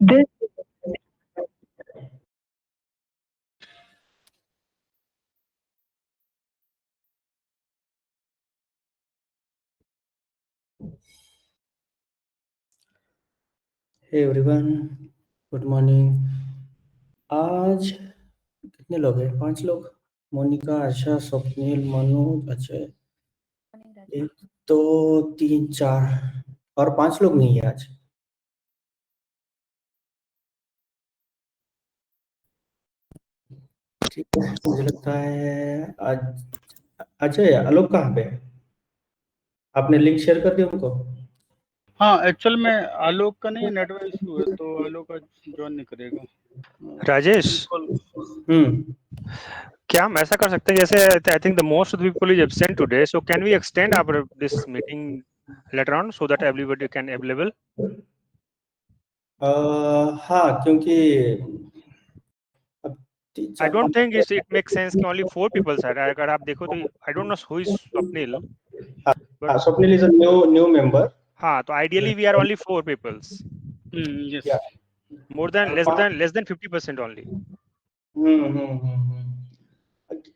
This hey everyone, good morning. आज कितने लोग हैं? 5 लोग। मोनिका, आशा, स्वप्निल, मनु, अजय, 1 2 3 4 और 5 लोग नहीं है आज। ठीक है, मुझे लगता है आज अजय, आलोक कहाँ पे है? आपने लिंक शेयर कर दिया उनको? हाँ, एक्चुअल में आलोक का नहीं नेटवर्क इशू है, तो आलोक आज ज्वाइन नहीं करेगा। राजेश, क्या हम ऐसा कर सकते हैं, जैसे I think the most of the people is absent today, so can we extend our this meeting later on so that everybody can available? हाँ, क्योंकि I don't think it make sense कि ओनली 4 पीपल्स आर। अगर आप देखो तो I don't know who is Swapnil, but Swapnil is a new member. हाँ, तो ideally we are only 4 peoples. Yes, more than less then 50% only.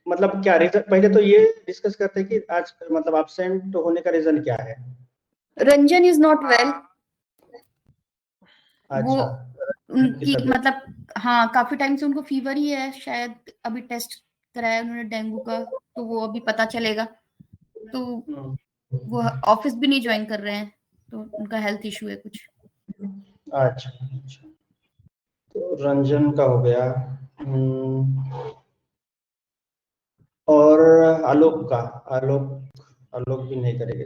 मतलब क्या रीजन, पहले तो ये डिस्कस करते हैं कि आज मतलब एब्सेंट होने का रीजन क्या है? Ranjan is not well. वो अच्छा, उनकी मतलब हाँ, काफी टाइम से उनको फीवर ही है, शायद अभी टेस्ट कराया उन्होंने डेंगू का, तो वो अभी पता चलेगा। तो वो ऑफिस भी नहीं ज्वाइन कर रहे हैं, तो उनका हेल्थ इशू है कुछ। अच्छा, तो रंजन का हो गया। और आलोक का, आलोक भी नहीं करेंगे।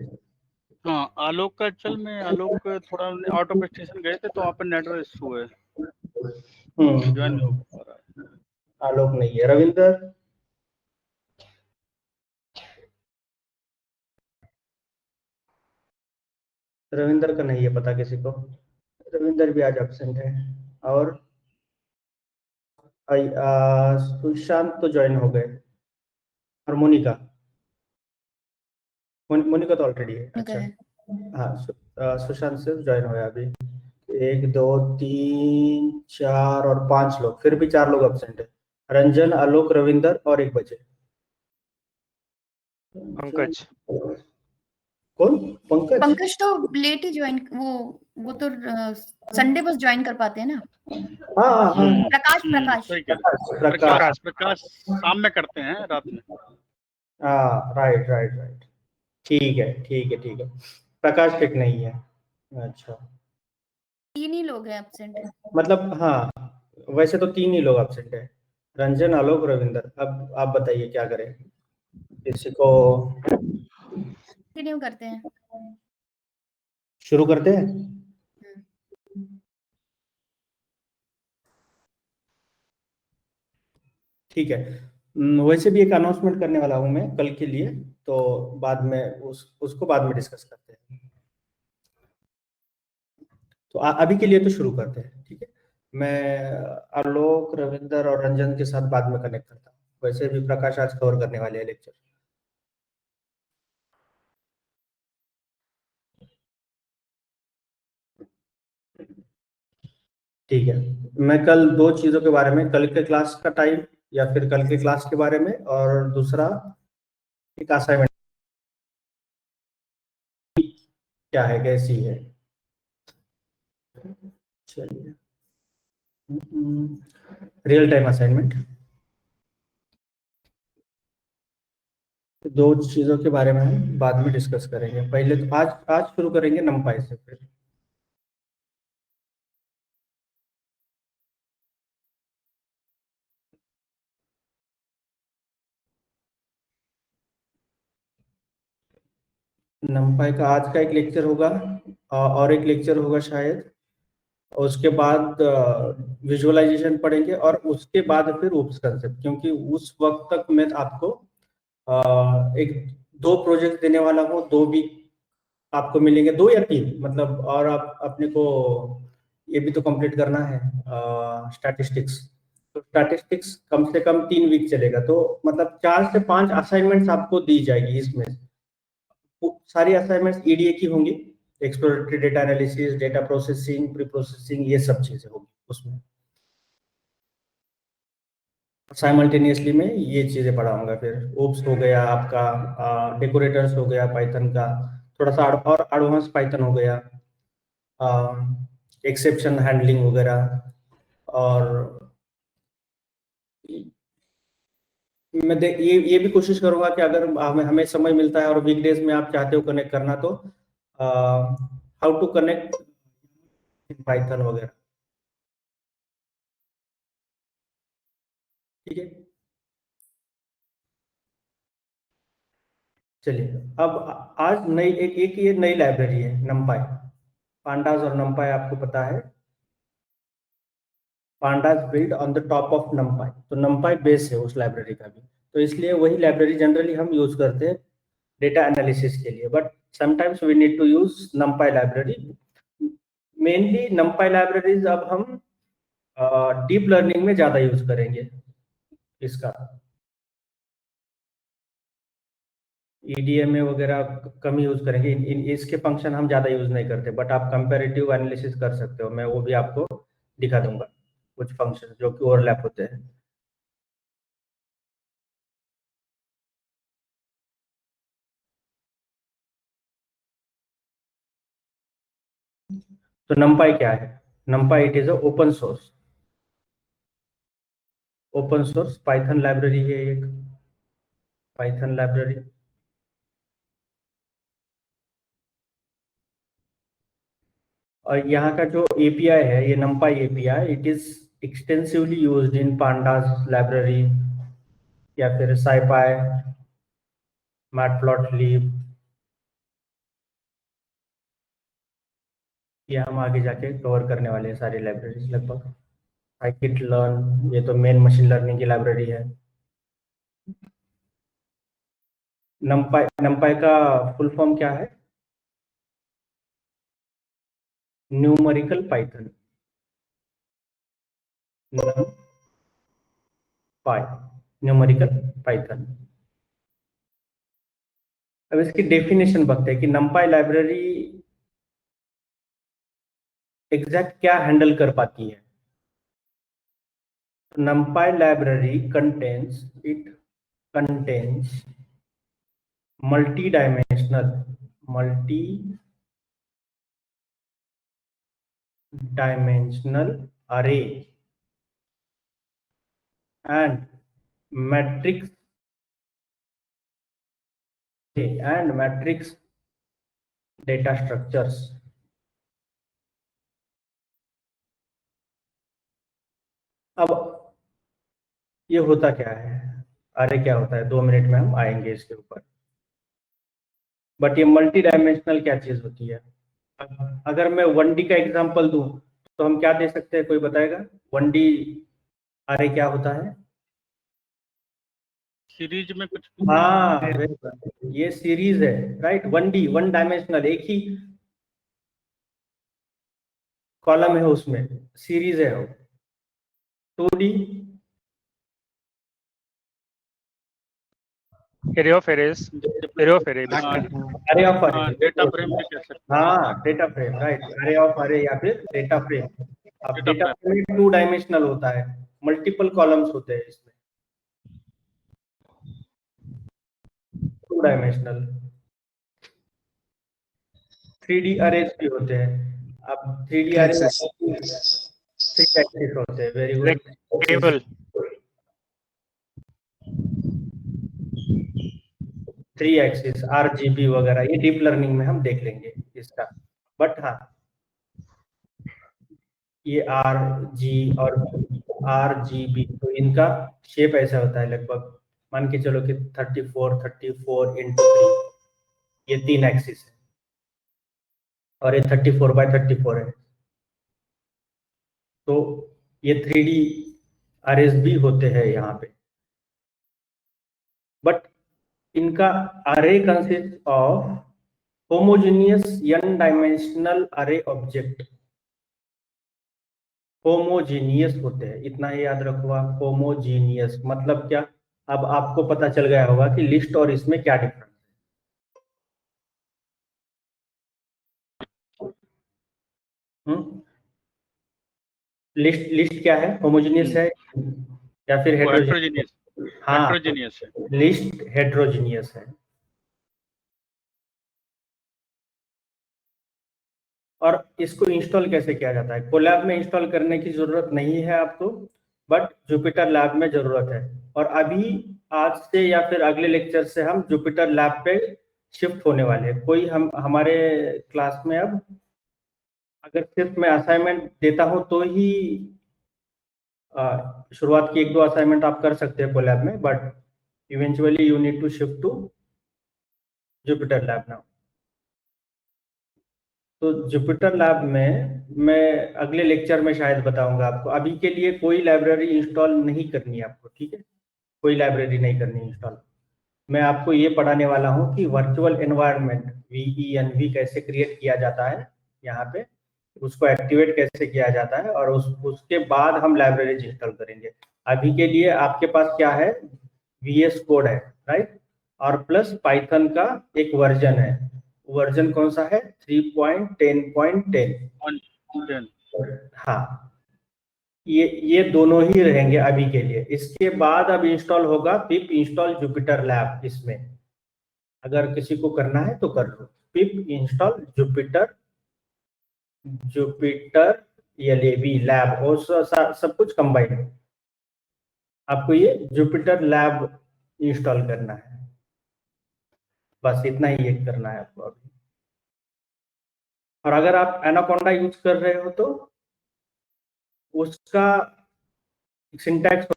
हाँ, आलोक का एक्चुअल में आलोक थोड़ा आउट ऑफ स्टेशन गए थे, तो वहाँ पर नेटवर्क इशू है, ज्वाइन नहीं हो पा रहा है। आलोक नहीं है। रविंदर, रविंदर का नहीं है पता किसी को? रविंदर भी आज एब्सेंट है। और सुशांत तो ज्वाइन हो गए। और मोनिका तो ऑलरेडी है। अच्छा, हाँ, सुशांत से ज्वाइन हुआ अभी। 1 2 3 4 और 5 लोग, फिर भी 4 लोग एब्सेंट है। रंजन, आलोक, रविंदर और एक बचे। पंकज। कौन? पंकज तो लेट ही ज्वाइन, वो तो संडे बस ज्वाइन कर पाते हैं ना। हाँ। प्रकाश शाम में करते हैं, रात में। हाँ, राइट। ठीक है। प्रकाश टिक नहीं है। अच्छा, 3 ही लोग हैं एब्सेंट। मतलब हाँ, वैसे तो 3 ही लोग एब्सेंट है, रंजन, आलोक, रविंदर। अब आप बताइए क्या करें? किसी को कंटिन्यू करते हैं, शुरू करते हैं? ठीक है। वैसे भी एक अनाउंसमेंट करने वाला हूं मैं कल के लिए, तो बाद में उसको बाद में डिस्कस करते हैं। तो अभी के लिए तो शुरू करते हैं, ठीक है? मैं आलोक, रविंदर और रंजन के साथ बाद में कनेक्ट करता हूँ। वैसे भी प्रकाश आज कवर करने वाले हैं लेक्चर। ठीक है, मैं कल 2 चीजों के बारे में, कल के क्लास का टाइम या फिर कल के क्लास के बारे में, और दूसरा एक असाइनमेंट क्या है, कैसी है। चलिए, रियल टाइम असाइनमेंट। 2 चीजों के बारे में हम बाद में डिस्कस करेंगे। पहले तो आज शुरू करेंगे नमपाई से। फिर नमपाई का आज का एक लेक्चर होगा, और एक लेक्चर होगा शायद। उसके बाद विजुअलाइजेशन पढ़ेंगे, और उसके बाद फिर ऊप्स कंसेप्ट, क्योंकि उस वक्त तक मैं आपको एक 2 प्रोजेक्ट देने वाला हूँ। 2 भी आपको मिलेंगे, 2 या 3, मतलब। और आप अपने को ये भी तो कंप्लीट करना है, स्टैटिस्टिक्स। तो स्टैटिस्टिक्स कम से कम 3 वीक चलेगा, तो मतलब 4 से 5 असाइनमेंट्स आपको दी जाएगी। इसमें सारी असाइनमेंट्स ईडीए की होंगी, exploratory data analysis, data processing, pre processing, ये सब चीजें होगी उसमें। साइमल्टेनियसली में ये चीजें पढ़ाऊंगा। फिर ओप्स हो गया आपका, डेकोरेटर्स हो गया पाइथन का, थोड़ा सा और एडवांस पाइथन हो गया, एक्सेप्शन हैंडलिंग वगैरह। और मैं ये भी कोशिश करूंगा कि अगर हमें समय मिलता है और वीकडेज में आप चाहते हो कनेक्ट करना, तो हाउ टू कनेक्ट पाइथन वगैरह। ठीक है, चलिए। अब आज नई एक ये नई लाइब्रेरी है नमपाई, पांडास और नमपाई आपको पता है। Pandas build on the top of नमपाई, तो नमपाई बेस है उस लाइब्रेरी का भी, तो इसलिए वही लाइब्रेरी जनरली हम यूज करते हैं डेटा एनालिसिस के लिए। But sometimes we need to use NumPy library. Mainly NumPy libraries अब हम डीप लर्निंग में ज्यादा यूज करेंगे इसका। EDMA वगैरह कम यूज करेंगे, इसके फंक्शन हम ज्यादा यूज नहीं करते, बट आप कंपैरेटिव एनालिसिस कर सकते हो। मैं वो भी आपको दिखा दूंगा कुछ फंक्शन जो कि ओवरलैप होते हैं। तो नमपाई क्या है? नमपाई it is open source Python library है, एक पाइथन लाइब्रेरी। और यहाँ का जो API है, ये नमपाई API, it is extensively used in pandas library या फिर साइपाई, मैटप्लॉटलिब। ये हम आगे जाके कवर करने वाले हैं सारी लाइब्रेरीज लगभग। साइकिट लर्न, ये तो मेन मशीन लर्निंग की लाइब्रेरी है। नमपाई का फुल फॉर्म क्या है? Numerical Python, numerical Python. अब इसकी डेफिनेशन बताते हैं कि नमपाई लाइब्रेरी एग्जैक्ट क्या हैंडल कर पाती है। NumPy library contains multi-dimensional array and matrix data structures. अब ये होता क्या है, अरे क्या होता है, 2 मिनट में हम आएंगे इसके ऊपर। बट ये मल्टी डायमेंशनल क्या चीज होती है? अगर मैं 1D का एग्जांपल दूं तो हम क्या दे सकते हैं, कोई बताएगा? 1D अरे क्या होता है? सीरीज में कुछ। हाँ, ये सीरीज है, राइट। 1D, 1 डायमेंशनल, एक ही कॉलम है उसमें, सीरीज है वो। 2D array of arrays, array of array, अरे ऑफ अरे, डेटा फ्रेम भी कह सकते हाँ डेटा फ्रेम, राइट। अरे ऑफ अरे या फिर डेटा फ्रेम। अब डेटा फ्रेम 2 डायमेंशनल होता है, मल्टीपल कॉलम्स होते हैं इसमें, 2 डायमेंशनल। 3D अरेज भी होते हैं। अब 3D अरे 3 एक्सिस होते हैं। Very good. table, 3 axis, RGB वगैरह, ये डीप लर्निंग में हम देख लेंगे इसका। बट हाँ, ये RG और RGB, तो इनका शेप ऐसा होता है लगभग, मान के चलो कि 34 into 3, ये 3 एक्सिस है और ये 34x34 है। तो ये 3D अरेज भी होते हैं यहाँ पे। बट इनका अरे consist of homogeneous n dimensional अरे ऑब्जेक्ट। होमोजेनियस होते हैं, इतना ही याद रखो आप। होमोजेनियस मतलब क्या? अब आपको पता चल गया होगा कि लिस्ट और इसमें क्या डिफरेंस है। लिस्ट लिस्ट क्या है? होमोजेनियस है या फिर हेट्रोजीनियस? हाँ, हेट्रोजीनियस है। लिस्ट हेट्रोजीनियस है। और इसको इंस्टॉल कैसे किया जाता है? कोलैब में इंस्टॉल करने की जरूरत नहीं है आपको, बट जुपिटर लैब में जरूरत है। और अभी आज से या फिर अगले लेक्चर से हम जुपिटर लैब पे शिफ्ट होने वाले हैं। कोई हमारे क्लास में अब अगर सिर्फ मैं असाइनमेंट देता हूं तो ही शुरुआत की 1-2 असाइनमेंट आप कर सकते हैं कोलैब में, but eventually you need to shift to Jupyter lab now. तो जुपिटर लैब में मैं अगले लेक्चर में शायद बताऊंगा आपको। अभी के लिए कोई लाइब्रेरी इंस्टॉल नहीं करनी है आपको, ठीक है? कोई लाइब्रेरी नहीं करनी इंस्टॉल। मैं आपको ये पढ़ाने वाला हूँ कि वर्चुअल एनवायरनमेंट VENV कैसे क्रिएट किया जाता है यहाँ पे, उसको एक्टिवेट कैसे किया जाता है, और उसके बाद हम लाइब्रेरीज इंस्टॉल करेंगे। अभी के लिए आपके पास क्या है? VS कोड है, राइट? और प्लस पाइथन का एक वर्जन है। वर्जन कौन सा है? 3.10.10। हाँ, ये दोनों ही रहेंगे अभी के लिए। इसके बाद अब इंस्टॉल होगा पिप इंस्टॉल जुपिटर लैब। इसमें अगर किसी को करना है तो कर लो, pip install Jupyter LAB lab, और सब कुछ कंबाइंड। आपको ये जुपिटर लैब इंस्टॉल करना है, बस इतना ही एक करना है आपको अभी। और अगर आप एनाकोंडा यूज कर रहे हो तो उसका सिंटैक्स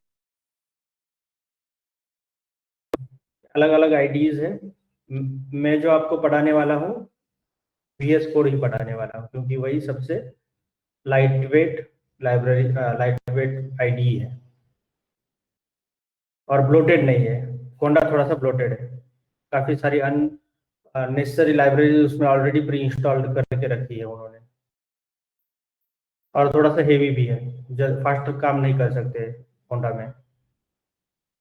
अलग अलग आईडीज है। मैं जो आपको पढ़ाने वाला हूँ VS कोड ही पढ़ाने वाला हूँ, क्योंकि वही सबसे light weight library, light weight ID है और ब्लोटेड नहीं है। कोंडा थोड़ा सा ब्लोटेड है, काफी सारी अननेसेसरी लाइब्रेरी उसमें ऑलरेडी प्री इंस्टॉल्ड करके रखी है उन्होंने, और थोड़ा सा हेवी भी है, फास्ट काम नहीं कर सकते कोंडा में,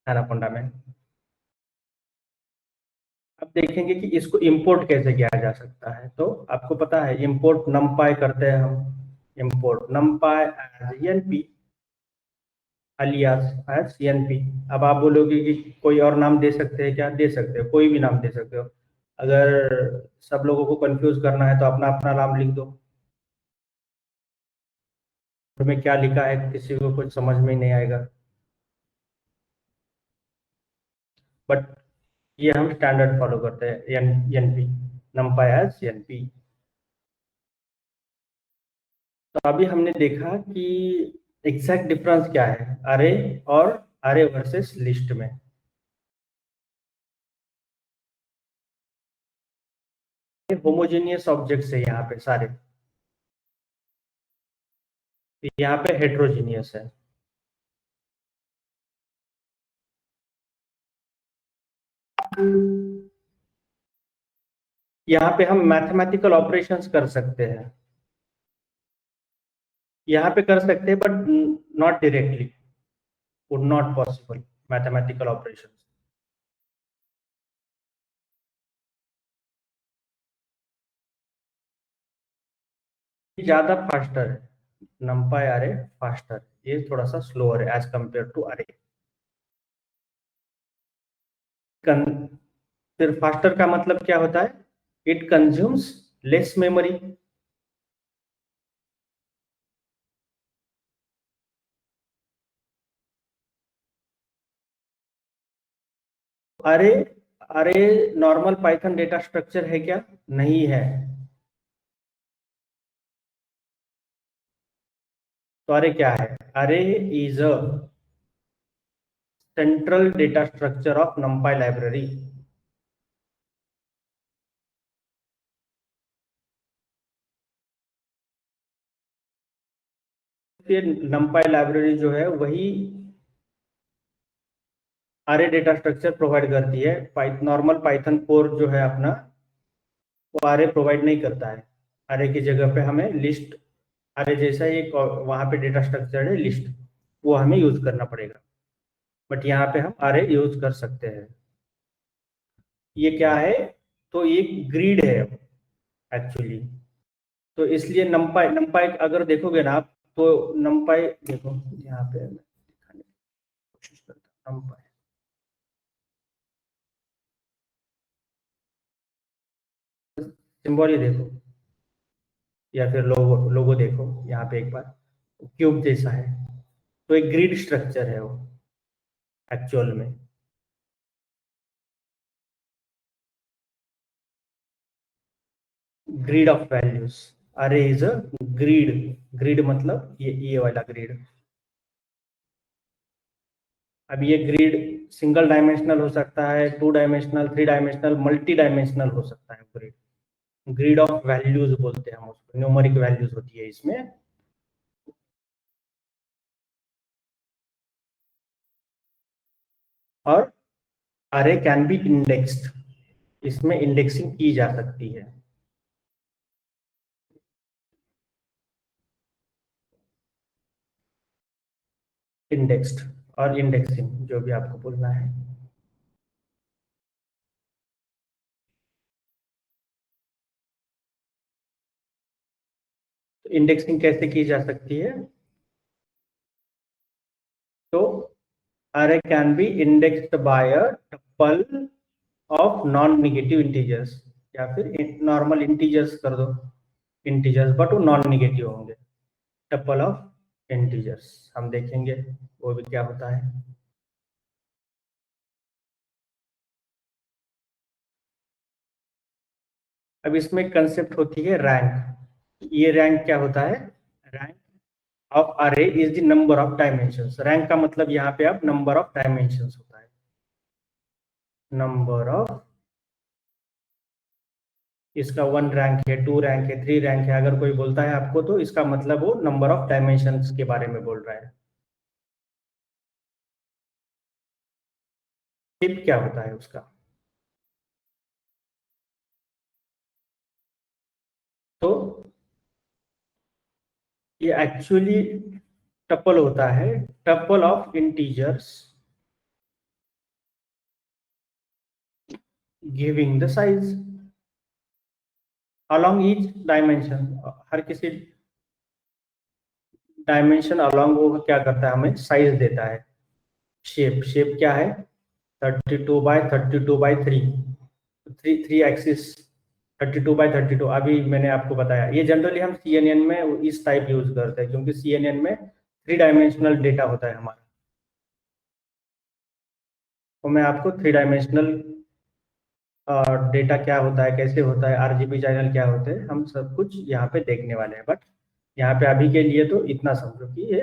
एनाकोंडा में। अब देखेंगे कि इसको इंपोर्ट कैसे किया जा सकता है। तो आपको पता है इंपोर्ट numpy करते हैं हम, import numpy as enp alias as enp। अब आप बोलोगे कि कोई और नाम दे सकते हैं क्या? दे सकते हो, कोई भी नाम दे सकते हो। अगर सब लोगों को कंफ्यूज करना है तो अपना अपना नाम लिख दो। में क्या लिखा है किसी को कुछ समझ में नहीं आएगा, बट ये हम स्टैंडर्ड फॉलो करते हैं, NP numpy एज NP। तो अभी हमने देखा कि एग्जैक्ट डिफरेंस क्या है अरे और अरे वर्सेस लिस्ट में। होमोजेनियस ऑब्जेक्ट्स है यहाँ पे सारे, यहाँ पे हेट्रोजीनियस है। यहाँ पे हम मैथमेटिकल ऑपरेशंस कर सकते हैं, यहाँ पे कर सकते हैं, but not directly, would not possible mathematical operations. ज्यादा फास्टर है, numpy अरे फास्टर, ये थोड़ा सा स्लोअर है एज कंपेयर टू अरे। फिर फास्टर का मतलब क्या होता है? It consumes less memory. अरे अरे नॉर्मल पाइथन डेटा स्ट्रक्चर है क्या? नहीं है। तो अरे क्या है? अरे is a central data structure of numpy library. numpy library जो है वही अरे डेटा स्ट्रक्चर प्रोवाइड करती है। नॉर्मल पाइथन कोर जो है अपना, वो अरे प्रोवाइड नहीं करता है। अरे की जगह पे हमें लिस्ट, अरे जैसा एक वहां पे डेटा स्ट्रक्चर है लिस्ट, वो हमें यूज करना पड़ेगा। बट यहाँ पे हम अरे यूज कर सकते हैं। ये क्या है? तो ये ग्रिड है एक्चुअली। तो इसलिए नमपाई नमपाई अगर देखोगे ना आप, तो नमपाई देखो यहाँ पे मैं दिखाने की कोशिश करता हूँ। नमपाई सिंबल ही देखो या फिर लोगो लोगो देखो यहाँ पे एक बार, क्यूब जैसा है, तो एक ग्रिड स्ट्रक्चर है वो एक्चुअल में। ग्रिड ऑफ वैल्यूज, अरे इज अ ग्रिड, ग्रिड मतलब ये वाला ग्रिड। अब ये ग्रिड सिंगल डायमेंशनल हो सकता है, 2 डायमेंशनल, 3 डायमेंशनल, मल्टी डायमेंशनल हो सकता है ग्रिड। ग्रिड ऑफ वैल्यूज बोलते हैं हम उसको, न्यूमेरिक वैल्यूज होती है इसमें। और अरे कैन बी इंडेक्स्ड, इसमें इंडेक्सिंग की जा सकती है। इंडेक्स्ड और इंडेक्सिंग जो भी आपको बोलना है। तो इंडेक्सिंग कैसे की जा सकती है? तो array can be indexed by a tuple of non negative integers, या फिर नॉर्मल इंटीजर्स कर दो, इंटीजर्स बट वो नॉन नेगेटिव होंगे, टपल ऑफ इंटीजर्स। हम देखेंगे वो भी क्या होता है। अब इसमें कंसेप्ट होती है रैंक। ये रैंक क्या होता है? रैंक ऑफ अरे is the number of dimensions. Rank का मतलब यहाँ पे अब नंबर ऑफ डायमेंशंस होता है, नंबर ऑफ, इसका 1 रैंक है, 2 रैंक है, 3 रैंक है, अगर कोई बोलता है आपको तो इसका मतलब वो नंबर ऑफ डायमेंशंस के बारे में बोल रहा है। टिप क्या होता है उसका? तो ये एक्चुअली टपल होता है, tuple of integers giving the size along each dimension। हर किसी डायमेंशन along वो क्या करता है, हमें साइज देता है। शेप, शेप क्या है? 32 बाय 32 बाय 3, 3 एक्सिस 32 बाय 32। अभी मैंने आपको बताया, ये जनरली हम CNN में इस टाइप यूज करते हैं, क्योंकि CNN में 3 डायमेंशनल डेटा होता है हमारा। तो मैं आपको 3 डायमेंशनल डेटा क्या होता है, कैसे होता है, RGB चैनल क्या होते हैं, हम सब कुछ यहाँ पे देखने वाले हैं। बट यहाँ पे अभी के लिए तो इतना समझो कि ये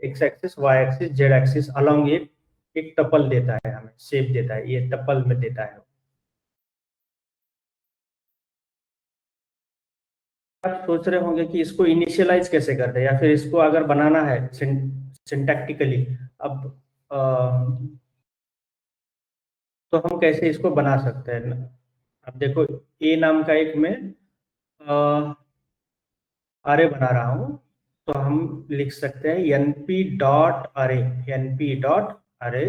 x axis, y axis, z axis along एक टपल देता है, हमें शेप देता है, ये टपल में देता है। आप सोच रहे होंगे कि इसको इनिशियलाइज कैसे करते हैं, या फिर इसको अगर बनाना है सिंटैक्टिकली, अब तो हम कैसे इसको बना सकते हैं। अब देखो, ए नाम का एक मैं अरे बना रहा हूं, तो हम लिख सकते हैं np डॉट अरे, np डॉट अरे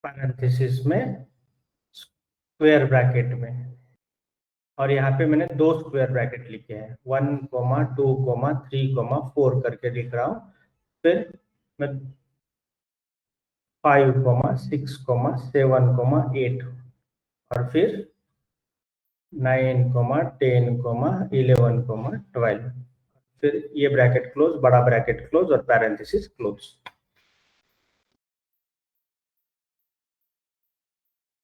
पैरेंथेसिस में स्क्वायर ब्रैकेट में, और यहाँ पे मैंने 2 स्क्वायर ब्रैकेट लिखे हैं, 1, 2, 3, 4 करके लिख रहा हूँ। फिर मैं 5, 6, 7, 8, और फिर 9, 10, 11, 12, फिर ये ब्रैकेट क्लोज, बड़ा ब्रैकेट क्लोज और पैरेंथेसिस क्लोज।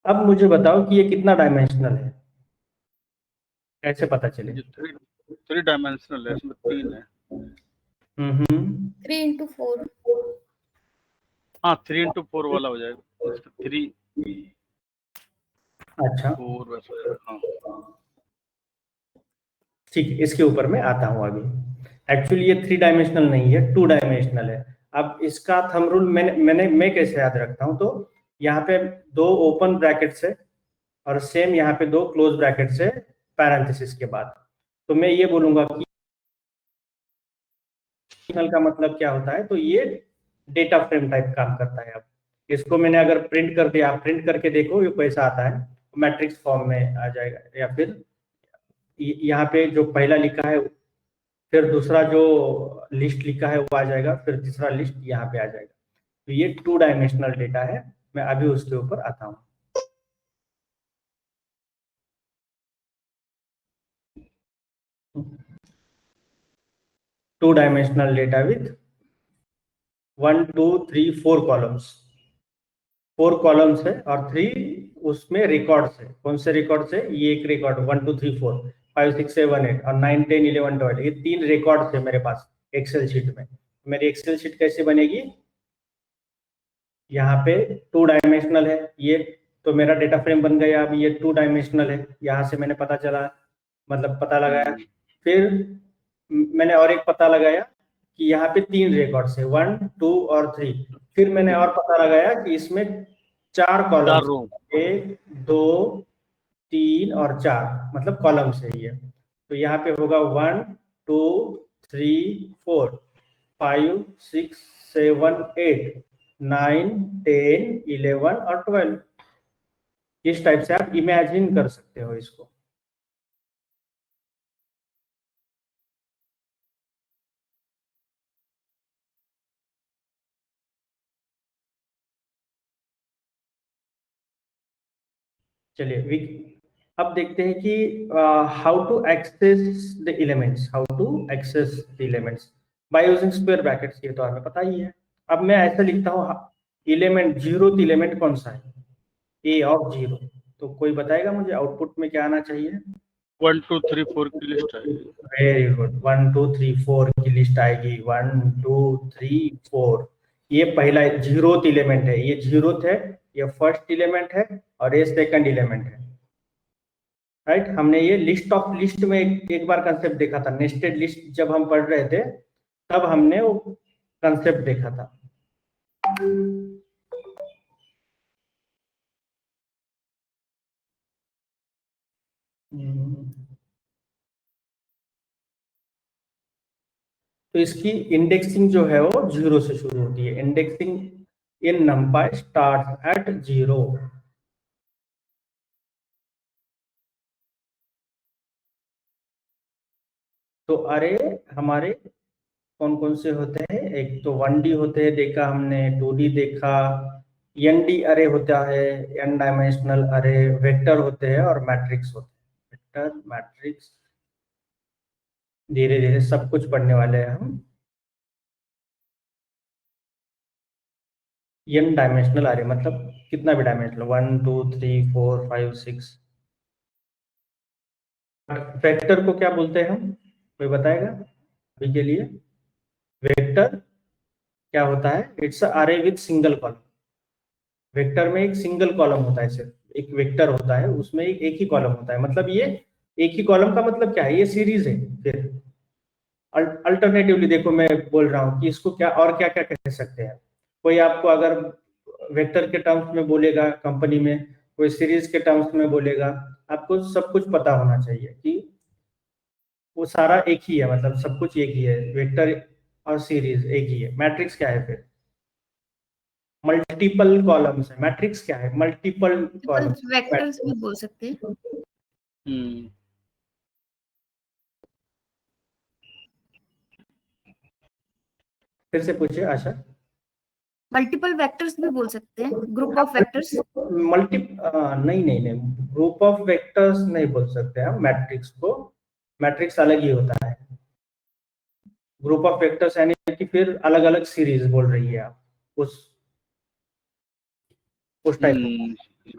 अब मुझे बताओ कि ये कितना डायमेंशनल है, कैसे पता चले? 3 डायमेंशनल है, इसमें 3 है। 3 into 4। हाँ, 3 into 4 वाला हो जाएगा, 3। अच्छा 4 वैसे, हाँ ठीक है, इसके ऊपर मैं आता हूँ अभी। एक्चुअली ये 3 डायमेंशनल नहीं है, 2 डायमेंशनल है। अब इसका थंब रूल मैं कैसे याद रखता हूँ, तो यहाँ पे 2 ओपन ब्रैकेट्स है और सेम यहाँ पे 2 क्लोज ब्रैकेट्स है पैरेंथेसिस के बाद। तो मैं ये बोलूंगा कि का मतलब क्या होता है, तो ये डेटा फ्रेम टाइप काम करता है। अब इसको मैंने अगर प्रिंट कर दिया, आप प्रिंट करके देखो ये कैसा आता है, मैट्रिक्स फॉर्म में आ जाएगा, या फिर यहाँ पे जो पहला लिखा है, फिर दूसरा जो लिस्ट लिखा है वो आ जाएगा, फिर तीसरा लिस्ट यहाँ पे आ जाएगा। तो ये 2 डायमेंशनल डेटा है। मैं अभी उसके ऊपर आता हूँ। Two dimensional data with 1 2 3 4 columns, 4 columns है और 3 उसमें रिकॉर्ड्स है। कौन से रिकॉर्ड्स है? ये एक रिकॉर्ड 1 2 3 4 5 6 7 8 और 9 10 11 12, ये 3 रिकॉर्ड्स है मेरे पास एक्सेल शीट में। मेरी एक्सेल शीट कैसे बनेगी? यहाँ पे 2 डायमेंशनल है, ये तो मेरा डेटा फ्रेम बन गया। अब ये 2 डायमेंशनल है, यहाँ से मैंने पता चला, मतलब पता लगाया। फिर मैंने और एक पता लगाया कि यहाँ पे 3 रिकॉर्ड्स है 1 2 और 3। फिर मैंने और पता लगाया कि इसमें 4 कॉलम्स, 1 2 3 और 4, मतलब कॉलम्स है ये। तो यहाँ पे होगा 1 2 3 4 5 6 7 8 9 10 11 और 12। इस टाइप से आप इमेजिन कर सकते हो इसको। चलिए अब देखते हैं कि how to access the elements, by using square brackets. ये तो हमें पता ही है। अब मैं ऐसा लिखता हूँ, एलिमेंट 0th एलिमेंट कौन सा है? ए ऑफ 0। तो कोई बताएगा मुझे आउटपुट में क्या आना चाहिए? 1 2 3 4 की लिस्ट आएगी। वेरी गुड, 1 2 3 4 की लिस्ट आएगी। 1 2 3 4, ये पहला 0th एलिमेंट है, ये 0th है, ये फर्स्ट एलिमेंट है और ये सेकंड एलिमेंट है। राइट, हमने ये लिस्ट ऑफ लिस्ट में एक बार कंसेप्ट देखा था, नेस्टेड लिस्ट जब हम पढ़ रहे थे तब हमने वो कंसेप्ट देखा था। तो इसकी इंडेक्सिंग जो है वो 0 से शुरू होती है। Indexing in नंपाई start at 0। तो अरे हमारे कौन कौन से होते हैं? एक तो 1D होते हैं, देखा हमने, 2D देखा, ND अरे होता है, n डायमेंशनल अरे, वेक्टर होते हैं और मैट्रिक्स होते हैं। वेक्टर, मैट्रिक्स, धीरे धीरे सब कुछ पढ़ने वाले हैं हम। n डायमेंशनल अरे मतलब कितना भी डायमेंशनल, 1 2 3 4 5 6। वेक्टर को क्या बोलते हैं हम? कोई बताएगा अभी के लिए? वेक्टर क्या होता है? इट्स अरे विद सिंगल कॉलम। वेक्टर में एक सिंगल कॉलम होता है, सिर्फ एक वेक्टर होता है, उसमें एक ही कॉलम होता है। मतलब ये एक ही कॉलम का मतलब क्या है? ये सीरीज है। फिर अल्टरनेटिवली देखो, मैं बोल रहा हूँ कि इसको क्या और क्या क्या कह सकते हैं। कोई आपको अगर वेक्टर के टर्म्स में बोलेगा कंपनी में, कोई सीरीज के टर्म्स में बोलेगा, आपको सब कुछ पता होना चाहिए कि वो सारा एक ही है, मतलब सब कुछ एक ही है। वेक्टर और सीरीज एक ही है। मैट्रिक्स क्या है? फिर मल्टीपल कॉलम्स है। मैट्रिक्स क्या है? मल्टीपल कॉलम्स, वेक्टर्स भी बोल सकते हैं। फिर से पूछिए आशा। मल्टीपल वेक्टर्स भी बोल सकते हैं, ग्रुप ऑफ वेक्टर्स। नहीं नहीं नहीं, ग्रुप ऑफ वेक्टर्स नहीं बोल सकते हम मैट्रिक्स को। मैट्रिक्स अलग ही होता है। ग्रुप ऑफ वेक्टर्स यानी कि फिर अलग अलग सीरीज बोल रही है आप, उस टाइप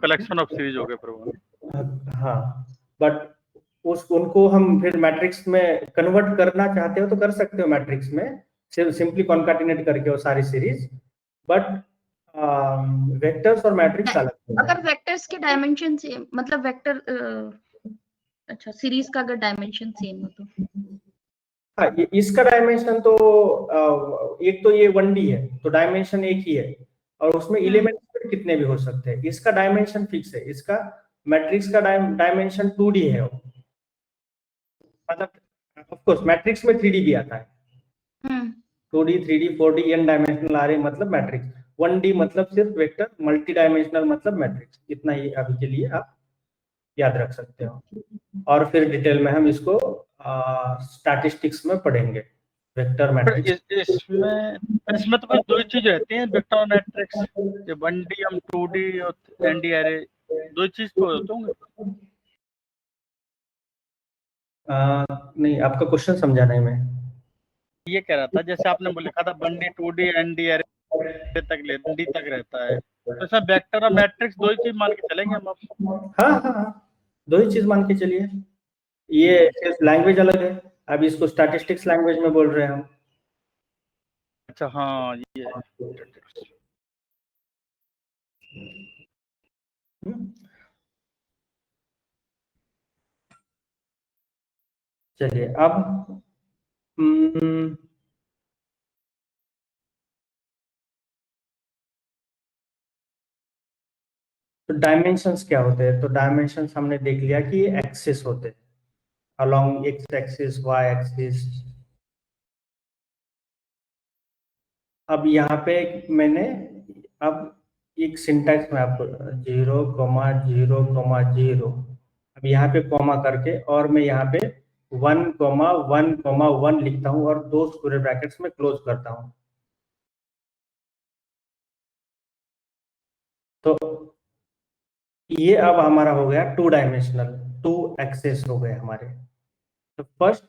कलेक्शन ऑफ सीरीज हो गया प्रभु। हाँ, बट उनको हम फिर मैट्रिक्स में कन्वर्ट करना चाहते हो तो कर सकते हो। मैट्रिक्स में सिंपली कॉन्काटिनेट करके वो सारी सीरीज। बट वेक्टर्स और मैट्रिक्स अलग। अगर वेक्टर्स के डायमेंशन सेम, मतलब वेक्टर अच्छा, सीरीज का अगर डायमेंशन सेम हो तो हाँ, इसका डायमेंशन तो एक तो ये 1D है तो डायमेंशन एक ही है, और उसमें एलिमेंट्स कितने भी हो सकते हैं। इसका डायमेंशन फिक्स है। इसका मैट्रिक्स का डायमेंशन 2D है। मतलब ऑफ कोर्स मैट्रिक्स में 3D भी आता है। 2D 3D 4D n dimensional आ रहे मतलब मैट्रिक्स। 1D मतलब सिर्फ वेक्टर, मल्टी डायमेंशनल मतलब मैट्रिक्स। इतना ही अभी के लिए आप याद रख सकते हो। और फिर डिटेल में हम इसको स्टैटिस्टिक्स में पढ़ेंगे, वेक्टर मैट्रिक्स। इसमें तो बस दो ही चीज रहती हैं, वेक्टर और मैट्रिक्स, ये 1D हम 2D और ND एरे, दो ही चीज तो होते होंगे। नहीं, आपका क्वेश्चन समझा नहीं मैं। ये कह रहा था जैसे आपने लिखा था 1D 2D ND एरे तक ND तक रहता है, तो इसमें वेक्टर और मैट्रिक्स दो ही चीज मान के चलेंगे हम अब। हाँ, दो ही चीज मान के चलिए। ये सिर्फ लैंग्वेज अलग है, अब इसको स्टैटिस्टिक्स लैंग्वेज में बोल रहे हैं हम। अच्छा हाँ, ये है। चलिए अब तो डायमेंशंस क्या होते हैं? तो डायमेंशंस हमने देख लिया कि ये एक्सिस होते हैं, along x axis, y axis. अब यहाँ पे मैंने अब एक सिंटैक्स में आपको 0,0,0, अब यहाँ पे कॉमा करके और मैं यहाँ पे 1,1,1 लिखता हूँ और दो स्क्वायर ब्रैकेट्स में क्लोज करता हूँ। तो ये अब हमारा हो गया 2 डायमेंशनल, 2 एक्सिस हो गए हमारे। तो first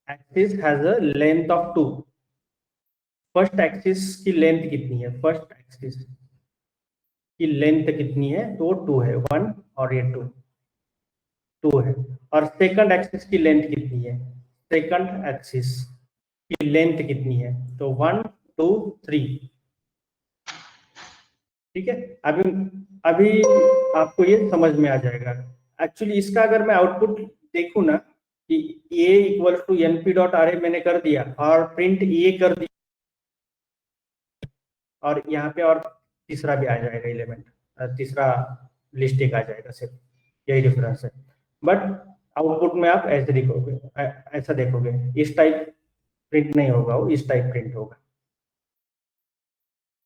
axis has a length of 2। First axis की लेंथ कितनी है? फर्स्ट एक्सिस की लेंथ कितनी है? तो 2 है, 1 और ये 2 है। और सेकंड एक्सिस की लेंथ कितनी है? सेकंड एक्सिस की लेंथ कितनी है? तो 1 2 3। ठीक है, अभी आपको ये समझ में आ जाएगा। एक्चुअली इसका अगर मैं आउटपुट देखूं ना कि a इक्वल टू np.array मैंने कर दिया और प्रिंट ये कर दिया, और यहाँ पे और तीसरा भी आ जाएगा एलिमेंट, तीसरा लिस्टिक आ जाएगा, सिर्फ यही डिफरेंस है। बट आउटपुट में आप ऐसे देखोगे, ऐसा देखोगे, इस टाइप प्रिंट नहीं होगा, वो इस टाइप प्रिंट होगा।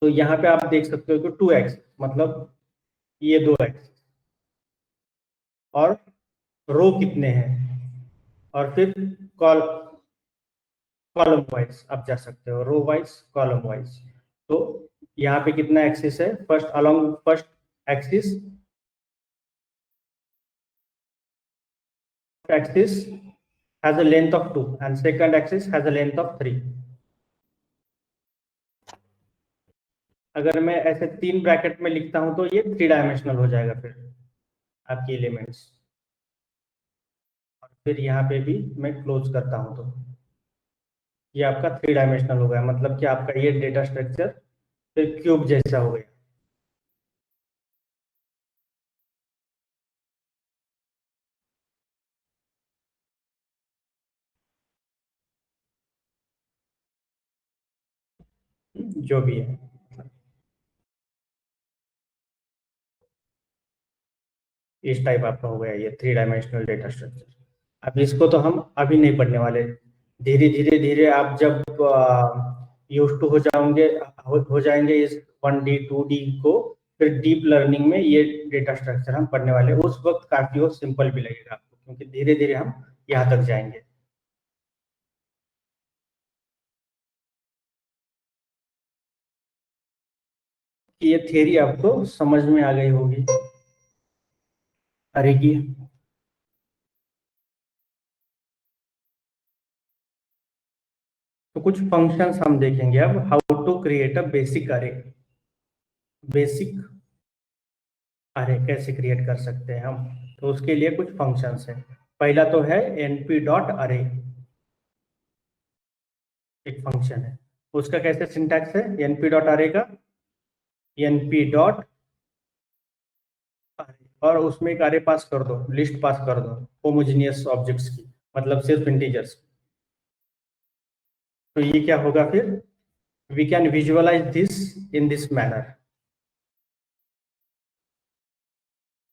तो यहाँ पे आप देख सकते हो कि 2x मतलब ये 2x, और रो कितने हैं, और फिर कॉलम वाइज आप जा सकते हो, रो वाइज, कॉलम वाइज। तो यहाँ पे कितना एक्सिस है? First along first axis has a length of 2 and second axis has a length of 3. अगर मैं ऐसे 3 ब्रैकेट में लिखता हूं तो ये 3 डायमेंशनल हो जाएगा फिर आपकी एलिमेंट्स। और फिर यहाँ पे भी मैं क्लोज करता हूं तो ये आपका 3 डायमेंशनल हो गया, मतलब कि आपका ये डेटा स्ट्रक्चर फिर क्यूब जैसा हो गया। जो भी है, इस टाइप आपका हो गया ये 3 डायमेंशनल डेटा स्ट्रक्चर। अब इसको तो हम अभी नहीं पढ़ने वाले, धीरे धीरे आप जब यूज टू हो जाएंगे इस 1D 2D को, फिर डीप लर्निंग में ये डेटा स्ट्रक्चर हम पढ़ने वाले, उस वक्त काफी वो सिंपल भी लगेगा आपको, क्योंकि धीरे धीरे हम यहाँ तक जाएंगे। ये थियरी आपको समझ में आ गई होगी अरे की। तो कुछ फंक्शंस हम देखेंगे अब, how to create a basic array. Basic array कैसे क्रिएट कर सकते हैं हम? तो उसके लिए कुछ फंक्शंस हैं। पहला तो है np.array, एक फंक्शन है। उसका कैसे सिंटैक्स है np.array का? np.array, और उसमें एक अरे पास कर दो, लिस्ट पास कर दो होमोजेनियस ऑब्जेक्ट्स की, मतलब सिर्फ इंटीजर्स। तो ये क्या होगा फिर? We can visualize this in this manner,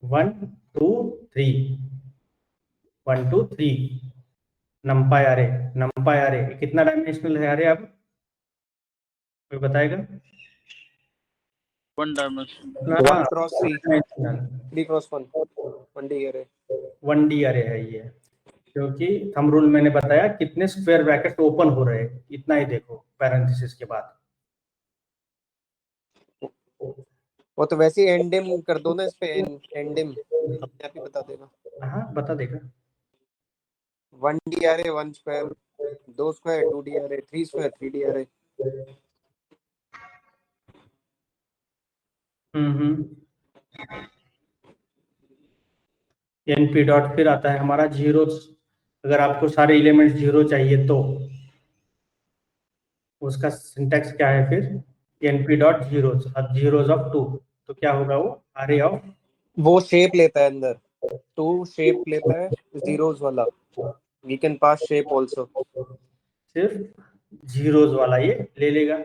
1 2 3 1 2 3 NumPy array. NumPy अरे कितना डायमेंशनल है अरे? अब कोई बताएगा? 1 डायमेंशन। 1 क्रॉस 3, 3 क्रॉस 1, 1D अरे। 1D अरे है ये, क्योंकि थंब रूल मैंने बताया कितने स्क्वायर ब्रैकेट ओपन हो रहे हैं, इतना ही देखो पैरेंथेसिस के बाद। वो तो वैसे ही एंडिम कर दो ना इस पे, एंडिम अपने आप ही बता देगा। हाँ बता देगा। 1D अरे 1 स्क्वायर, 2 स्क्वायर 2D अरे, 3 स्क्वायर 3D अरे। np डॉट फिर आता है हमारा जीरो। अगर आपको सारे एलिमेंट्स जीरो चाहिए तो उसका सिंटैक्स क्या है फिर, np डॉट जीरोज, अब जीरोज ऑफ 2, तो क्या होगा वो अरे ऑफ, वो शेप लेता है अंदर, 2 शेप लेता है जीरोस वाला, we can pass shape also. सिर्फ जीरोज वाला ये ले लेगा।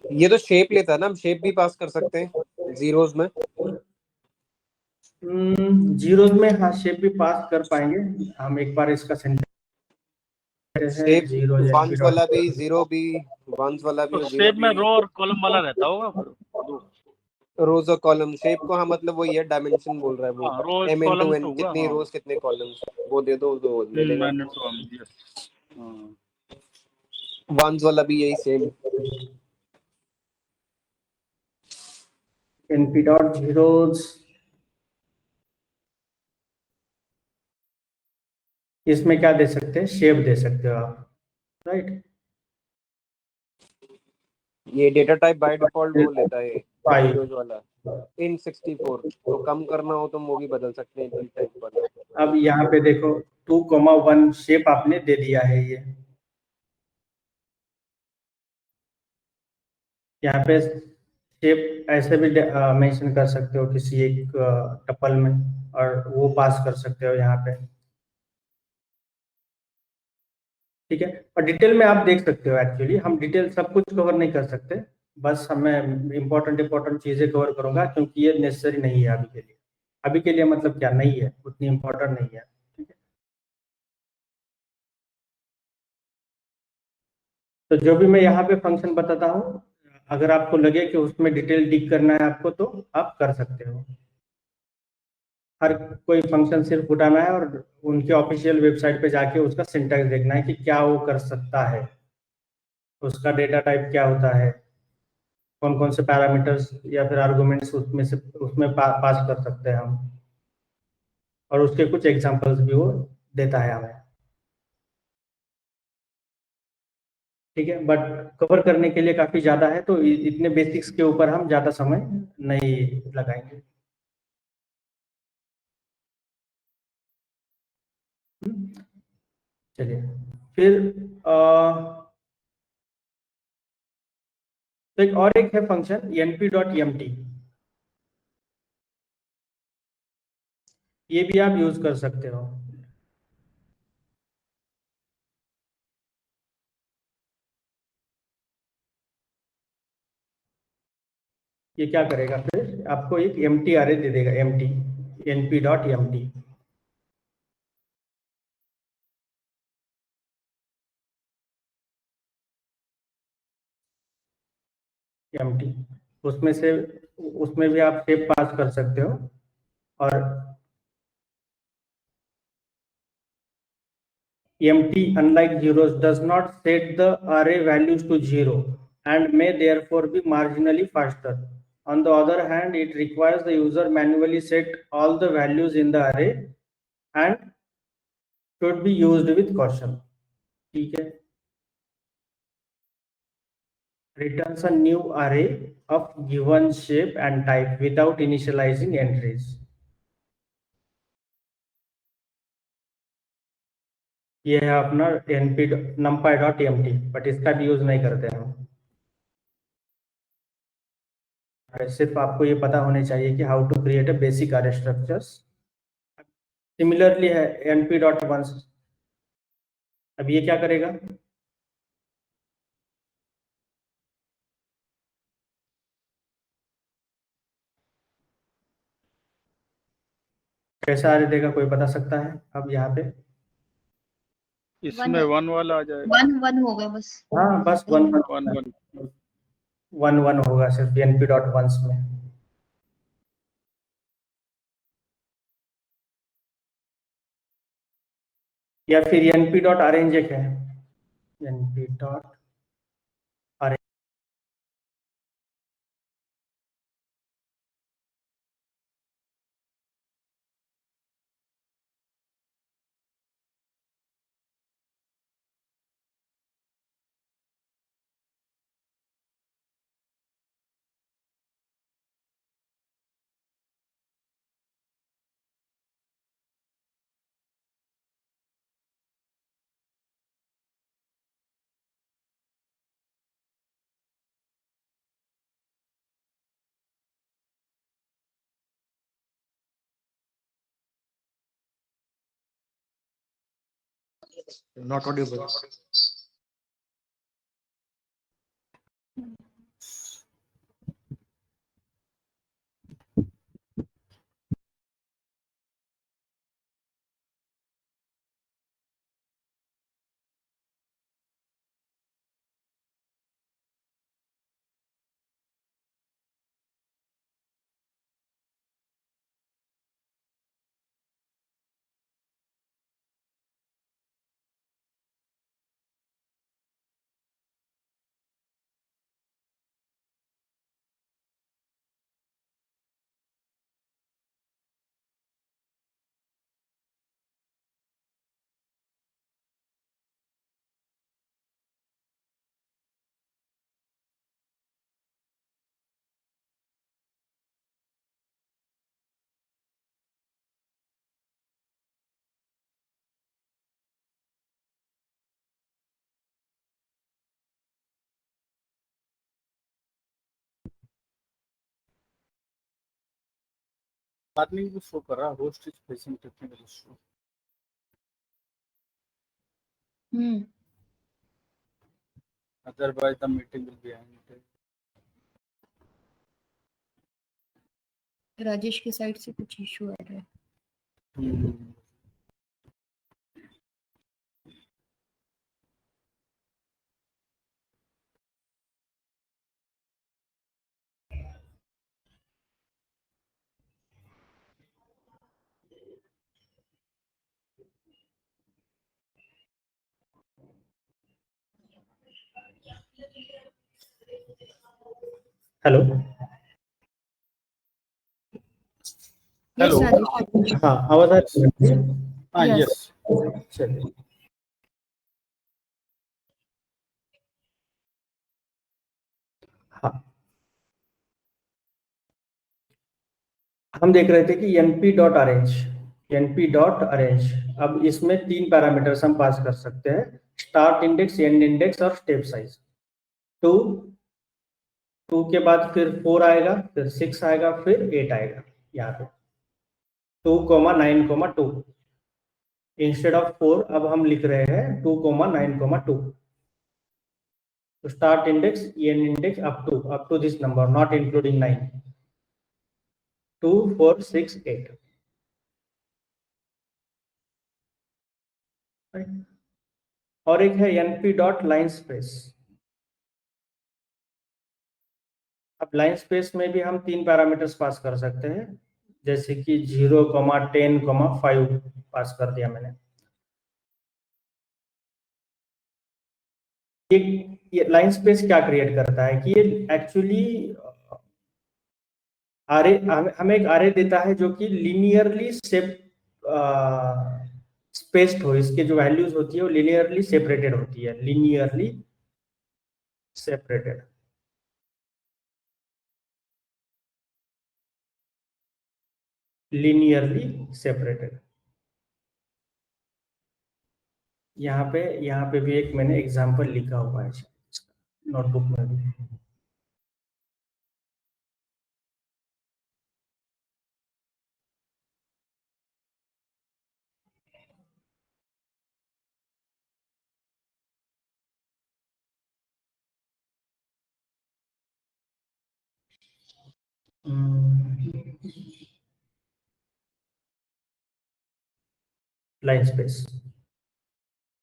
ये तो शेप लेता है ना, हम शेप भी पास कर सकते हैं जीरोस में। जीरोज में हाँ शेप भी पास कर पाएंगे हम, एक बार इसका सिंटैक्स है शेप जीरो वंस वाला भी, जीरो भी, वंस वाला भी, तो जीरो शेप में भी। रो और कॉलम वाला रहता होगा फिर दो। रोज और कॉलम शेप को, हाँ मतलब वो ये डायमेंशन बोल रहा है वो, हाँ, रोज m कॉलम into n, तो होगा। कितनी हाँ। रोज कितने कॉलम्स, वो दे दो तो ले लेगा। मैंने तो हम दिया। हाँ। वंस वाला भी यही सेम। np डॉट जीरोज, इसमें क्या दे सकते हैं, शेप दे सकते हो आप, राइट। ये डेटा टाइप बाय डिफॉल्ट वो लेता है फाइव। जीरोस वाला, इन 64, तो कम करना हो तो वो भी बदल सकते हैं इन टाइप वाला। अब यहाँ पे देखो 2,1 शेप आपने दे दिया है ये, यहाँ पे शेप ऐसे भी मेंशन कर सकते हो किसी एक टपल में, और वो पास कर सकते हो यहाँ पे, ठीक है। और डिटेल में आप देख सकते हो, एक्चुअली हम डिटेल सब कुछ कवर नहीं कर सकते, बस हमें इम्पोर्टेंट चीजें कवर करूंगा, क्योंकि ये नेसेसरी नहीं है अभी के लिए। अभी के लिए मतलब क्या, नहीं है उतनी इम्पोर्टेंट नहीं है, ठीक है। तो जो भी मैं यहाँ पे फंक्शन बताता हूँ, अगर आपको लगे कि उसमें डिटेल डिग करना है आपको, तो आप कर सकते हो। हर कोई फंक्शन सिर्फ उठाना है और उनके ऑफिशियल वेबसाइट पे जाके उसका सिंटैक्स देखना है कि क्या वो कर सकता है, उसका डेटा टाइप क्या होता है, कौन कौन से पैरामीटर्स या फिर आर्गुमेंट्स उसमें पास कर सकते हैं हम, और उसके कुछ एग्जांपल्स भी वो देता है हमें, ठीक है। बट कवर करने के लिए काफी ज्यादा है, तो इतने बेसिक्स के ऊपर हम ज्यादा समय नहीं लगाएंगे। चलिए फिर तो एक है फंक्शन np.mt, ये भी आप यूज कर सकते हो। ये क्या करेगा, फिर आपको एक एम्प्टी अरे दे देगा, एम्प्टी np.mt। एम्प्टी उसमें भी आप शेप पास कर सकते हो, और empty unlike zeros does not set the array values to 0 and may therefore be marginally faster. On the other hand, it requires the user manually set all the values in the array and should be used with caution, ठीक है। Returns a new array of given shape and type without initializing entries. ये है अपना np numpy.mt, but इसका भी use नहीं करते हम। सिर्फ आपको ये पता होने चाहिए कि how to create a basic array structures. Similarly है np.1, अब ये क्या करेगा, कैसा अरे देगा, कोई बता सकता है अब यहाँ पे? इसमें 1 वाला आ जाएगा। 1 1 होगा बस। हाँ बस 1 1 1 1 होगा सिर्फ np डॉट वंस में। या फिर np डॉट अरेंज एक है, np dot arrange. Not audible. Warning भी शो कर रहा, host is facing technical issue. Otherwise the meeting will be ended. Rajesh की साइड से कुछ इशू आ रहा है। हेलो। Yes Hello. राजेश। हाँ, आवाज आ रही है? हाँ, Yes. yes. चलिए। हाँ, हम देख रहे थे कि np डॉट अरेंज। अब इसमें 3 पैरामीटर्स हम पास कर सकते हैं, स्टार्ट इंडेक्स, एंड इंडेक्स और स्टेप साइज। 2 के बाद फिर 4 आएगा, फिर 6 आएगा, फिर 8 आएगा। यहाँ पे 2, 9, 2 इंस्टेड ऑफ 4 अब हम लिख रहे हैं 2, 9, 2। तो start index, end index up to this number, not including 9, 2, 4, 6, 8। और एक है np डॉट लाइन स्पेस। अब लाइन स्पेस में भी हम 3 पैरामीटर्स पास कर सकते हैं, जैसे कि 0, 10, 5 पास कर दिया मैंने। ये लाइन स्पेस क्या क्रिएट करता है कि ये एक्चुअली हमें एक आरे देता है जो कि लिनियरली स्पेस्ड हो। इसके जो वैल्यूज होती है वो लिनियरली सेपरेटेड होती है, लिनियरली सेपरेटेड। यहाँ पे भी एक मैंने एग्जांपल लिखा हुआ है नोटबुक में भी। Line space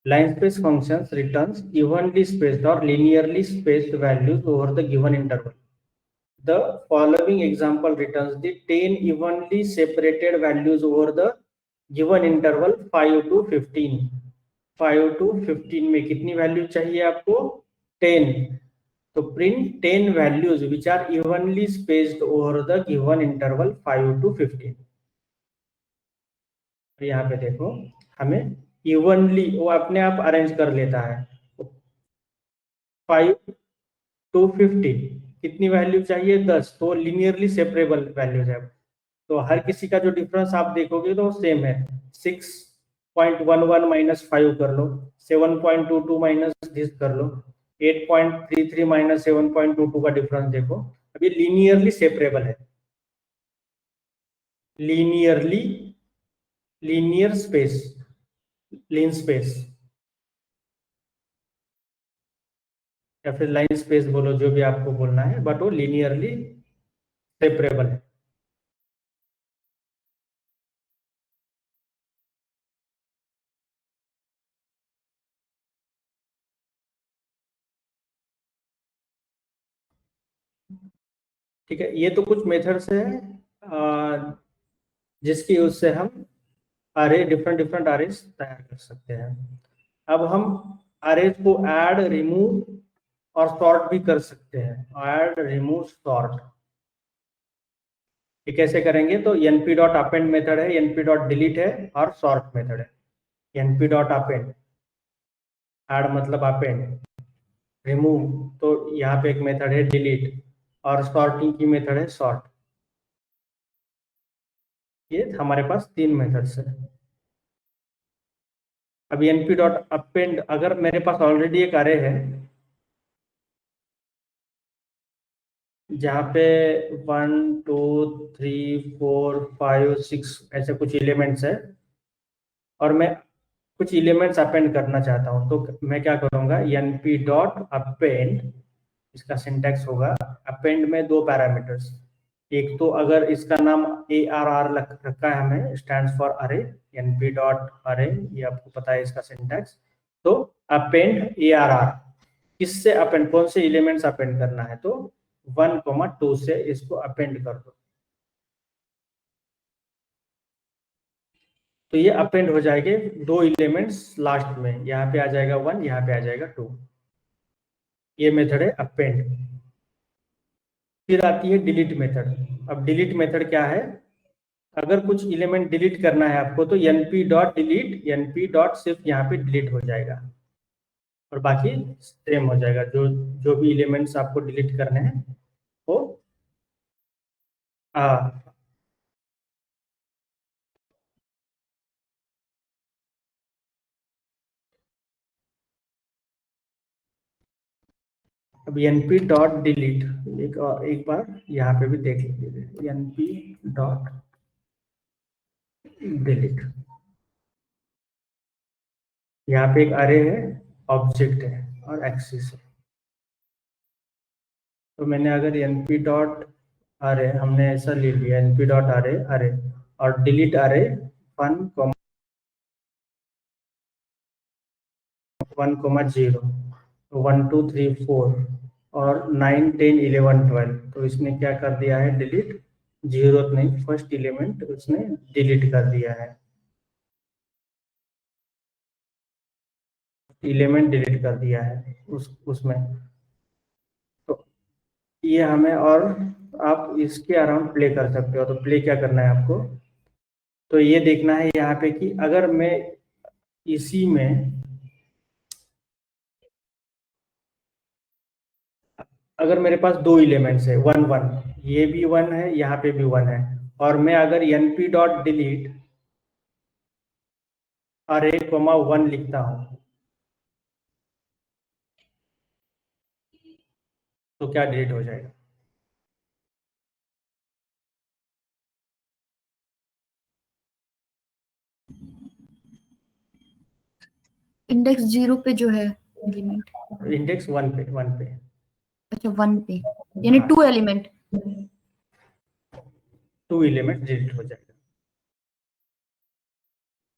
line space functions returns evenly spaced or linearly spaced values over the given interval. The following example returns the 10 evenly separated values over the given interval 5 to 15. 5 to 15 में कितनी value चाहिए आपको? 10. तो print 10 values which are evenly spaced over the given interval 5 to 15. यहाँ पे देखो हमें evenly वो अपने आप अरेंज कर लेता है. 5 to 15 कितनी वैल्यू चाहिए? 10. तो लिनियरली सेपरेबल वैल्यूज है. तो हर किसी का जो डिफरेंस आप देखोगे तो सेम है. 6.11 माइनस 5 कर लो, 7.22 माइनस दिस कर लो, 8.33 माइनस 7.22 का डिफरेंस देखो. अब ये लिनियरली सेपरेबल है. लीनियर स्पेस, लीन स्पेस या फिर लाइन स्पेस बोलो, जो भी आपको बोलना है, बट वो लीनियरली सेपरेबल है. ठीक है, ये तो कुछ मेथड्स है जिसकी यूज से हम अरे डिफरेंट अरेज तैयार कर सकते हैं. अब हम अरेज को ऐड, रिमूव और सॉर्ट भी कर सकते हैं. ऐड, रिमूव, सॉर्ट ये कैसे करेंगे? तो np डॉट अपेंड मेथड है, np डॉट डिलीट है और सॉर्ट मेथड है. np डॉट अपेंड, ऐड मतलब अपेंड, रिमूव तो यहाँ पे एक मेथड है डिलीट, और सॉर्टिंग की मेथड है सॉर्ट. ये हमारे पास 3 मेथड्स है. अभी np डॉट अपेंड, अगर मेरे पास ऑलरेडी एक अरे है जहाँ पे 1 2 3 4 5 6 ऐसे कुछ एलिमेंट्स है, और मैं कुछ एलिमेंट्स अपेंड करना चाहता हूँ, तो मैं क्या करूँगा? np डॉट अपेंड, इसका सिंटैक्स होगा अपेंड में 2 पैरामीटर्स. एक तो अगर इसका नाम ARR रखा है हमें, स्टैंड्स फॉर अरे, np डॉट अरे, ये आपको पता है इसका सिंटैक्स. तो अपेंड ARR, किससे अपेंड, कौन से एलिमेंट्स अपेंड करना है? तो 1,2 से इसको अपेंड कर दो. तो ये अपेंड हो जाएंगे 2 एलिमेंट्स लास्ट में, यहाँ पे आ जाएगा 1, यहाँ पे आ जाएगा 2. ये मेथड है अपेंड. फिर आती है डिलीट मेथड. अब डिलीट मेथड क्या है? अगर कुछ एलिमेंट डिलीट करना है आपको तो np dot delete, np dot सिर्फ यहाँ पे डिलीट हो जाएगा और बाकी सेम हो जाएगा. जो भी एलिमेंट्स आपको डिलीट करने हैं वो अब np डॉट डिलीट एक बार यहाँ पे भी देख लीजिए. np डॉट डिलीट, यहाँ पे एक अरे है, ऑब्जेक्ट है और एक्सिस है. तो मैंने अगर np डॉट अरे, हमने ऐसा ले लिया np डॉट अरे अरे और डिलीट अरे 1, 1,0, 1 2 3 4 और 9 10 11 12. तो इसने क्या कर दिया है? डिलीट. जरूरत नहीं, फर्स्ट एलिमेंट उसने डिलीट कर दिया है, एलिमेंट डिलीट कर दिया है उसमें. तो ये हमें, और आप इसके अराउंड प्ले कर सकते हो. तो प्ले क्या करना है आपको? तो ये देखना है यहाँ पे कि अगर मैं इसी में, अगर मेरे पास 2 एलिमेंट्स है 1 1, ये भी 1 है, यहाँ पे भी 1 है, और मैं अगर np डॉट डिलीट अरे 1 लिखता हूं तो क्या डिलीट हो जाएगा? इंडेक्स 0 पे जो है एलिमेंट, इंडेक्स 1 पे. अच्छा 1 पे, यानी 2 एलिमेंट, 2 एलिमेंट डिलीट हो जाएगा.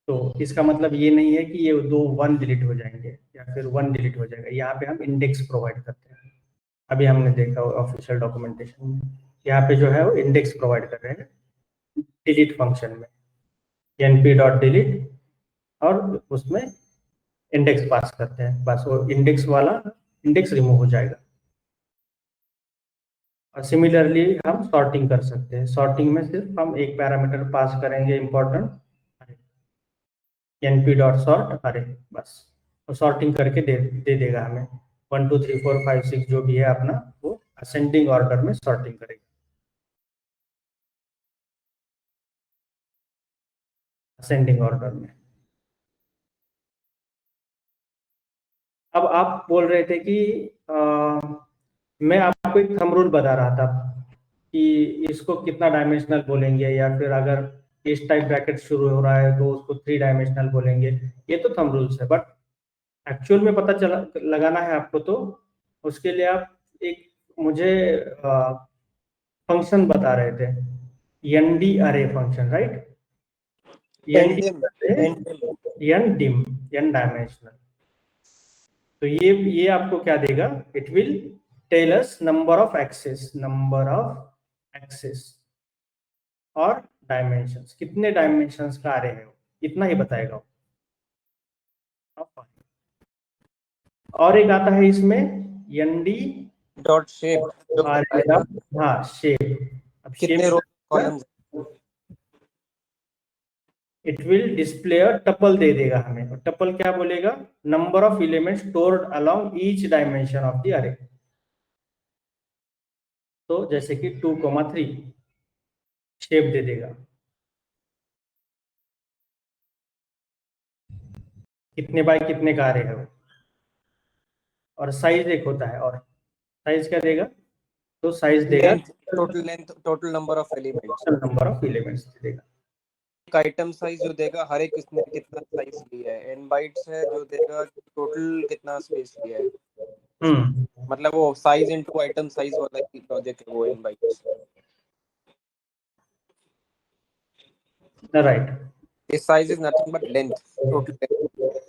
तो इसका मतलब ये नहीं है कि ये दो 1 डिलीट हो जाएंगे या फिर 1 डिलीट हो जाएगा। यहाँ पे हम इंडेक्स प्रोवाइड करते हैं। अभी हमने देखा ऑफिशियल डॉक्यूमेंटेशन में, यहाँ पे जो है वो इंडेक्स प्रोवाइड कर रहे हैं डिलीट फंक्शन में, np डॉट डिलीट, और उसमें इंडेक्स पास करते हैं, बस वो इंडेक्स वाला इंडेक्स रिमूव हो जाएगा। और सिमिलरली हम सॉर्टिंग कर सकते हैं। सॉर्टिंग में सिर्फ हम एक पैरामीटर पास करेंगे इम्पोर्टेंट, np डॉट सॉर्ट अरे, बस वो सॉर्टिंग करके दे देगा हमें 1 2 3 4 5 6 जो भी है अपना, वो असेंडिंग ऑर्डर में सॉर्टिंग करेगा, असेंडिंग ऑर्डर में। अब आप बोल रहे थे कि मैं आपको एक थंब रूल बता रहा था कि इसको कितना डायमेंशनल बोलेंगे, या फिर अगर इस टाइप ब्रैकेट शुरू हो रहा है तो उसको 3 डायमेंशनल बोलेंगे। ये तो थंब रूल्स है, बट एक्चुअल में पता चला लगाना है आपको, तो उसके लिए आप एक मुझे फंक्शन बता रहे थे, nd array function, right? n dim, n dimensional. तो ये आपको क्या देगा? It will tell us number of axes और डायमेंशंस, कितने डायमेंशंस का अरे है, इतना ही बताएगा। और एक आता है इसमें nd डॉट शेप, जो बताएगा हाँ शेप। अब कितने row columns. It will display a tuple दे देगा हमें, और टपल क्या बोलेगा? Number of elements stored along each dimension of the array. तो जैसे कि 2,3 शेप दे देगा, कितने बाय कितने का अरे है वो। और साइज एक होता है, और साइज क्या देगा? तो साइज देगा length, total number of elements, number of elements देगा। एक आइटम साइज जो देगा हर एक किसने कितना साइज लिया है, n बाइट्स है जो देगा टोटल कितना स्पेस लिया है। मतलब वो साइज इनटू आइटम साइज वाला ही लॉजिक है वो n bytes. Right, this size is nothing but length, total length.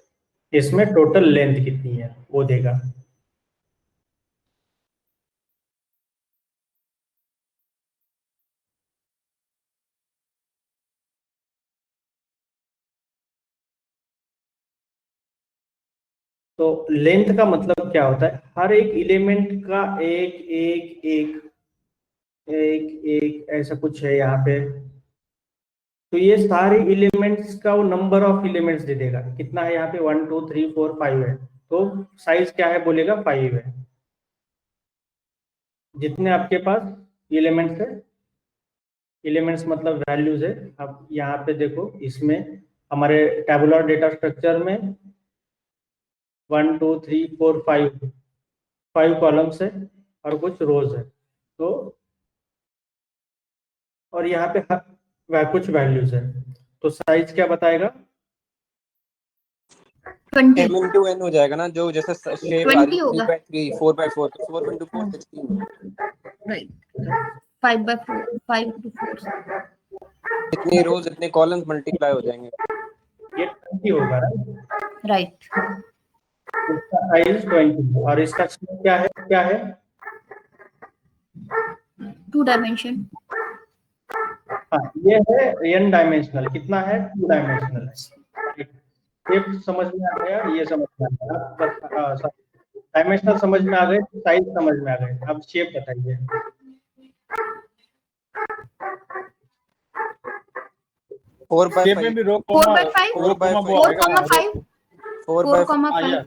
इसमें टोटल लेंथ कितनी है वो देगा। तो लेंथ का मतलब क्या होता है? हर एक एलिमेंट का एक एक एक एक एक ऐसा कुछ है यहाँ पे। तो ये सारे एलिमेंट्स का वो नंबर ऑफ एलिमेंट्स दे देगा, कितना है यहाँ पे 1 2 3 4 5 है, तो साइज क्या है बोलेगा? 5 है। जितने आपके पास एलिमेंट्स है, एलिमेंट्स मतलब वैल्यूज है। अब यहाँ पे देखो, इसमें हमारे टेबुलर डेटा स्ट्रक्चर में 1 2 3 4 5 कॉलम्स है और कुछ रोज है। तो और यहाँ पे कुछ वैल्यूज है, तो साइज क्या बताएगा? 20 m into n हो जाएगा ना, जो जैसे शेप आ रही 20 है होगा। 3 by 3 4 by 4 4 into 4 16, right, 5 by 4 5 to 4। इतनी रोज इतने कॉलम्स मल्टीप्लाई हो जाएंगे। ये 20 होगा, राइट, इसका साइज 20 और इसका शेप क्या है? 2 डायमेंशन। हाँ, ये है n डायमेंशनल, कितना है? 2 डायमेंशनल है। शेप समझ में आ गया, ये समझ में आ गया, बस डायमेंशनल समझ में आ गए, साइज समझ में आ गए, अब शेप बताइए। 4 by शेप में 5 भी row 4 comma by 5 4 by 5 4 by 4,5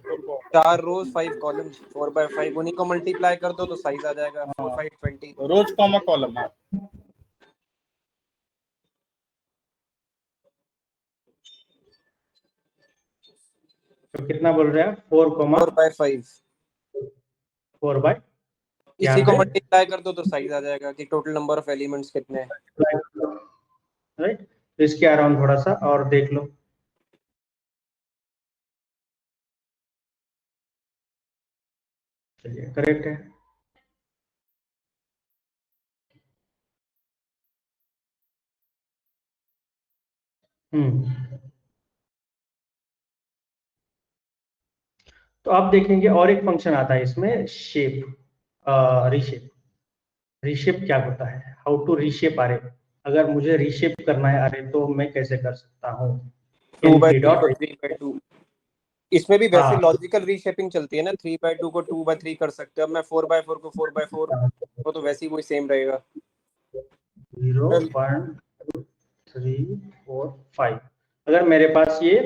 4 rows 5 columns 4 by 5 उन्हीं को मल्टीप्लाई कर दो तो साइज आ जाएगा 4 5 20। रोज कॉमा कॉलम। हाँ, तो कितना बोल रहे हैं? 4 by 5 4 बाय, इसी को मल्टीप्लाई कर दो तो साइज आ जाएगा कि टोटल नंबर ऑफ एलिमेंट्स कितने हैं। राइट। तो इसके अराउंड थोड़ा सा और देख लो। चलिए, करेक्ट है। तो आप देखेंगे और एक फंक्शन आता है इसमें, शेप, रीशेप। रीशेप क्या होता है, हाउ टू रीशेप अरे। अगर मुझे रीशेप करना है अरे तो मैं कैसे कर सकता हूँ, 2/3 को np. 3/2। इसमें भी वैसे हाँ, लॉजिकल रीशेपिंग चलती है ना, 3/2 को 2/3 कर सकते हो। अब मैं 4/4 को 4/4, तो वैसे ही वही सेम रहेगा। 0 1 2 3 4 5। अगर मेरे पास ये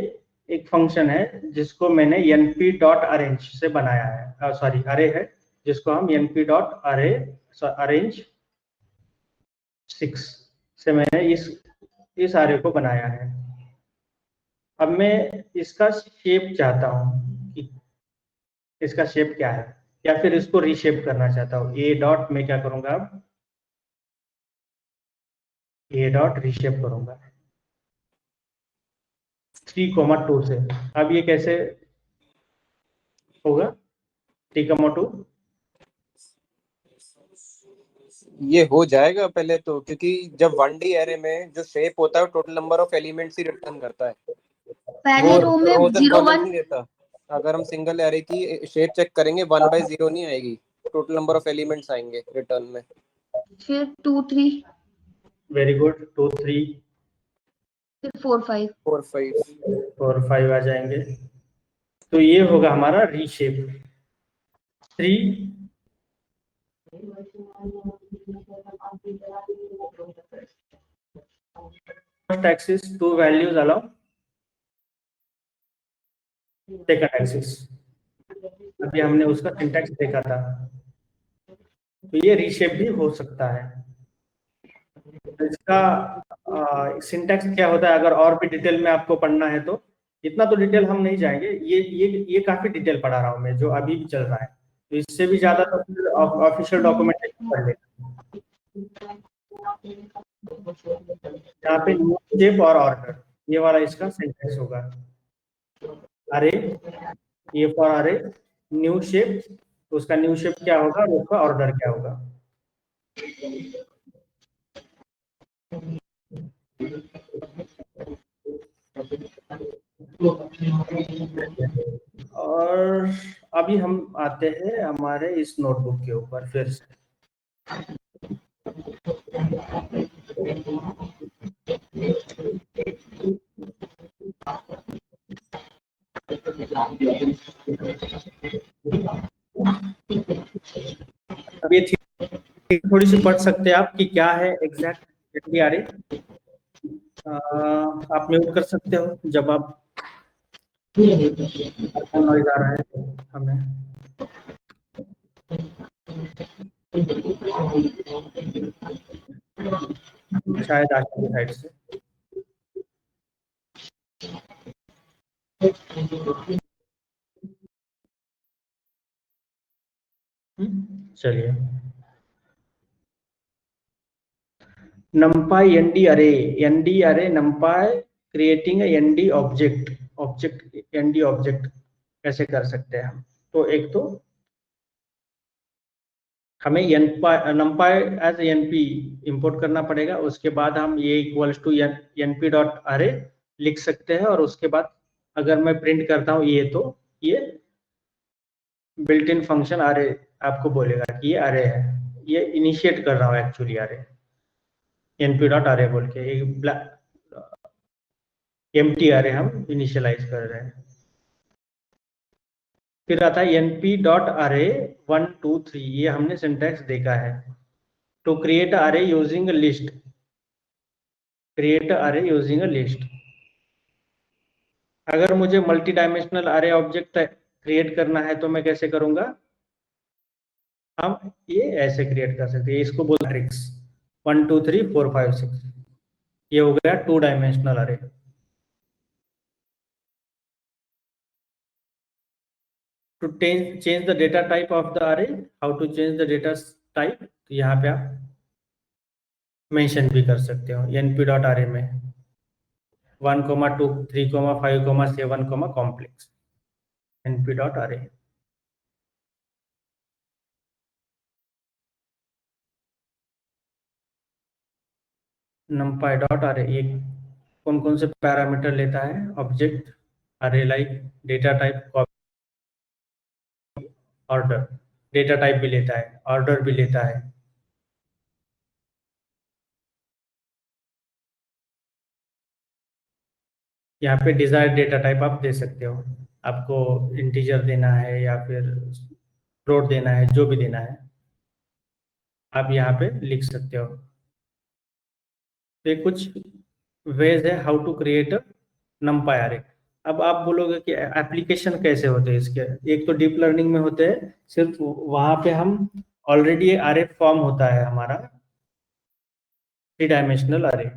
एक फंक्शन है जिसको मैंने np डॉट अरेंज से बनाया है, सॉरी अरे है, जिसको हम np डॉट अरे अरेंज 6 से मैंने इस अरे को बनाया है। अब मैं इसका शेप चाहता हूँ कि इसका शेप क्या है, या फिर इसको रीशेप करना चाहता हूँ। ए डॉट में क्या करूंगा, अब ए डॉट रीशेप करूंगा 3,2 से। अब ये कैसे होगा, 3,2? ये हो जाएगा पहले तो, क्योंकि जब 1D एरे में जो शेप होता है वो total number of elements he return करता है, पहले वो रो में रोज एंड 0 कॉलम्स 1, नहीं देता। अगर हम सिंगल एरे की शेप चेक करेंगे 1/0 नहीं आएगी, टोटल नंबर ऑफ एलिमेंट्स आएंगे रिटर्न में। फिर 2 3, वेरी गुड, 2 3 फिर 4 5। 4 5। 4 5 आ जाएंगे। तो ये होगा हमारा reshape. 3 first axis 2 values allow, second axis. अभी हमने उसका सिंटैक्स देखा था। तो ये रीशेप भी हो सकता है। इसका सिंटैक्स क्या होता है, अगर और भी डिटेल में आपको पढ़ना है तो इतना तो डिटेल हम नहीं जाएंगे। ये काफी डिटेल पढ़ा रहा हूँ मैं, जो अभी भी चल रहा है। तो इससे भी ज्यादा तो फिर ऑफिशियल डॉक्यूमेंटेशन पढ़ लेना। यहाँ पे न्यू शेप और ऑर्डर, ये वाला इसका सिंटैक्स होगा। अरे, ये फॉर अरे, न्यू शेप, तो उसका न्यू शेप क्या होगा और उसका ऑर्डर क्या होगा। और अभी हम आते हैं हमारे इस नोटबुक के ऊपर फिर से। अब ये थोड़ी सी पढ़ सकते हैं आप कि क्या है एग्जैक्ट एनडीआरए। आप म्यूट कर सकते हो जब आप नॉइज आ रहा है तो हमें। शायद आपकी साइड से। चलिए, numpy nd array numpy creating a nd object nd object कैसे कर सकते हैं हम। तो एक तो हमें numpy एज np इंपोर्ट करना पड़ेगा। उसके बाद हम ये इक्वल्स टू np डॉट अरे लिख सकते हैं, और उसके बाद अगर मैं प्रिंट करता हूँ ये, तो ये बिल्ट इन फंक्शन अरे आपको बोलेगा कि ये अरे है। ये इनिशिएट कर रहा हूँ एक्चुअली अरे, np डॉट अरे बोल के एक एम्प्टी अरे हम इनिशियलाइज कर रहे हैं। फिर आता है np डॉट अरे 1 2 3, ये हमने सिंटैक्स देखा है। टू क्रिएट अरे यूजिंग लिस्ट, क्रिएट अरे यूजिंग अ लिस्ट। अगर मुझे मल्टी डायमेंशनल अरे ऑब्जेक्ट क्रिएट करना है तो मैं कैसे करूंगा, हम ये ऐसे क्रिएट कर सकते हैं। इसको बोलते हैं मैट्रिक्स 1 2 3 4 5 6। ये हो गया 2 dimensional array. To change the data type of the array, how to change the data type, तो यहाँ पे आप मेंशन भी कर सकते हो np डॉट अरे में 1 2 3 5 7 कॉम्प्लेक्स np डॉट अरे। numpy डॉट अरे ये कौन कौन से पैरामीटर लेता है, ऑब्जेक्ट, अरे like, data type, order, data type भी लेता है, ऑर्डर भी लेता है। यहाँ पे डिजायर्ड डेटा टाइप आप दे सकते हो, आपको इंटीजर देना है या फिर फ्लोट देना है, जो भी देना है आप यहाँ पे लिख सकते हो। तो ये कुछ वेज है हाउ टू क्रिएट नंपाई अरे। अब आप बोलोगे कि एप्लीकेशन कैसे होते हैं इसके, एक तो डीप लर्निंग में होते हैं, सिर्फ वहां पे हम ऑलरेडी अरे फॉर्म होता है हमारा 3 डायमेंशनल अरे,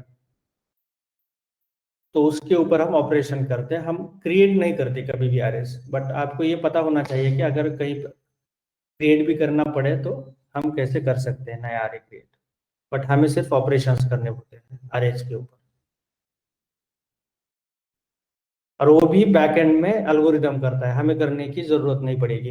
तो उसके ऊपर हम ऑपरेशन करते हैं, हम क्रिएट नहीं करते कभी भी अरेज। बट आपको ये पता होना चाहिए कि अगर कहीं क्रिएट भी करना पड़े तो हम कैसे कर सकते हैं नया अरे क्रिएट, बट हमें सिर्फ ऑपरेशंस करने होते हैं अरेज के ऊपर, और वो भी बैक एंड में एल्गोरिदम करता है, हमें करने की जरूरत नहीं पड़ेगी।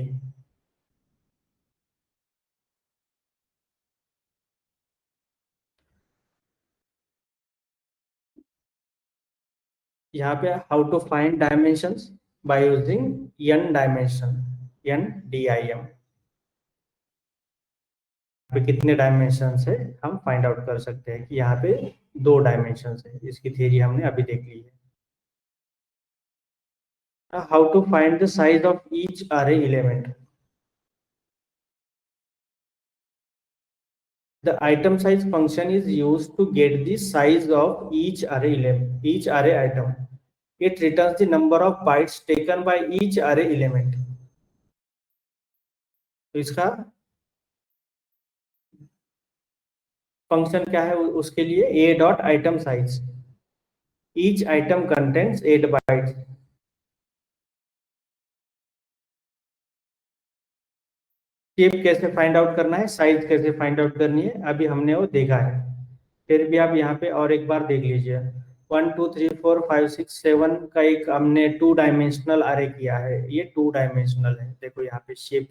यहाँ पे how to find dimensions by using n dimension, NDIM पे कितने डायमेंशन है हम फाइंड आउट कर सकते हैं कि यहाँ पे 2 डायमेंशन है, इसकी थ्योरी हमने अभी देख ली है। How to find the size of each array element, the item size function is used to get the size of each array element, each array item. It returns the number of bytes taken by each array element. तो इसका function क्या है उसके लिए, a dot item size, each item contains 8 bytes. Shape कैसे find out करना है, size कैसे फाइंड आउट करनी है, अभी हमने वो देखा है, फिर भी आप यहाँ पे और एक बार देख लीजिए। 1 2 3 4 5 6 7 का एक हमने 2 डायमेंशनल अरे किया है, ये 2 डायमेंशनल है। देखो यहाँ पे शेप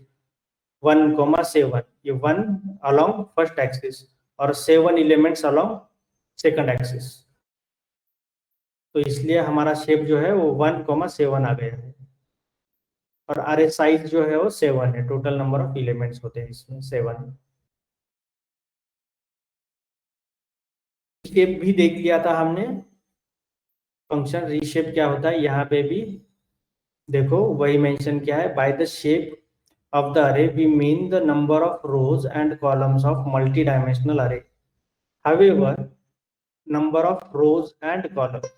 1,7, ये 1 अलोंग फर्स्ट एक्सिस और 7 एलिमेंट्स अलोंग सेकंड एक्सिस, तो इसलिए हमारा शेप जो है वो 1,7 आ गया है, और अरे साइज जो है वो 7 है, टोटल नंबर ऑफ एलिमेंट्स होते हैं इसमें 7। शेप भी देख लिया था हमने, फंक्शन रीशेप क्या होता है, यहाँ पे भी देखो वही मेंशन किया है, by the shape of the array we mean the number of rows and columns of multi-dimensional array. However, number of rows and columns,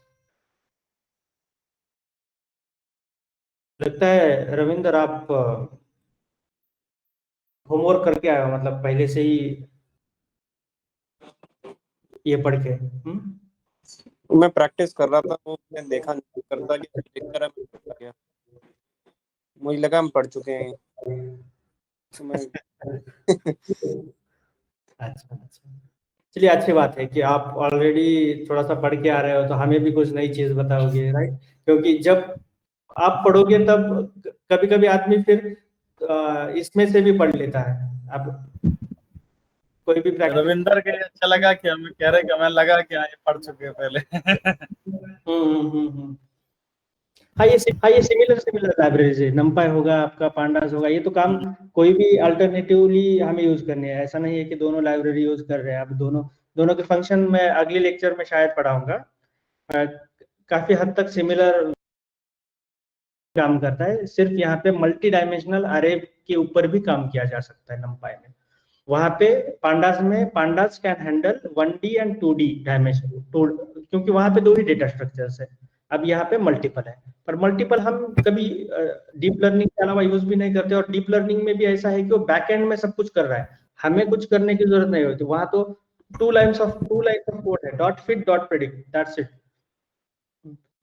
लगता है रविंद्र आप होमवर्क करके आए हो, मतलब पहले से ही ये पढ़ के। मैं प्रैक्टिस कर रहा था, वो मैं देखा नहीं करता कि लिख कर गया, मुझे लगा हम पढ़ चुके हैं। अच्छा, चलिए अच्छी बात है कि आप ऑलरेडी थोड़ा सा पढ़ के आ रहे हो, तो हमें भी कुछ नई चीज बताओगे, राइट? क्योंकि जब आप पढ़ोगे तब कभी कभी आदमी फिर इसमें से भी पढ़ लेता है। अब कोई भी रविंदर के अच्छा लगा कि हमें कह रहे कि हमें लगा कि हाँ ये पढ़ चुके हैं पहले। हाँ ये सिमिलर लाइब्रेरीज है, नंपाई होगा आपका, पांडास होगा, ये तो काम कोई भी अल्टरनेटिवली हमें यूज करने हैं, ऐसा नहीं है कि दोनों लाइब्रेरी यूज कर रहे हैं। अब दोनों के फंक्शन मैं अगले लेक्चर में शायद पढ़ाऊंगा, काफी हद तक सिमिलर काम करता है। सिर्फ यहाँ पे मल्टी डायमेंशनल अरे के ऊपर भी काम किया जा सकता है नंपाई में। वहां पे pandas can handle 1D and 2D dimension, क्योंकि वहां पे 2 ही डेटा स्ट्रक्चर्स है। अब यहाँ पे मल्टीपल है, पर मल्टीपल हम कभी डीप लर्निंग के अलावा यूज भी नहीं करते, और डीप लर्निंग में भी ऐसा है कि वो बैकएंड में सब कुछ कर रहा है, हमें कुछ करने की जरूरत नहीं होती। वहां तो 2 लाइन्स ऑफ कोड है, dot fit dot predict, that's it.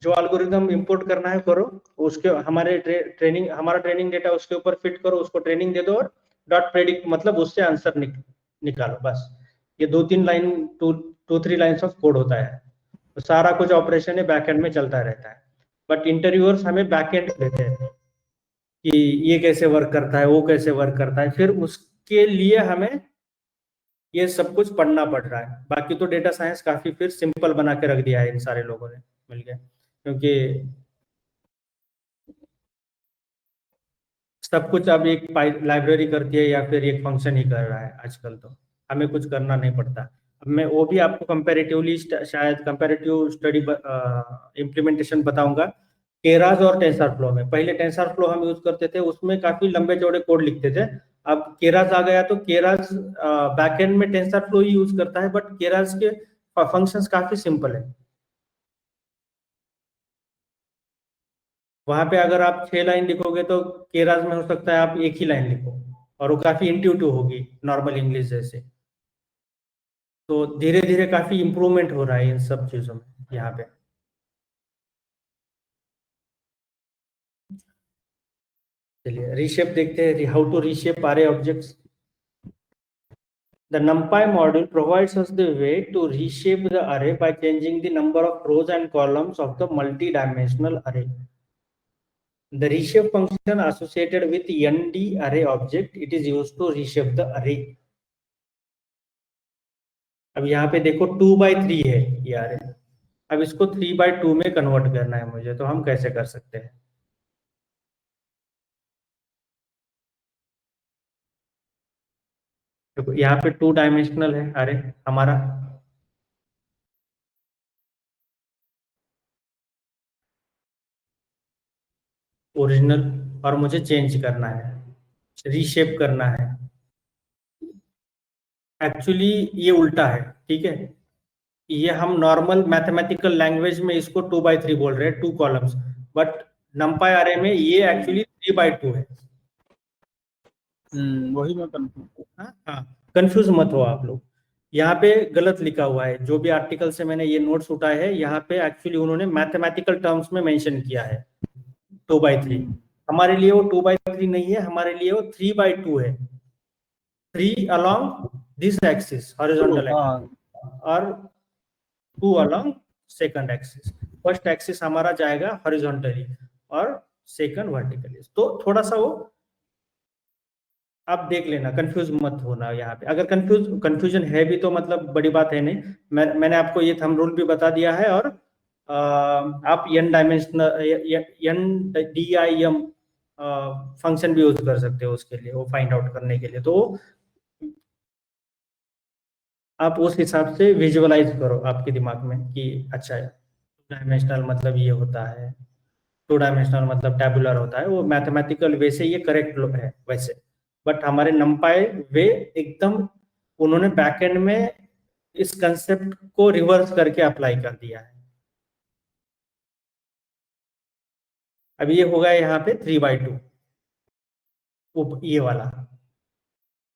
जो एल्गोरिथम इंपोर्ट करना है करो, उसके हमारा ट्रेनिंग डेटा उसके ऊपर फिट करो, उसको ट्रेनिंग दे दो, और डॉट प्रेडिक्ट मतलब उससे आंसर निकालो, बस। ये 2-3 लाइन 2-3 लाइन्स ऑफ कोड होता है, तो सारा कुछ ऑपरेशन है बैकएंड में चलता रहता है। बट इंटरव्यूअर्स हमें बैकएंड देते हैं कि ये कैसे वर्क करता है, वो कैसे वर्क करता है, फिर उसके लिए हमें ये सब कुछ पढ़ना पड़ रहा है। बाकी तो डेटा साइंस काफी फिर सिंपल बना के रख दिया है इन सारे लोगों ने मिलकर, क्योंकि सब कुछ अब एक लाइब्रेरी करती है या फिर एक फंक्शन ही कर रहा है आजकल, तो हमें कुछ करना नहीं पड़ता। अब मैं वो भी आपको कंपैरेटिवली शायद कंपैरेटिव स्टडी इम्प्लीमेंटेशन बताऊंगा केरास और टेंसरफ्लो में। पहले टेंसरफ्लो हम यूज करते थे, उसमें काफी लंबे चौड़े कोड लिखते थे। अब केरास आ गया तो केरास बैकएंड में टेंसरफ्लो ही यूज करता है, बट केरास के फंक्शंस काफी सिंपल है। वहां पे अगर आप 6 लाइन लिखोगे तो केरास में हो सकता है आप एक ही लाइन लिखो, और वो काफी इंट्यूटिव होगी नॉर्मल इंग्लिश जैसे। तो धीरे धीरे काफी इंप्रूवमेंट हो रहा है इन सब चीजों में यहाँ पे। चलिए रीशेप देखते हैं, how to reshape array objects. The NumPy module provides us the way to reshape the array by changing the number of rows and columns of the multi-dimensional array. The reshape function associated with ND array object, it is used to reshape the array. अब यहाँ पे देखो 2x3 है ये array, अब इसको 3x2 में convert करना है मुझे, तो हम कैसे कर सकते हैं? देखो यहाँ पे 2 डायमेंशनल है अरे हमारा, ओरिजिनल, और मुझे चेंज करना है, रीशेप करना है। एक्चुअली ये उल्टा है, ठीक है। ये हम नॉर्मल मैथमेटिकल लैंग्वेज में इसको 2x3 बोल रहे हैं, 2 कॉलम्स, बट नंपाई अरे में ये एक्चुअली 3x2 है। वही मैं कंफ्यूज। हाँ, कंफ्यूज मत हो आप लोग, यहाँ पे गलत लिखा हुआ है। जो भी आर्टिकल से मैंने ये नोट्स उठाए हैं, यहाँ पे एक्चुअली उन्होंने मैथमेटिकल टर्म्स में मेंशन किया है 2x3। हमारे लिए वो 2x3 नहीं है, हमारे लिए वो 3x2 है। 3 along this axis horizontal axis और 2 along second axis. First axis हमारा जाएगा हॉरिजॉन्टली और सेकंड वर्टिकली। तो थोड़ा सा वो आप देख लेना, कंफ्यूज मत होना यहाँ पे। अगर कंफ्यूजन है भी तो मतलब बड़ी बात है नहीं, मैंने आपको ये थंब रूल भी बता दिया है। और आप n डायमेंशनल NDIM फंक्शन भी यूज कर सकते हो उसके लिए, वो फाइंड आउट करने के लिए। तो आप उस हिसाब से विजुअलाइज करो आपके दिमाग में कि अच्छा 2 डायमेंशनल मतलब ये होता है, 2 डायमेंशनल मतलब टैबुलर होता है। वो मैथमेटिकल वे से ये करेक्ट है वैसे, बट हमारे नंपाई वे एकदम उन्होंने बैकएंड में इस कंसेप्ट को रिवर्स करके अप्लाई कर दिया है। अब ये होगा यहाँ पे 3x2, ये वाला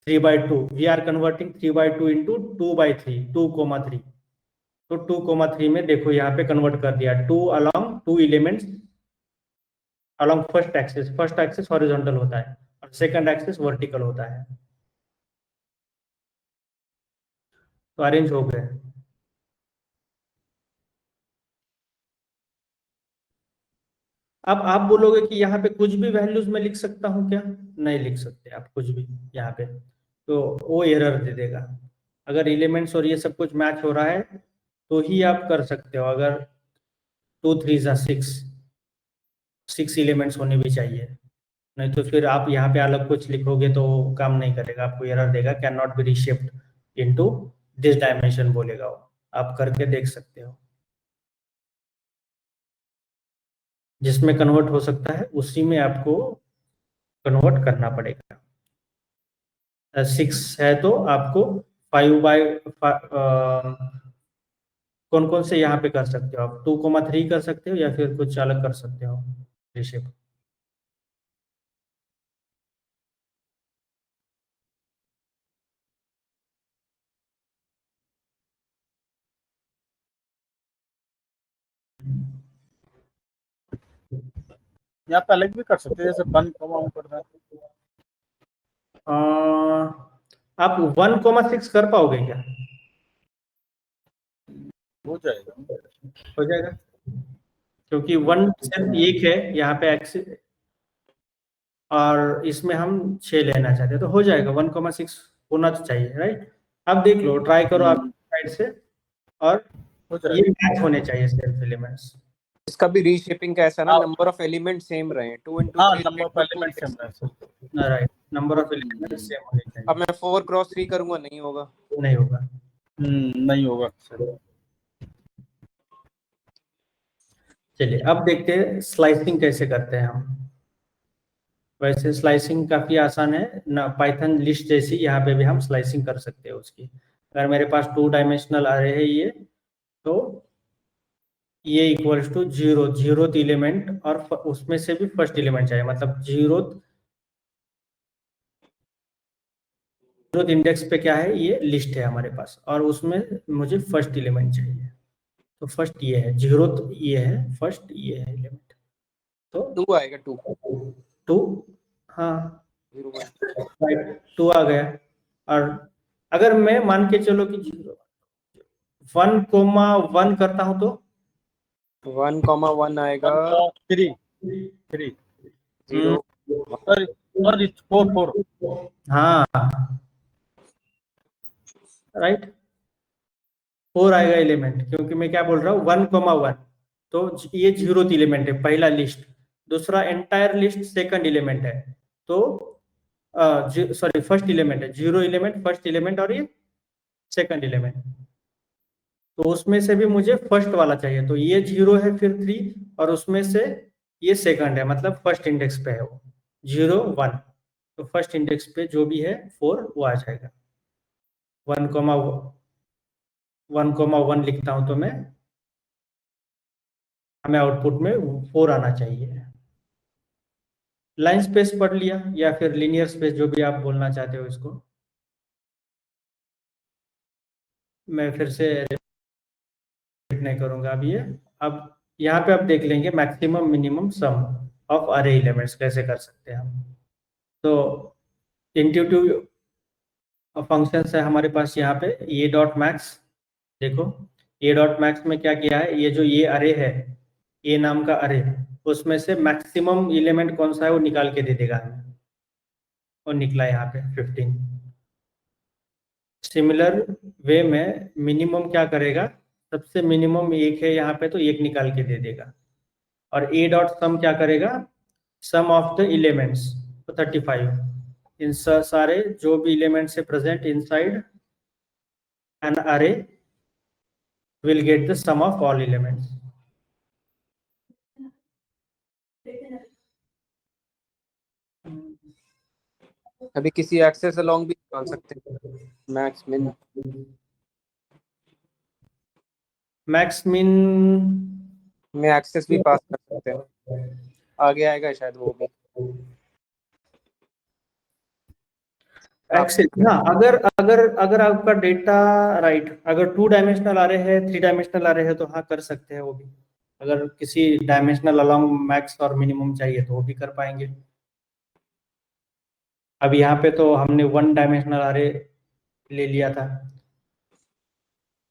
3x2, we are converting 3x2 into 2x3, 2,3। तो 2,3 में देखो यहाँ पे कन्वर्ट कर दिया, 2 along 2 elements along first axis. First axis horizontal होता है और सेकंड एक्सिस वर्टिकल होता है। तो अरेंज हो गए। अब आप बोलोगे कि यहाँ पे कुछ भी वैल्यूज में लिख सकता हूँ क्या? नहीं लिख सकते आप कुछ भी यहाँ पे, तो वो एरर दे देगा। अगर एलिमेंट्स और ये सब कुछ मैच हो रहा है तो ही आप कर सकते हो। अगर 2 3 6 एलिमेंट्स होने भी चाहिए, नहीं तो फिर आप यहाँ पे अलग कुछ लिखोगे तो काम नहीं करेगा, आपको एरर देगा, can not be reshaped into this dimension बोलेगा वो। आप करके देख सकते हो, जिसमें कन्वर्ट हो सकता है उसी में आपको कन्वर्ट करना पड़ेगा। 6 है तो आपको 5/5 कौन कौन से यहाँ पे कर सकते हो आप? 2,3 कर सकते हो या फिर कुछ अलग कर सकते हो रीशेप। यहाँ पे अलग भी कर सकते हैं, जैसे 1, करना है। आप 1,6 कर पाओगे क्या? हो जाएगा, हो जाएगा, क्योंकि 1 सिर्फ एक है यहाँ पे एक्सिस और इसमें हम 6 लेना चाहते हैं, तो हो जाएगा। 1,6 होना तो चाहिए, राइट? अब देख लो, ट्राई करो आप साइड से, और ये मैच होने चाहिए सिर्फ एलिमेंट्स। इसका भी रीशेपिंग का ऐसा ना, हाँ। नंबर ऑफ एलिमेंट सेम रहे, 2 into हाँ 3 नंबर ऑफ एलिमेंट सेम है। Right, number of element same होने चाहिए। अब मैं 4x3 करूंगा, नहीं होगा। नहीं होगा। नहीं होगा। चलिए अब देखते हैं स्लाइसिंग कैसे करते हैं हम। वैसे स्लाइसिंग काफी आसान है ना, पाइथन लिस्ट जैसी यहाँ पे भी हम स्लाइसिंग कर सकते हैं उसकी। अगर मेरे पास 2 डायमेंशनल अरे है ये, तो ये इक्वल्स टू 0th एलिमेंट और उसमें से भी फर्स्ट एलिमेंट चाहिए, मतलब 0th इंडेक्स पे क्या है, ये लिस्ट है हमारे पास और उसमें मुझे फर्स्ट एलिमेंट चाहिए। तो फर्स्ट ये है, 0th ये है, फर्स्ट ये है एलिमेंट, तो 2 आएगा, 2 2, हाँ 0 1 2 आ गया। और अगर मैं मान के चलो कि 1,1 करता हूं तो 1,1 आएगा, 3 0 सॉरी 4 हाँ राइट, 4 आएगा एलिमेंट, क्योंकि मैं क्या बोल रहा हूँ 1,1, तो ये 0th एलिमेंट है, पहला लिस्ट। दूसरा एंटायर लिस्ट सेकंड एलिमेंट है, तो सॉरी फर्स्ट एलिमेंट है, 0 एलिमेंट फर्स्ट एलिमेंट और ये सेकंड एलिमेंट, तो उसमें से भी मुझे फर्स्ट वाला चाहिए। तो ये 0 है, फिर 3 और उसमें से ये सेकंड है, मतलब फर्स्ट इंडेक्स पे है वो 0 1, तो फर्स्ट इंडेक्स पे जो भी है 4 वो आ जाएगा। 1,1 लिखता हूं तो मैं, हमें आउटपुट में 4 आना चाहिए। लाइन स्पेस पढ़ लिया या फिर लीनियर स्पेस, जो भी आप बोलना चाहते हो इसको। मैं फिर से नहीं करूंगा अब ये। अब यहाँ पे आप देख लेंगे मैक्सिमम मिनिमम सम ऑफ अरे एलिमेंट्स कैसे कर सकते हैं हम। तो इंट्यूटिव फंक्शन है हमारे पास यहाँ पे ये डॉट मैक्स। देखो ये डॉट मैक्स में क्या किया है, ये जो ये अरे है, ए नाम का अरे, उसमें से मैक्सिमम एलिमेंट कौन सा है वो निकाल के दे देगा हमें, और निकला यहाँ पे 15। सिमिलर वे में मिनिमम क्या करेगा, सबसे मिनिमम 1 है यहाँ पे, तो 1 निकाल के दे देगा। और ए डॉट सम क्या करेगा, सम ऑफ द एलिमेंट्स, तो 35, इन सारे जो भी एलिमेंट्स है प्रेजेंट इनसाइड एन अरे will get the sum of all elements. अभी किसी एक्सेस अलोंग भी निकाल सकते हैं, मैक्स मिन। मैक्स मिन में एक्सेस भी पास कर सकते हैं, आगे आएगा शायद वो भी। एक्सेस, हाँ, अगर अगर अगर आपका डेटा राइट, अगर 2 डायमेंशनल आ रहे हैं 3 डायमेंशनल आ रहे हैं तो हाँ कर सकते हैं वो भी। अगर किसी डायमेंशनल अलोंग मैक्स और मिनिमम चाहिए तो वो भी कर पाएंगे। अब यहाँ पे तो हमने 1 डायमेंशनल अरे ले लिया था,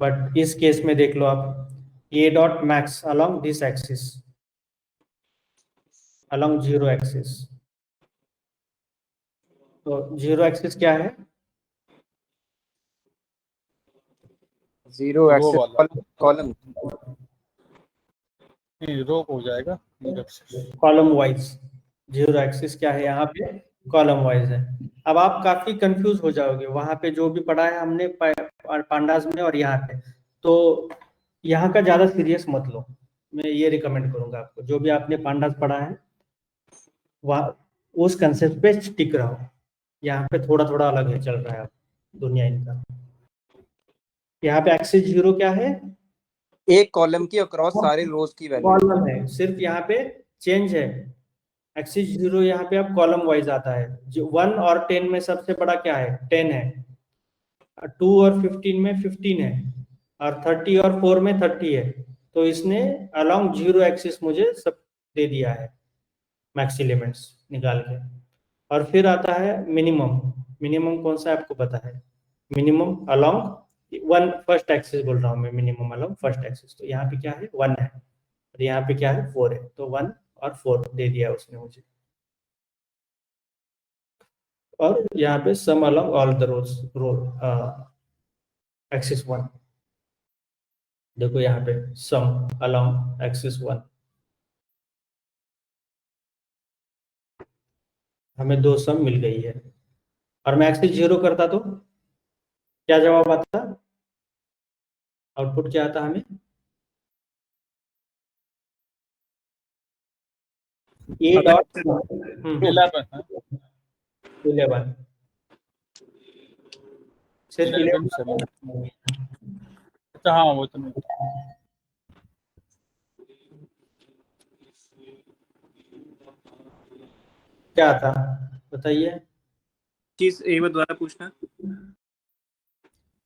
बट इस केस में देख लो आप, ए dot max along this axis, along 0 axis. तो 0 एक्सिस क्या है, 0 एक्सेस कॉलम, रो हो जाएगा कॉलम वाइज। 0 एक्सिस क्या है यहाँ पे, कॉलम वाइज है। अब आप काफी कंफ्यूज हो जाओगे, वहां पे जो भी पढ़ा है हमने पांडास में और यहाँ पे, तो यहाँ का ज्यादा सीरियस मत लो। मैं ये रिकमेंड करूंगा आपको, जो भी आपने पांडास पढ़ा है वह उस कंसेप्ट पे टिक रहो। यहाँ पे थोड़ा थोड़ा अलग है, चल रहा है दुनिया इनका। यहाँ पे एक्सिस 0 क्या है, एक कॉलम की अक्रॉस सारे रोज की वैल्यू कॉलम है, सिर्फ यहाँ पे चेंज है। एक्सिस 0 यहाँ पे अब कॉलम वाइज आता है, जो 1 और 10 में सबसे बड़ा क्या है, 10 है, 2 और 15 में 15 है, और 30 और 4 में 30 है। तो इसने अलोंग 0 एक्सिस मुझे सब दे दिया है, मैक्स एलिमेंट्स निकाल के। और फिर आता है मिनिमम। मिनिमम कौन सा है आपको पता है, मिनिमम अलोंग 1 फर्स्ट एक्सिस बोल रहा हूँ मैं, मिनिमम अलोंग फर्स्ट एक्सिस। तो यहाँ पे क्या है 1 है, और यहाँ पे क्या है 4 है, तो 1 और 4 दे दिया उसने मुझे। और यहाँ पे sum along all the rows, axis 1, देखो यहाँ पे सम अलोंग एक्सिस 1, हमें 2 सम मिल गई है, और मैं एक्सिस 0 करता तो क्या जवाब आता, आउटपुट क्या आता हमें? ए डॉट 11 11 सिर्फ 11 7। अच्छा हाँ वो तो नहीं। क्या था बताइए? चीज एक बार दोबारा पूछना।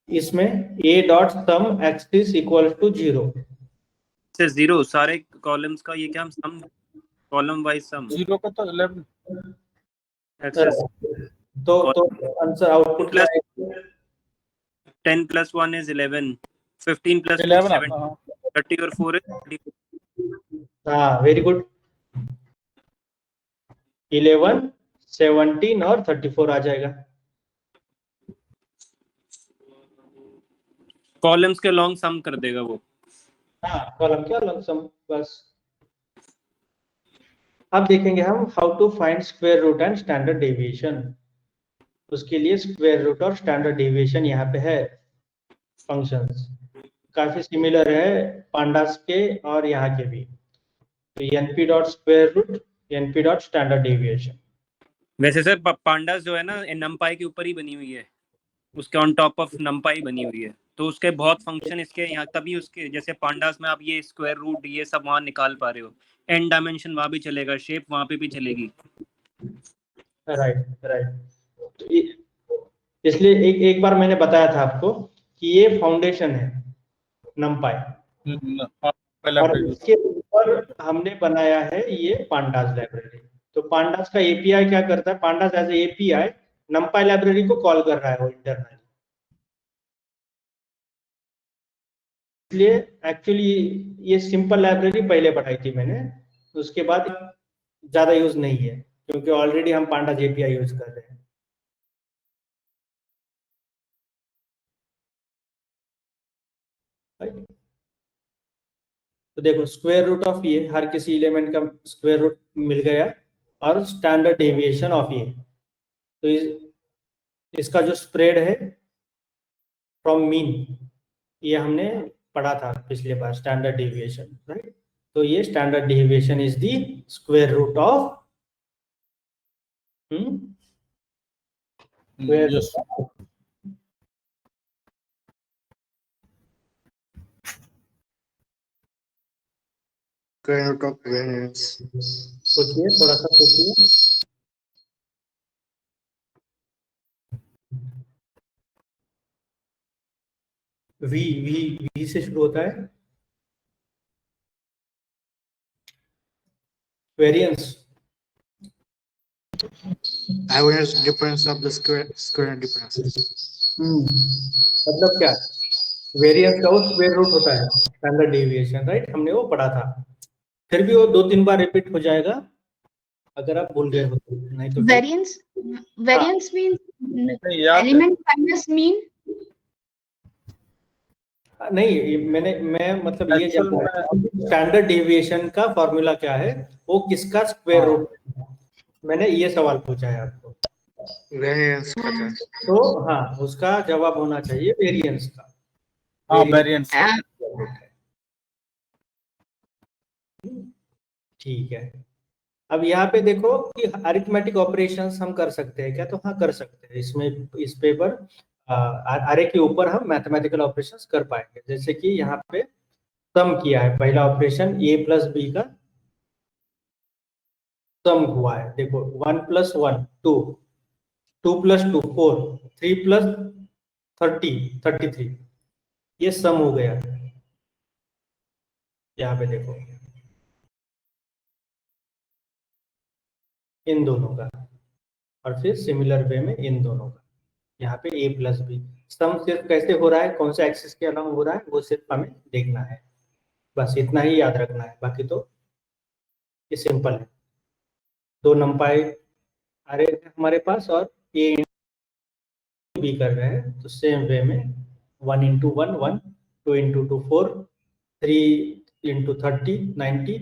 इसमें a dot sum axis equal to 0। से 0 सारे कॉलम्स का, ये क्या हम सम, कॉलम वाइज सम 0 का तो 11 एक्सेस। तो आंसर आउटपुट क्या है? 10 + 1 is 11, 15 + 2 11 7, आता, हाँ 30 और 4 is 34। हाँ वेरी गुड, 11 17 और 34 आ जाएगा। कॉलम्स के लॉन्ग सम कर देगा वो। हाँ कॉलम क्या लमसम बस। अब देखेंगे हम how to find square root and standard deviation. उसके लिए स्क्वायर रूट और स्टैंडर्ड डेविएशन यहाँ पे है फंक्शंस, काफी सिमिलर है पांडास के और यहाँ के भी। तो np dot square root, np dot standard deviation. वैसे सर पांडास जो है ना नमपाई के ऊपर ही बनी हुई है, उसके ऑन टॉप ऑफ नमपाई बनी हुई है, तो उसके बहुत फंक्शन इसके यहाँ, तभी उसके जैसे पांडास में आप ये स्क्वायर रूट ये सब वहां निकाल पा रहे हो, एन डायमेंशन वहां भी चलेगा, शेप वहां पे भी चलेगी। Right right. इसलिए एक बार मैंने बताया था आपको कि ये फाउंडेशन है नमपाई, और इसके ऊपर हमने बनाया है ये पांडास लाइब्रेरी। तो पांडास का एपीआई क्या करता है, pandas as a API NumPy library को कॉल कर रहा है वो इंटरनली। इसलिए एक्चुअली ये सिंपल लाइब्रेरी पहले पढ़ाई थी मैंने, उसके बाद ज्यादा यूज नहीं है क्योंकि ऑलरेडी हम पांडास एपीआई यूज कर रहे हैं। तो देखो स्क्वायर रूट ऑफ ये, हर किसी एलिमेंट का स्क्वायर रूट मिल गया, और स्टैंडर्ड डेविएशन ऑफ ये, तो इसका जो स्प्रेड है फ्रॉम मीन, ये हमने पढ़ा था पिछले बार, स्टैंडर्ड डेविएशन राइट। तो ये standard deviation is the square root of yes square root of variance. सोचिए थोड़ा सा सोचिए। वी वी वी से शुरू होता है variance. Average difference of the square differences. मतलब क्या, वेरिएंस का वो स्क्वायर रूट होता है स्टैंडर्ड डेविएशन राइट, हमने वो पढ़ा था। फिर भी वो 2-3 बार रिपीट हो जाएगा अगर आप भूल गए हो तो, नहीं तो variance means element minus mean. नहीं मैं मतलब ये स्टैंडर्ड डेविएशन का फॉर्मूला क्या है, वो किसका स्क्वायर रूट, मैंने ये सवाल पूछा है आपको। Variance का था। तो हाँ उसका जवाब होना चाहिए वेरिएंस का। हाँ वेरिएंस। ठीक है, अब यहाँ पे देखो कि अरिथमेटिक ऑपरेशंस हम कर सकते हैं क्या, तो हाँ कर सकते हैं। इसमें इस पेपर अरे के ऊपर हम मैथमेटिकल ऑपरेशंस कर पाएंगे। जैसे कि यहाँ पे सम किया है, पहला ऑपरेशन a + b का सम हुआ है। देखो 1 + 1 2, 2 + 2 4, 3 + 30 33, ये सम हो गया। यहाँ पे देखो इन दोनों का, और फिर सिमिलर वे में इन दोनों का। यहाँ पे a + b सम सिर्फ कैसे हो रहा है, कौन से एक्सिस के अलावा हो रहा है, वो सिर्फ हमें देखना है, बस इतना ही याद रखना है। बाकी तो ये सिंपल है, 2 नंपाई आ रहे हैं हमारे पास और a b कर रहे हैं, तो सेम वे में 1 × 1 1, 2 × 2 4, 3 × 30 90।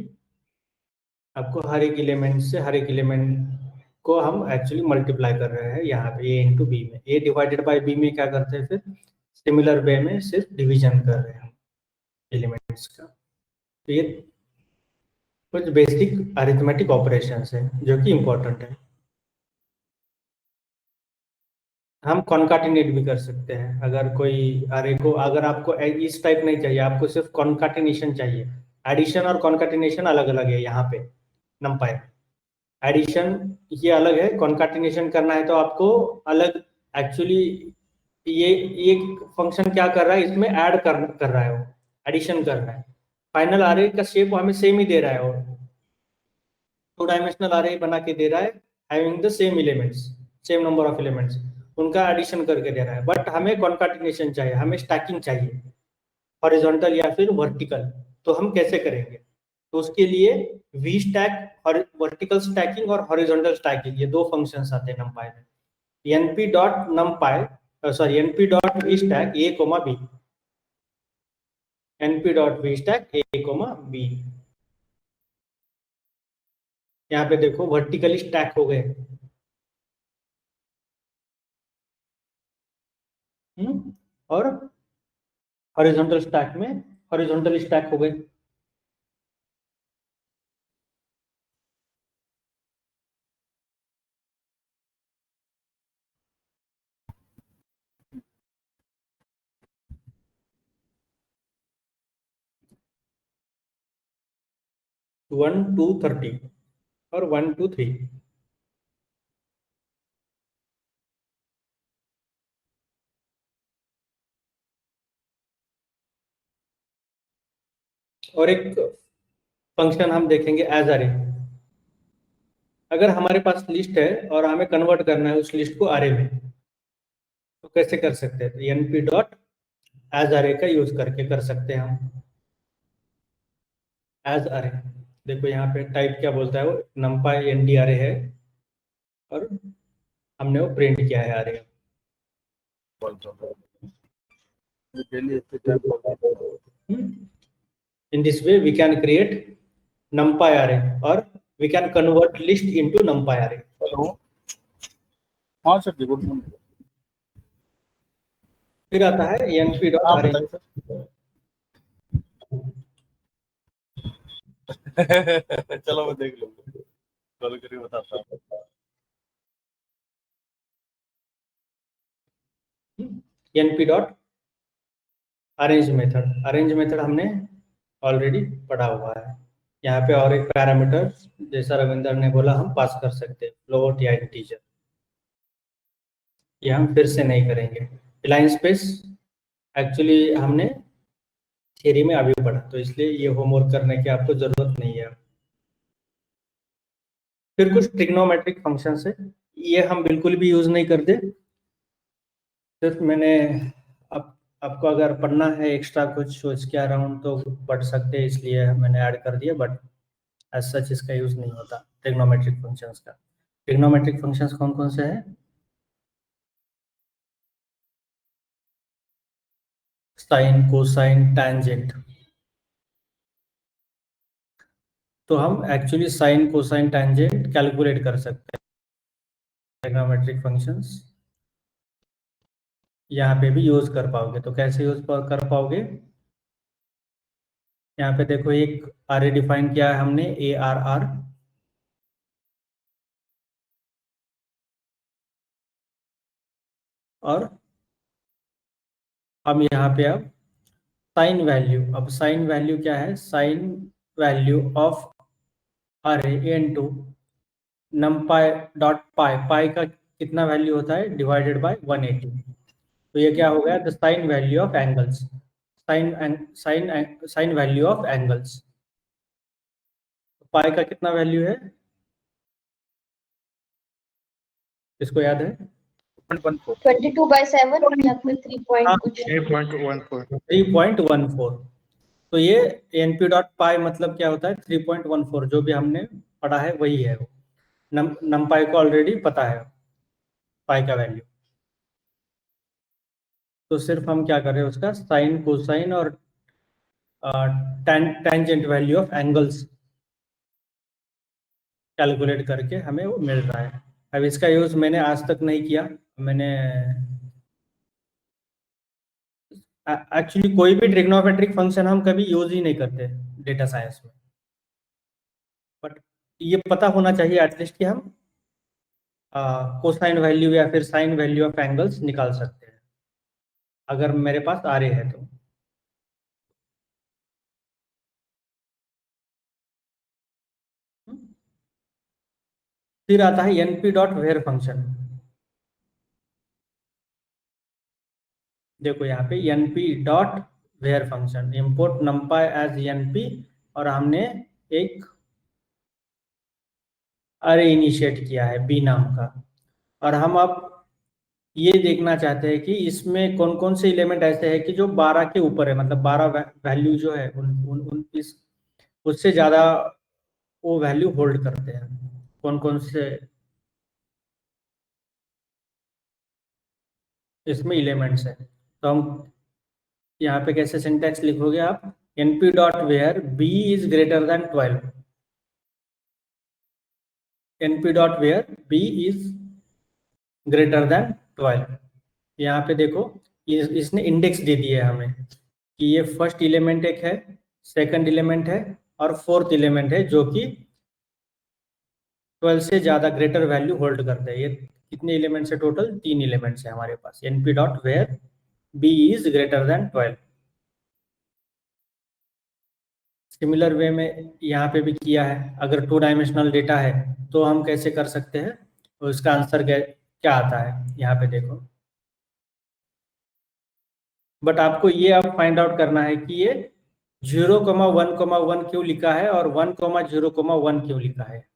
आपको हर एक एलिमेंट से हर एक एलिमेंट को हम एक्चुअली मल्टीप्लाई कर रहे हैं यहाँ पे a इंटू बी में। a डिवाइडेड बाई b में क्या करते हैं, फिर सिमिलर वे में सिर्फ डिवीजन कर रहे हैं हम एलिमेंट्स का। तो ये कुछ बेसिक अरिथमेटिक ऑपरेशंस है जो कि इम्पोर्टेंट है। हम कॉन्काटिनेट भी कर सकते हैं। अगर कोई अरे को, अगर आपको इस टाइप नहीं चाहिए, आपको सिर्फ कॉन्काटिनेशन चाहिए। एडिशन और कॉन्काटिनेशन अलग अलग है यहाँ पे नंपाई। एडिशन ये अलग है, कॉन्काटिनेशन करना है तो आपको अलग। एक्चुअली ये फंक्शन क्या कर रहा है, इसमें ऐड कर रहा है, वो एडिशन कर रहा है। फाइनल अरे का शेप हमें सेम ही दे रहा है, वो 2 डायमेंशनल अरे बना के दे रहा है, having the same elements, same number of elements, उनका एडिशन करके दे रहा है। बट हमें कॉन्काटिनेशन चाहिए, हमें स्टैकिंग चाहिए, हॉरिजॉन्टल या फिर वर्टिकल। तो हम कैसे करेंगे, तो उसके लिए वी स्टैक और वर्टिकल स्टैकिंग और हॉरिजॉन्टल स्टैकिंग, ये 2 फंक्शंस आते हैं नंपाई में। np.वी स्टैक a, b, np.वी स्टैक a, b। यहाँ पे देखो वर्टिकली स्टैक हो गए, और हॉरिजॉन्टल स्टैक में हॉरिजॉन्टल स्टैक हो गए। वन टू 30 और 1 to 3। और एक फंक्शन हम देखेंगे एज अरे। अगर हमारे पास लिस्ट है और हमें कन्वर्ट करना है उस लिस्ट को अरे में, तो कैसे कर सकते हैं, तो np डॉट एज अरे का यूज करके कर सकते हैं हम। एज अरे देखो यहाँ पे टाइप क्या बोलता है, वो numpy nd अरे है और हमने वो प्रिंट किया है अरे। In this way we can create numpy array or we can convert list into numpy array. हाँ सर जी, गुड मॉर्निंग। फिर आता है np डॉट अरे। चलो मैं देख लूंगा, कॉल करके बताता हूँ। np dot arrange method. Arrange method हमने ऑलरेडी पढ़ा हुआ है। यहाँ पे और एक पैरामीटर, जैसा रविंदर ने बोला, हम पास कर सकते हैं, फ्लोट या इंटीजर। ये हम फिर से नहीं करेंगे। लाइन स्पेस एक्चुअली हमने थियरी में अभी पढ़ा, तो इसलिए ये होमवर्क करने की आपको जरूरत नहीं है। फिर कुछ ट्रिग्नोमेट्रिक फंक्शंस है, ये हम बिल्कुल भी यूज नहीं करते। सिर्फ मैंने आपको अगर पढ़ना है एक्स्ट्रा कुछ इसके अराउंड तो पढ़ सकते हैं, इसलिए मैंने ऐड कर दिया। बट एज सच इसका यूज नहीं होता ट्रिग्नोमेट्रिक फंक्शंस का। ट्रिग्नोमेट्रिक फंक्शंस कौन कौन से हैं, साइन, कोसाइन, टैंजेंट। तो हम actually sine, cosine, tangent calculate कर सकते हैं। ट्रिग्नोमेट्रिक फंक्शंस यहाँ पे भी यूज कर पाओगे। तो कैसे यूज कर पाओगे, यहाँ पे देखो एक अरे डिफाइन किया है हमने, ARR, और हम यहाँ पे अब साइन वैल्यू, अब साइन वैल्यू क्या है, साइन वैल्यू ऑफ अरे इनटू numpy डॉट पाई। पाई का कितना वैल्यू होता है, डिवाइडेड बाय 180। तो ये क्या हो गया, the sine value of angles, sine value of angles. Pi का कितना वैल्यू है, इसको याद है, 22/7 या फिर 3.14. 3.14। तो ये np डॉट पाई मतलब क्या होता है, 3.14। जो भी हमने पढ़ा है वही है वो। numpy को ऑलरेडी पता है पाई का वैल्यू। तो सिर्फ हम क्या कर रहे हैं, उसका साइन, कोसाइन और tangent value of angles calculate करके हमें वो मिल रहा है। अब इसका यूज मैंने आज तक नहीं किया। मैंने एक्चुअली कोई भी ट्रिग्नोमेट्रिक फंक्शन हम कभी यूज ही नहीं करते डेटा साइंस में, बट ये पता होना चाहिए एटलीस्ट कि हम कोसाइन वैल्यू या फिर साइन वैल्यू ऑफ एंगल्स निकाल सकते हैं अगर मेरे पास आरे है तो। फिर आता है np डॉट वेयर फंक्शन। देखो यहाँ पे np dot where function, import numpy as np, और हमने एक अरे इनिशिएट किया है b नाम का, और हम अब ये देखना चाहते हैं कि इसमें कौन कौन से एलिमेंट ऐसे हैं कि जो 12 के ऊपर है, मतलब 12 वैल्यू जो है उन उससे ज्यादा वो वैल्यू होल्ड करते हैं। कौन कौन से इसमें एलिमेंट्स है, तो हम यहाँ पे कैसे सिंटैक्स लिखोगे आप, np dot where b is greater than 12, np dot where b is greater than 12। यहाँ पे देखो इसने इंडेक्स दे दिया है हमें कि ये फर्स्ट एलिमेंट एक है, सेकंड एलिमेंट है और फोर्थ एलिमेंट है जो कि 12 से ज्यादा ग्रेटर वैल्यू होल्ड करते हैं। ये कितने एलिमेंट्स है टोटल, 3 एलिमेंट्स है हमारे पास। np dot where b is greater than 12। Similar way में यहाँ पे भी किया है। अगर 2 डायमेंशनल डेटा है तो हम कैसे कर सकते हैं, तो इसका आंसर क्या आता है यहाँ पे देखो। बट आपको ये अब फाइंड आउट करना है कि ये 0,1,1 क्यों लिखा है और 1,0,1 क्यों लिखा है।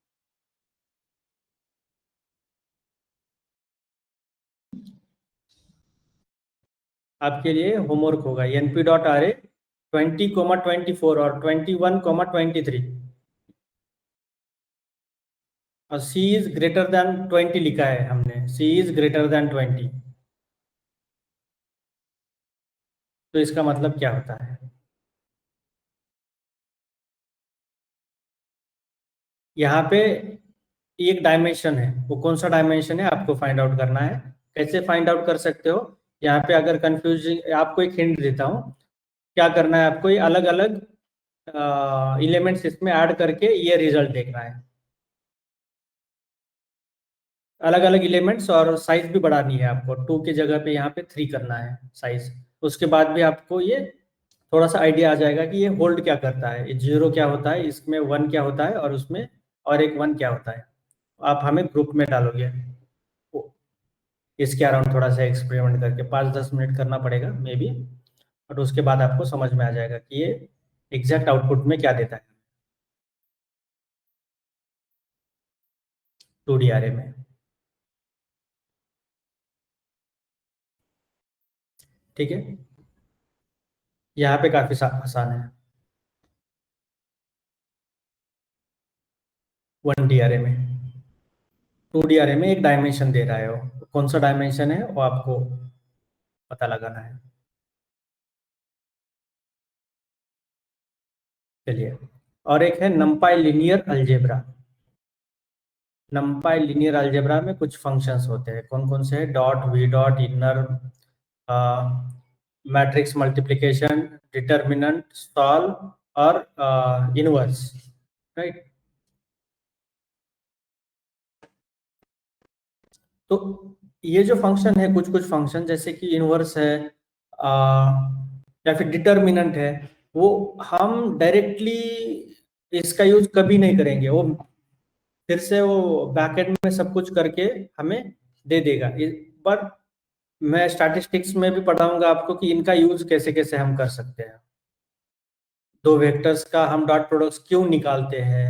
आपके लिए होमवर्क होगा, np डॉट आर ए 20,24 और 21,23 और c इज ग्रेटर देन 20 लिखा है हमने, c इज ग्रेटर देन 20, तो इसका मतलब क्या होता है। यहाँ पे एक डायमेंशन है, वो कौन सा डायमेंशन है आपको फाइंड आउट करना है। कैसे फाइंड आउट कर सकते हो, यहाँ पे अगर कंफ्यूजिंग, आपको एक हिंट देता हूँ क्या करना है आपको। ये अलग अलग एलिमेंट्स इसमें ऐड करके ये रिजल्ट देखना है, अलग अलग एलिमेंट्स, और साइज भी बढ़ानी है आपको। 2 की जगह पे यहाँ पे 3 करना है साइज। उसके बाद भी आपको ये थोड़ा सा आइडिया आ जाएगा कि ये होल्ड क्या करता है, ये 0 क्या होता है, इसमें 1 क्या होता है और उसमें और एक 1 क्या होता है। आप हमें ग्रुप में डालोगे, इसके अराउंड थोड़ा सा एक्सपेरिमेंट करके 5-10 मिनट करना पड़ेगा मे बी, बट उसके बाद आपको समझ में आ जाएगा कि ये एग्जैक्ट आउटपुट में क्या देता है 2D array में। ठीक है, यहाँ पे काफी आसान है। 1D array में, 2D array में एक डायमेंशन दे रहा है, वो कौन सा डायमेंशन है वो आपको पता लगाना है। चलिए, और एक है numpy linear algebra। numpy linear algebra में कुछ फंक्शंस होते हैं, कौन कौन से हैं, dot, v dot, inner, matrix multiplication, determinant, solve और इनवर्स, राइट। तो ये जो फंक्शन है, कुछ कुछ फंक्शन जैसे कि इनवर्स है या फिर डिटर्मिनेंट है, वो हम डायरेक्टली इसका यूज कभी नहीं करेंगे, वो फिर से वो बैकएंड में सब कुछ करके हमें दे देगा। पर मैं स्टैटिस्टिक्स में भी पढ़ाऊंगा आपको कि इनका यूज कैसे कैसे हम कर सकते हैं। 2 वेक्टर्स का हम डॉट प्रोडक्ट्स क्यों निकालते हैं,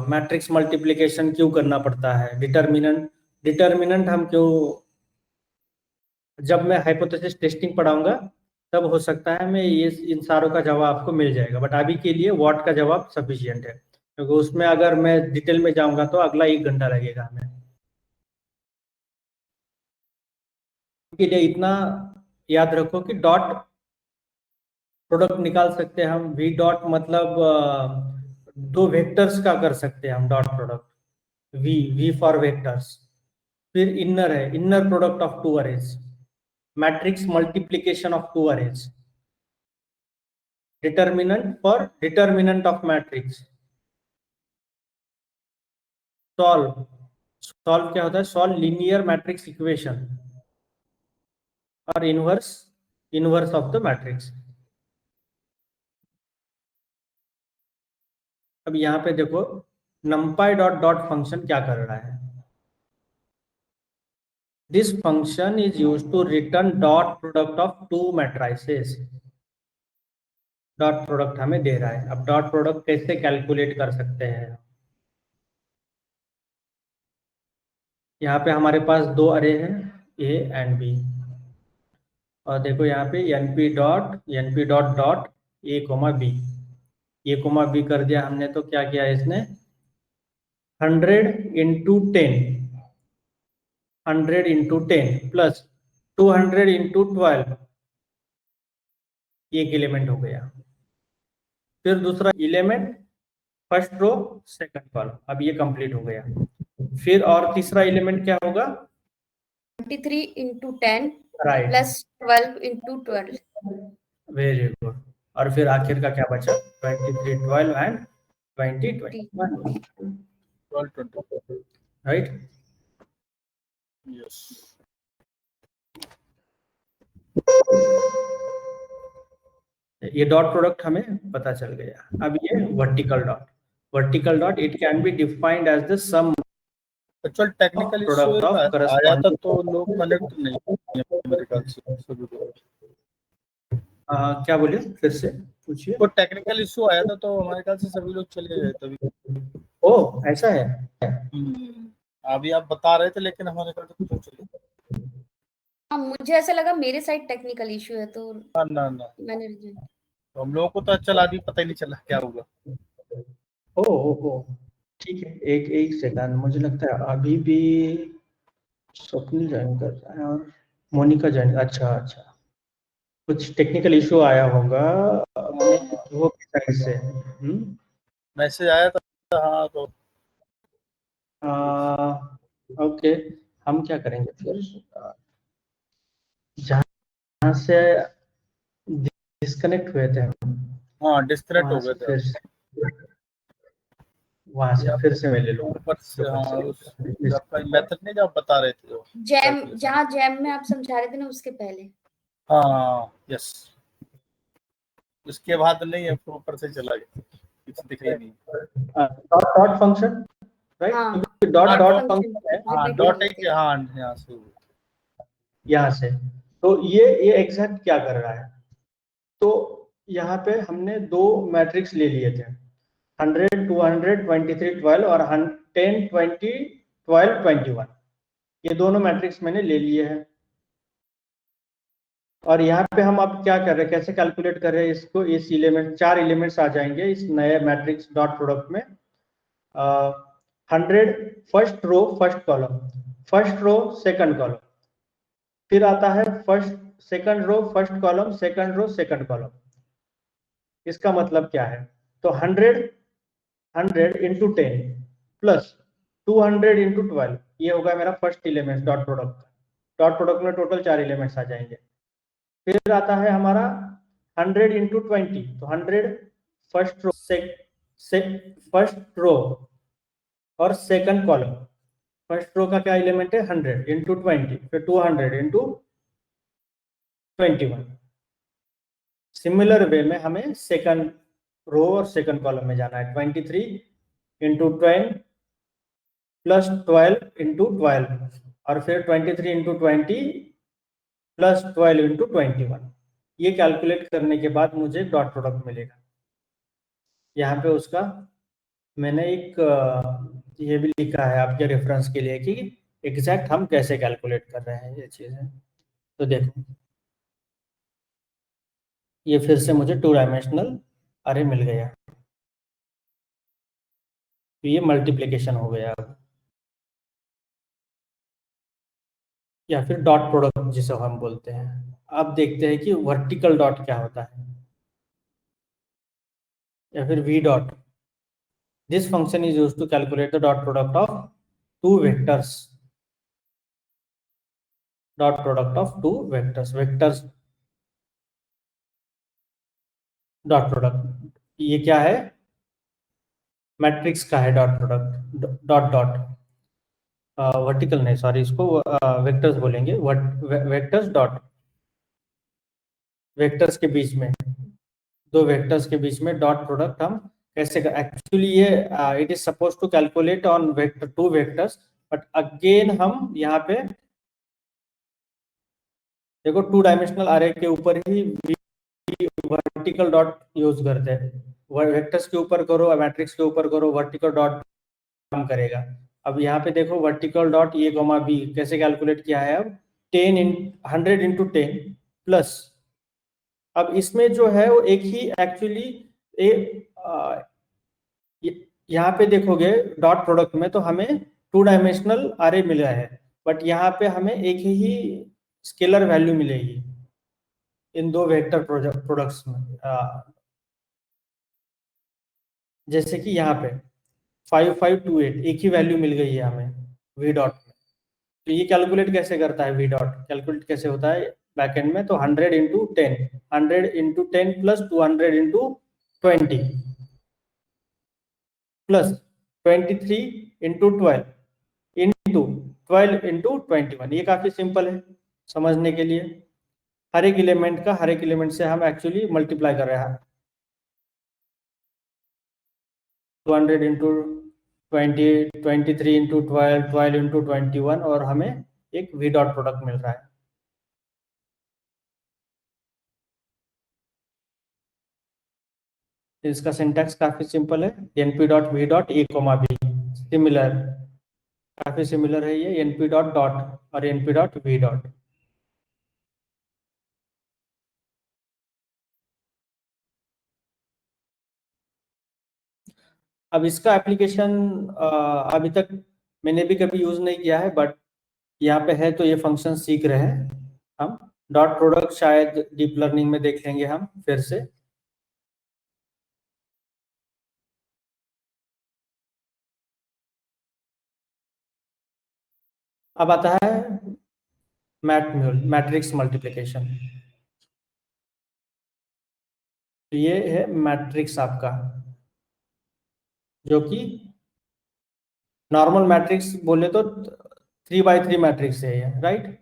मैट्रिक्स मल्टीप्लिकेशन क्यों करना पड़ता है, डिटर्मिनेंट हम क्यों, जब मैं हाइपोथेसिस टेस्टिंग पढ़ाऊंगा तब हो सकता है मैं ये इन सारों का जवाब आपको मिल जाएगा, बट अभी के लिए व्हाट का जवाब सफिशिएंट है, क्योंकि उसमें अगर मैं डिटेल में जाऊंगा तो अगला 1 घंटा लगेगा हमें। के लिए इतना याद रखो कि डॉट प्रोडक्ट निकाल सकते हैं हम, वी डॉट मतलब 2 वेक्टर्स का कर सकते हैं हम dot product, V for vectors, फिर इनर है, inner product of two arrays, matrix multiplication of two arrays, determinant for determinant of matrix, solve, solve क्या होता है, सॉल्व लीनियर मैट्रिक्स इक्वेशन, और inverse, inverse of the matrix. अब यहाँ पे देखो numpy डॉट डॉट फंक्शन क्या कर रहा है, this function is used to return dot product of two matrices. Dot product हमें दे रहा है। अब डॉट प्रोडक्ट कैसे कैलकुलेट कर सकते हैं, यहाँ पे हमारे पास दो अरे हैं ए एंड बी, और देखो यहाँ पे np dot dot a comma b, a comma b कर दिया हमने, तो क्या किया इसने 100 इंटू 10, 100 इंटू 10 प्लस 200 इंटू 12, एक एलिमेंट हो गया। फिर दूसरा element first row second column, अब ये कंप्लीट हो गया। फिर और तीसरा एलिमेंट क्या होगा 23 into 10 right, plus 12 into 12। Very good. और फिर आखिर का क्या बचा 23, 12 एंड 20, 21, 12, 20। राइट। यस। ये डॉट प्रोडक्ट हमें पता चल गया। अब ये vertical dot it can be defined as the sum actual technical product of आया था करस्पॉन्डिंग। तो लोग कनेक्ट नहीं किए मेरे ख्याल से सभी लोग। क्या बोले फिर से पूछिए। वो टेक्निकल इशू आया था तो हमारे ख्याल से सभी लोग चले गए तभी। ओ ऐसा है, अभी आप बता रहे थे लेकिन हमारे ख्याल से कुछ चले। हाँ, मुझे ऐसा लगा मेरे साइड टेक्निकल इशू है तो ना मैंने रिजेक्ट। तो हम लोगों को तो चला अभी पता ही नहीं चला क्या होगा। ओ ठीक है, एक सेकंड, मुझे लगता है अभी भी स्वप्निल ज्वाइन कर रहा है और मोनिका ज्वाइन। अच्छा कुछ टेक्निकल इशू आया होगा वो साइड से। मैसेज आया था हाँ तो ओके, हम क्या करेंगे फिर, जहाँ से डिस्कनेक्ट हुए थे हम, हाँ डिस्कनेक्ट हो गए थे, वहां से फिर से मैं ले लूंगा ऊपर से। हाँ उस आपका मेथड नहीं जो आप बता रहे थे वो जैम, जहाँ जैम में आप समझा रहे थे ना उसके पहले। हाँ यस, उसके बाद नहीं है, ऊपर से चला गया, कुछ दिख ही नहीं। Dot function right, dot function है। हाँ डॉट एक, हाँ यहाँ से यहाँ से। तो ये एग्जैक्ट क्या कर रहा है, तो यहाँ पे हमने दो मैट्रिक्स ले लिए थे 100, 200, 23, 12 और 10, 20, 12, 21, ये दोनों मैट्रिक्स मैंने ले लिए हैं। और यहाँ पे हम अब क्या कर रहे हैं, कैसे कैलकुलेट कर रहे हैं इसको, इस एलिमेंट 4 एलिमेंट्स आ जाएंगे इस नए मैट्रिक्स डॉट प्रोडक्ट में। 100 first row first column, first row second column, फिर आता है first second row first column, second row second column. इसका मतलब क्या है, तो 100 इंटू 10 प्लस 200 इंटू 12, ये होगा मेरा first element dot product. Dot product में टोटल 4 एलिमेंट्स आ जाएंगे। फिर आता है हमारा 100 इंटू 20, तो 100 फर्स्ट रो फर्स्ट रो और सेकंड कॉलम। फर्स्ट रो का क्या एलिमेंट है 100 इंटू 20, फिर 200 इंटू 21। सिमिलर वे में हमें सेकंड रो और सेकंड कॉलम में जाना है 23 इंटू 10 प्लस 12 इंटू 12 और फिर 23 इंटू 20 प्लस 12 इंटू 21। ये कैलकुलेट करने के बाद मुझे डॉट प्रोडक्ट मिलेगा। यहाँ पे उसका मैंने एक ये भी लिखा है आपके रेफरेंस के लिए कि एग्जैक्ट हम कैसे कैलकुलेट कर रहे हैं ये चीज़ें। तो देखो ये फिर से मुझे 2 डायमेंशनल अरे मिल गया, तो ये मल्टीप्लिकेशन हो गया अब, या फिर डॉट प्रोडक्ट जिसे हम बोलते हैं। अब देखते हैं कि वर्टिकल डॉट क्या होता है, या फिर v dot. This function is used to calculate the dot product of two vectors, dot product of two vectors dot product. ये क्या है? मैट्रिक्स का है dot product, dot dot, vertical नहीं, सॉरी, इसको वेक्टर्स बोलेंगे, वेक्टर्स डॉट, वेक्टर्स के बीच में, दो वेक्टर्स के बीच में डॉट प्रोडक्ट हम कैसे एक्चुअली ये it is suppose to calculate on vector two vectors, but again हम यहाँ पे देखो टू डायमेंशनल अरे के ऊपर ही वर्टिकल डॉट यूज करते हैं। वेक्टर्स के ऊपर करो, मैट्रिक्स के ऊपर करो, वर्टिकल डॉट काम करेगा। अब यहाँ पे देखो vertical dot a comma b कैसे कैलकुलेट किया है, अब 100 इंटू 10 प्लस, अब इसमें जो है वो एक ही एक्चुअली यहाँ पे देखोगे डॉट प्रोडक्ट में तो हमें टू डायमेंशनल अरे मिला है, बट यहाँ पे हमें एक ही स्केलर वैल्यू मिलेगी इन दो वेक्टर प्रोडक्ट्स में। जैसे कि यहाँ पे 5528 एक ही वैल्यू मिल गई है हमें वी डॉट में। तो ये कैलकुलेट कैसे करता है, वी डॉट कैलकुलेट कैसे होता है बैकएंड में, तो 100 into 10, 100 into 10 plus 200 into 20 plus 23 into 12 into 12 into 21। ये काफी सिंपल है समझने के लिए। हर एक एलिमेंट से हम एक्चुअली मल्टीप्लाई कर रहे हैं। 200 इंटू 20, 23 इंटू 12, 12 इंटू 21, और हमें एक वी डॉट प्रोडक्ट मिल रहा है। इसका सिंटैक्स काफी सिंपल है, np dot v dot a comma b, similar, काफी सिमिलर है ये, np डॉट डॉट और np डॉट वी डॉट। अब इसका एप्लीकेशन अभी तक मैंने भी कभी यूज नहीं किया है, बट यहाँ पे है तो ये फंक्शन सीख रहे हैं हम। डॉट प्रोडक्ट शायद डीप लर्निंग में देख लेंगे हम फिर से। अब आता है मैट्रिक्स मल्टीप्लिकेशन। ये है मैट्रिक्स आपका, जो कि नॉर्मल मैट्रिक्स बोले तो 3x3 मैट्रिक्स है ये, right.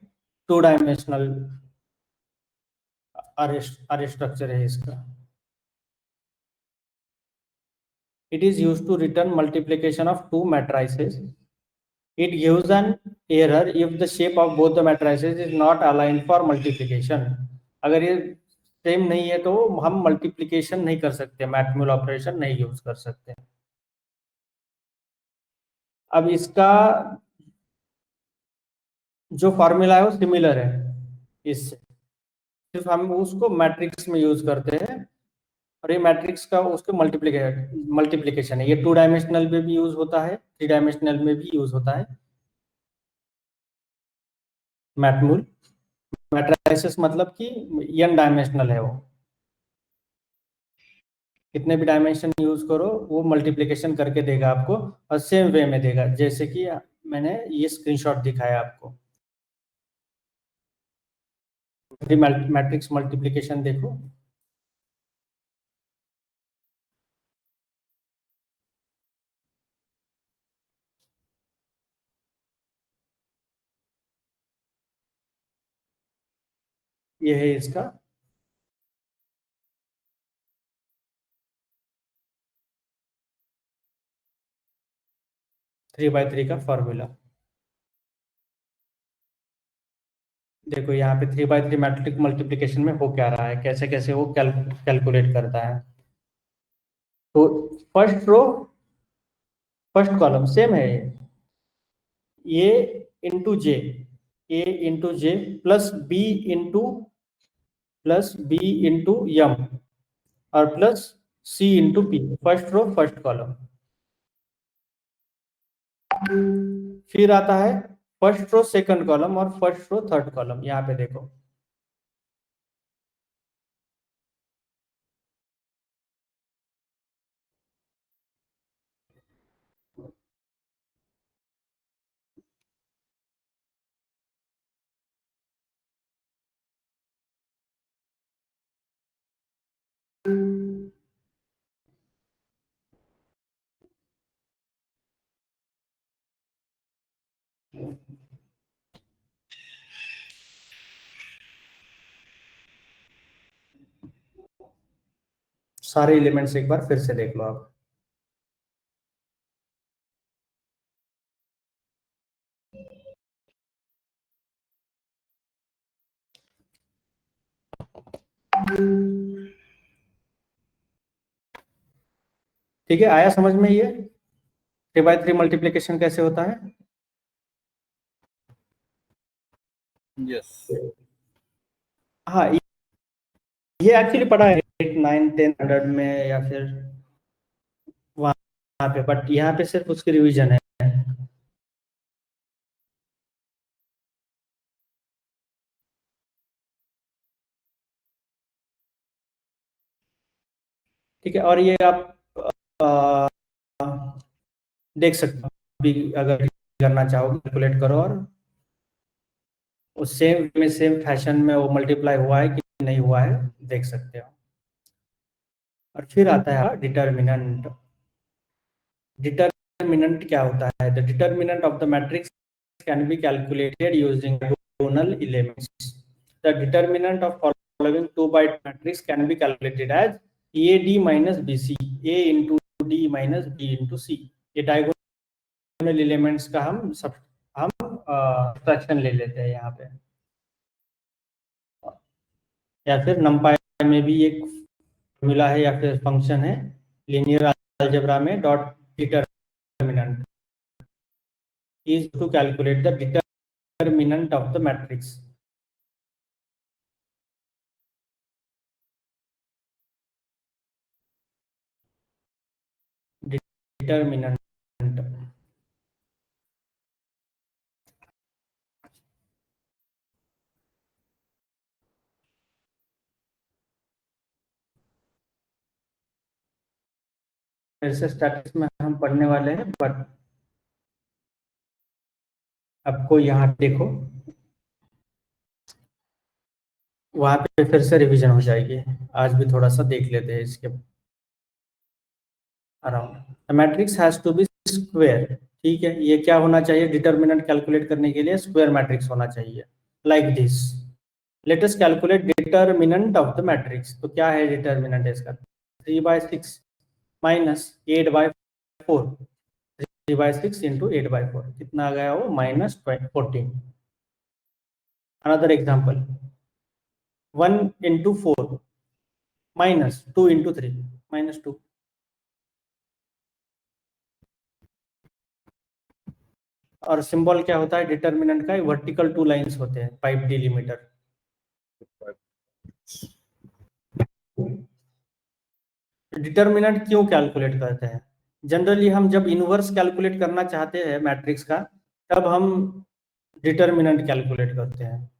Two dimensional array structure है इसका। It is used to return multiplication of two matrices. It gives an error if the shape of both the matrices is not aligned for multiplication. अगर ये same नहीं है तो हम multiplication नहीं कर सकते, मैथमेटिकल ऑपरेशन नहीं यूज कर सकते। अब इसका जो फॉर्मूला है वो सिमिलर है इससे, सिर्फ हम उसको मैट्रिक्स में यूज करते हैं, और ये मैट्रिक्स का उसके मल्टीप्लिकेशन है। ये टू डायमेंशनल में भी यूज होता है, थ्री डायमेंशनल में भी यूज होता है। मैट्रिसेस मतलब कि n डायमेंशनल है वो, कितने भी डायमेंशन यूज करो वो मल्टीप्लिकेशन करके देगा आपको, और सेम वे में देगा जैसे कि मैंने ये स्क्रीनशॉट दिखाया आपको। मैट्रिक्स मल्टीप्लिकेशन देखो, ये है इसका। थ्री बाई थ्री का फॉर्मूला देखो, यहाँ पे 3x3 मैट्रिक्स मल्टीप्लिकेशन में हो क्या रहा है, कैसे कैसे वो कैलकुलेट करता है। तो first row first column same है, ये into j, a into j plus b into m और plus c into p, first row first column. फिर आता है फर्स्ट रो सेकंड कॉलम और फर्स्ट रो थर्ड कॉलम। यहाँ पे देखो सारे एलिमेंट्स एक बार फिर से देख लो आप। ठीक है, आया समझ में ये 3x3 मल्टीप्लिकेशन कैसे होता है? यस। हाँ, ये एक्चुअली पढ़ा है 8, 9, 10 स्टैंडर्ड में या फिर वहाँ पे, बट यहाँ पे सिर्फ उसकी रिवीजन है। ठीक है, और ये आप देख सकते हो अभी, अगर करना चाहो कैलकुलेट करो और उस सेम फैशन में वो मल्टीप्लाई हुआ है कि नहीं हुआ है देख सकते हो। और फिर आता है डिटर्मिनेंट। डिटर्मिनेंट क्या होता है? The determinant of the matrix can be calculated using diagonal elements. The determinant of following 2 by matrix can be calculated as AD minus BC, A into D minus B into C। ये diagonal elements का हम fraction ले लेते हैं यहाँ पे। या फिर नंपाई में भी एक फॉर्मूला है या फिर फंक्शन है लीनियर अलजेब्रा में, dot determinant is to calculate the determinant of the matrix. Determinant ऐसे स्टैटिस्टिक्स में हम पढ़ने वाले हैं, बट आपको यहाँ देखो वहां पे फिर से रिवीजन हो जाएगी। आज भी थोड़ा सा देख लेते हैं इसके around. Matrix has to be square. ठीक है, ये क्या होना चाहिए? डिटर्मिनेंट कैलकुलेट करने के लिए स्क्वायर मैट्रिक्स होना चाहिए, like this. Let us calculate determinant of the matrix. तो क्या है डिटर्मिनेंट इसका? 3/6 माइनस 8/4। 3/6 इंटू 8/4 कितना आ गया वो? -14। Another example 1 into 4 minus 2 into 3 -2। और सिंबल क्या होता है डिटर्मिनेंट का? वर्टिकल 2 लाइंस होते हैं, 5 डिलीमीटर। डिटर्मिनेंट क्यों कैलकुलेट करते हैं? जनरली हम जब इनवर्स कैलकुलेट करना चाहते हैं मैट्रिक्स का, तब हम डिटर्मिनेंट कैलकुलेट करते हैं।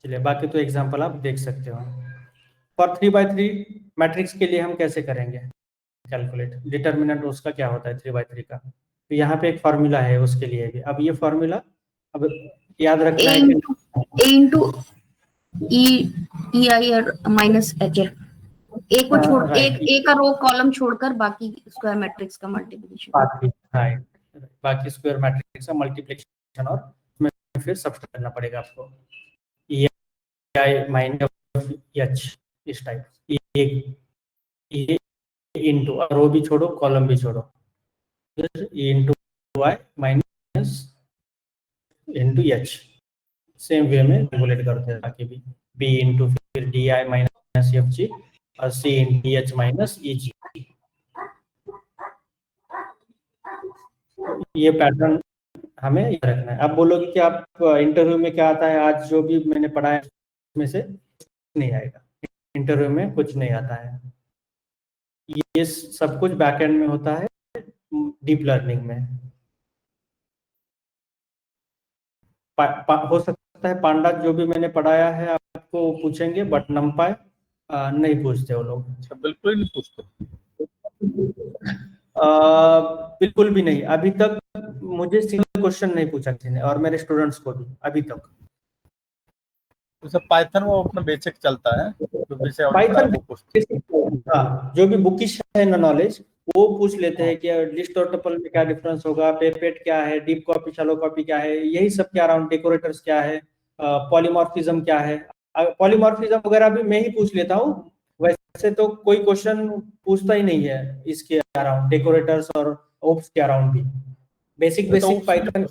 चलिए, बाकी तो एग्जांपल आप देख सकते हो। फॉर 3/3 मैट्रिक्स के लिए हम कैसे करेंगे कैलकुलेट? डिटर्मिनेंट उसका क्या होता है 3/3 का? तो यहाँ पे एक फॉर्मूला है उसके लिए भी। अब ये फॉर्मूला अब याद रखना है कि A into EIR minus HF। एक को छोड़ एक का रो कॉलम छोड़कर बाकी स्क्वायर मैट्रिक्स का मल्टीप्लिकेशन। बाकी स्क्वायर मैट्रिक्स का मल्टीप्लिकेशन, और उसमें फिर सब्ट्रैक्ट करना पड़ेगा आपको। EI माइनस H इस टाइप, ये इंटू, रो भी छोड़ो कॉलम भी छोड़ो, फिर into Y minus into H। Same way में कैलकुलेट करते हैं बाकी भी। B इंटू फिर DI माइनस FG और C into H minus EG। ये पैटर्न हमें याद रखना है। अब बोलोगे कि आप इंटरव्यू में क्या आता है? आज जो भी मैंने पढ़ा है उसमें से नहीं आएगा, इंटरव्यू में कुछ नहीं आता है। ये सब कुछ बैकएंड में होता है, डीप लर्निंग में। हो सकता है पांडा जो भी मैंने पढ़ाया है आपको पूछेंगे, बट नंपाई नहीं पूछते वो लोग। अच्छा, बिल्कुल नहीं पूछते। बिल्कुल भी नहीं। अभी तक मुझे सिंगल क्वेश्चन नहीं पूछा किसी ने, और मेरे स्टूडेंट्स को भी अभी तक। तो पाइथन वो अपना बेसिक चलता है, जो विषय पाइथन वो पूछते हाँ, जो भी बुकिश है ना नॉलेज, वो पूछ लेते हैं कि लिस्ट और टपल में क्या डिफरेंस होगा, पेपेट क्या है, डीप कॉपी शैलो कॉपी क्या है, यही सब के अराउंड, डेकोरेटर्स क्या है, पॉलीमॉर्फिज्म क्या है। पॉलीमॉर्फिज्म वगैरह भी मैं ही पूछ लेता हूँ, वैसे तो कोई क्वेश्चन पूछता ही नहीं है इसके अराउंड, डेकोरेटर्स और ओप्स के अराउंड भी। बेसिक पाइथन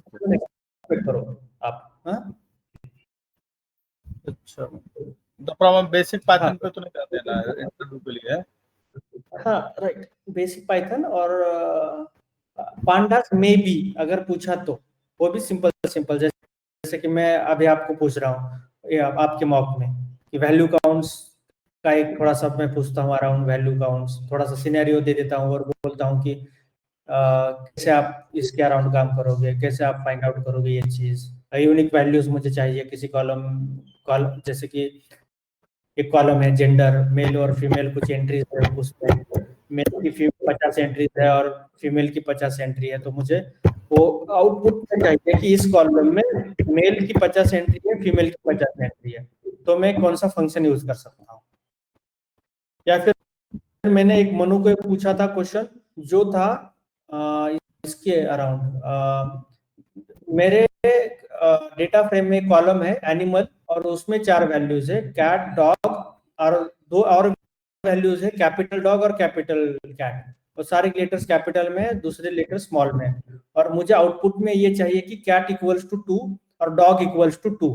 करो आप। हाँ अच्छा, तो बेसिक पाइथन पे तो नहीं जाते हैं ना इंटरव्यू के लिए? हाँ राइट, बेसिक पाइथन और पांडास में भी अगर पूछा तो वो भी सिंपल जैसे कि मैं अभी आपको पूछ रहा हूँ आपके मॉक में कि वैल्यू काउंट्स का एक थोड़ा सा मैं पूछता हूँ अराउंड वैल्यू काउंट्स, थोड़ा सा सिनेरियो दे देता हूँ और बोलता हूँ कि कैसे आप इसके अराउंड काम करोगे, कैसे आप फाइंड आउट करोगे ये चीज। यूनिक वैल्यूज मुझे चाहिए किसी कॉलम जैसे कि एक कॉलम है जेंडर, मेल और फीमेल कुछ एंट्रीज है उसमें, मेल की 50 एंट्रीज है और फीमेल की 50 एंट्री है, तो मुझे वो आउटपुट में चाहिए कि इस कॉलम में मेल की 50 एंट्री है, फीमेल की 50 एंट्री है, तो मैं कौन सा फंक्शन यूज कर सकता हूँ। या फिर मैंने एक मनु को पूछा था क्वेश्चन जो था इसके अराउंड, मेरे डेटा फ्रेम में कॉलम है एनिमल और उसमें 4 वैल्यूज है, कैट, डॉग और 2 और वैल्यूज है, कैपिटल डॉग और कैपिटल कैट, और सारे लेटर्स कैपिटल में है, दूसरे लेटर स्मॉल में, और मुझे आउटपुट में ये चाहिए कि कैट इक्वल्स टू 2 और डॉग इक्वल्स टू 2,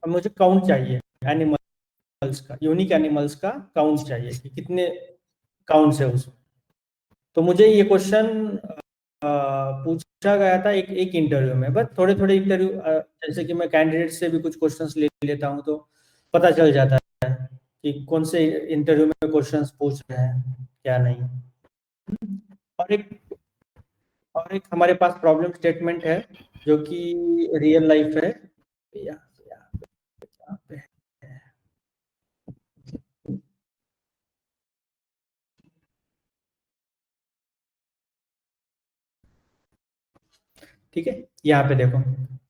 और मुझे काउंट चाहिए एनिमल्स का, यूनिक एनिमल्स का काउंट चाहिए कि कितने काउंट्स है उसमें। तो मुझे ये क्वेश्चन पूछा गया था एक इंटरव्यू में, बस थोड़े इंटरव्यू जैसे कि मैं कैंडिडेट से भी कुछ क्वेश्चंस ले लेता हूं तो पता चल जाता है कि कौन से इंटरव्यू में क्वेश्चंस पूछ रहे हैं क्या नहीं। और एक हमारे पास प्रॉब्लम स्टेटमेंट है जो कि रियल लाइफ है, यहाँ पे ठीक है। यहाँ पे देखो,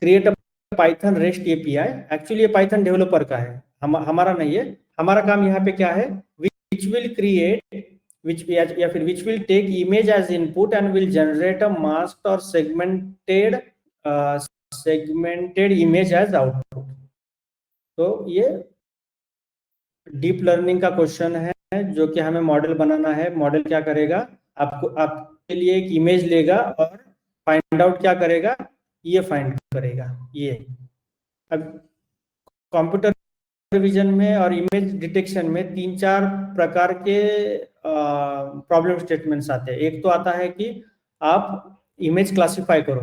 create a Python rest API, actually ये पाइथन डेवलपर का है, हमारा नहीं है। हमारा काम यहाँ पे क्या है, विच विल क्रिएट या फिर which will take image as input and will generate a masked और सेगमेंटेड इमेज एज आउटपुट। तो ये डीप लर्निंग का क्वेश्चन है जो कि हमें मॉडल बनाना है। मॉडल क्या करेगा, आपके लिए एक इमेज लेगा और फाइंड आउट क्या करेगा, ये फाइंड करेगा ये। अब कंप्यूटर विजन में और इमेज डिटेक्शन में 3-4 प्रकार के प्रॉब्लम स्टेटमेंट्स आते हैं। एक तो आता है कि आप इमेज क्लासिफाई करो,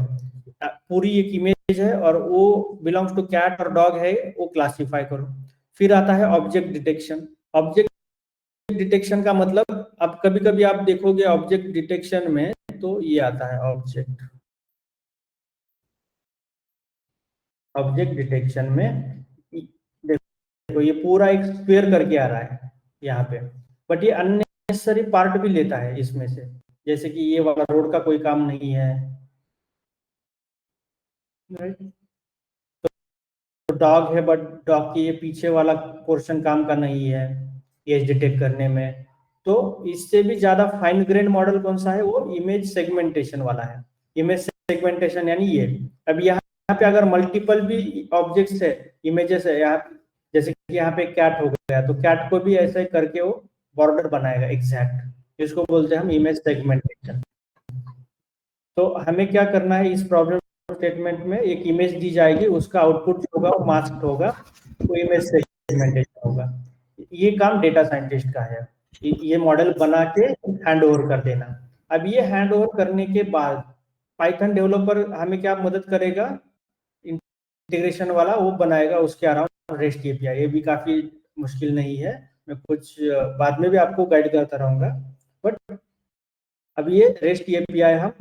पूरी एक इमेज है और वो बिलोंग्स टू कैट और डॉग है, वो क्लासिफाई करो। फिर आता है ऑब्जेक्ट डिटेक्शन। ऑब्जेक्ट डिटेक्शन का मतलब, अब कभी कभी आप देखोगे ऑब्जेक्ट डिटेक्शन में तो ये आता है ऑब्जेक्ट डिटेक्शन में देखो ये पूरा एक स्क्वायर करके आ रहा है यहाँ पे, बट ये अननेसेसरी पार्ट भी लेता है इसमें से, जैसे कि ये वाला रोड का कोई काम नहीं है, तो डॉग है बट डॉग की ये पीछे वाला पोर्शन काम का नहीं है एज डिटेक्ट करने में। तो इससे भी ज्यादा फाइन ग्रेन मॉडल कौन सा है, वो इमेज सेगमेंटेशन वाला है। इमेज सेगमेंटेशन यानी ये, अब यहाँ पे अगर मल्टीपल भी ऑब्जेक्ट्स है, इमेजेस है, यहाँ जैसे कि यहाँ पे कैट हो गया तो कैट को भी ऐसे करके वो बॉर्डर बनाएगा एग्जैक्ट, इसको बोलते हैं हम इमेज सेगमेंटेशन। तो हमें क्या करना है, इस प्रॉब्लम स्टेटमेंट में एक इमेज दी जाएगी, उसका आउटपुट जो होगा वो मास्क्ड होगा, वो इमेज सेगमेंटेशन होगा। ये काम डेटा साइंटिस्ट का है, ये मॉडल बना के हैंड ओवर कर देना। अब ये हैंड ओवर करने के बाद पाइथन डेवलपर हमें क्या मदद करेगा, इंटीग्रेशन वाला वो बनाएगा उसके अराउंड रेस्ट एपीआई। ये भी काफी मुश्किल नहीं है, मैं कुछ बाद में भी आपको गाइड करता रहूंगा। बट अब ये रेस्ट एपीआई हम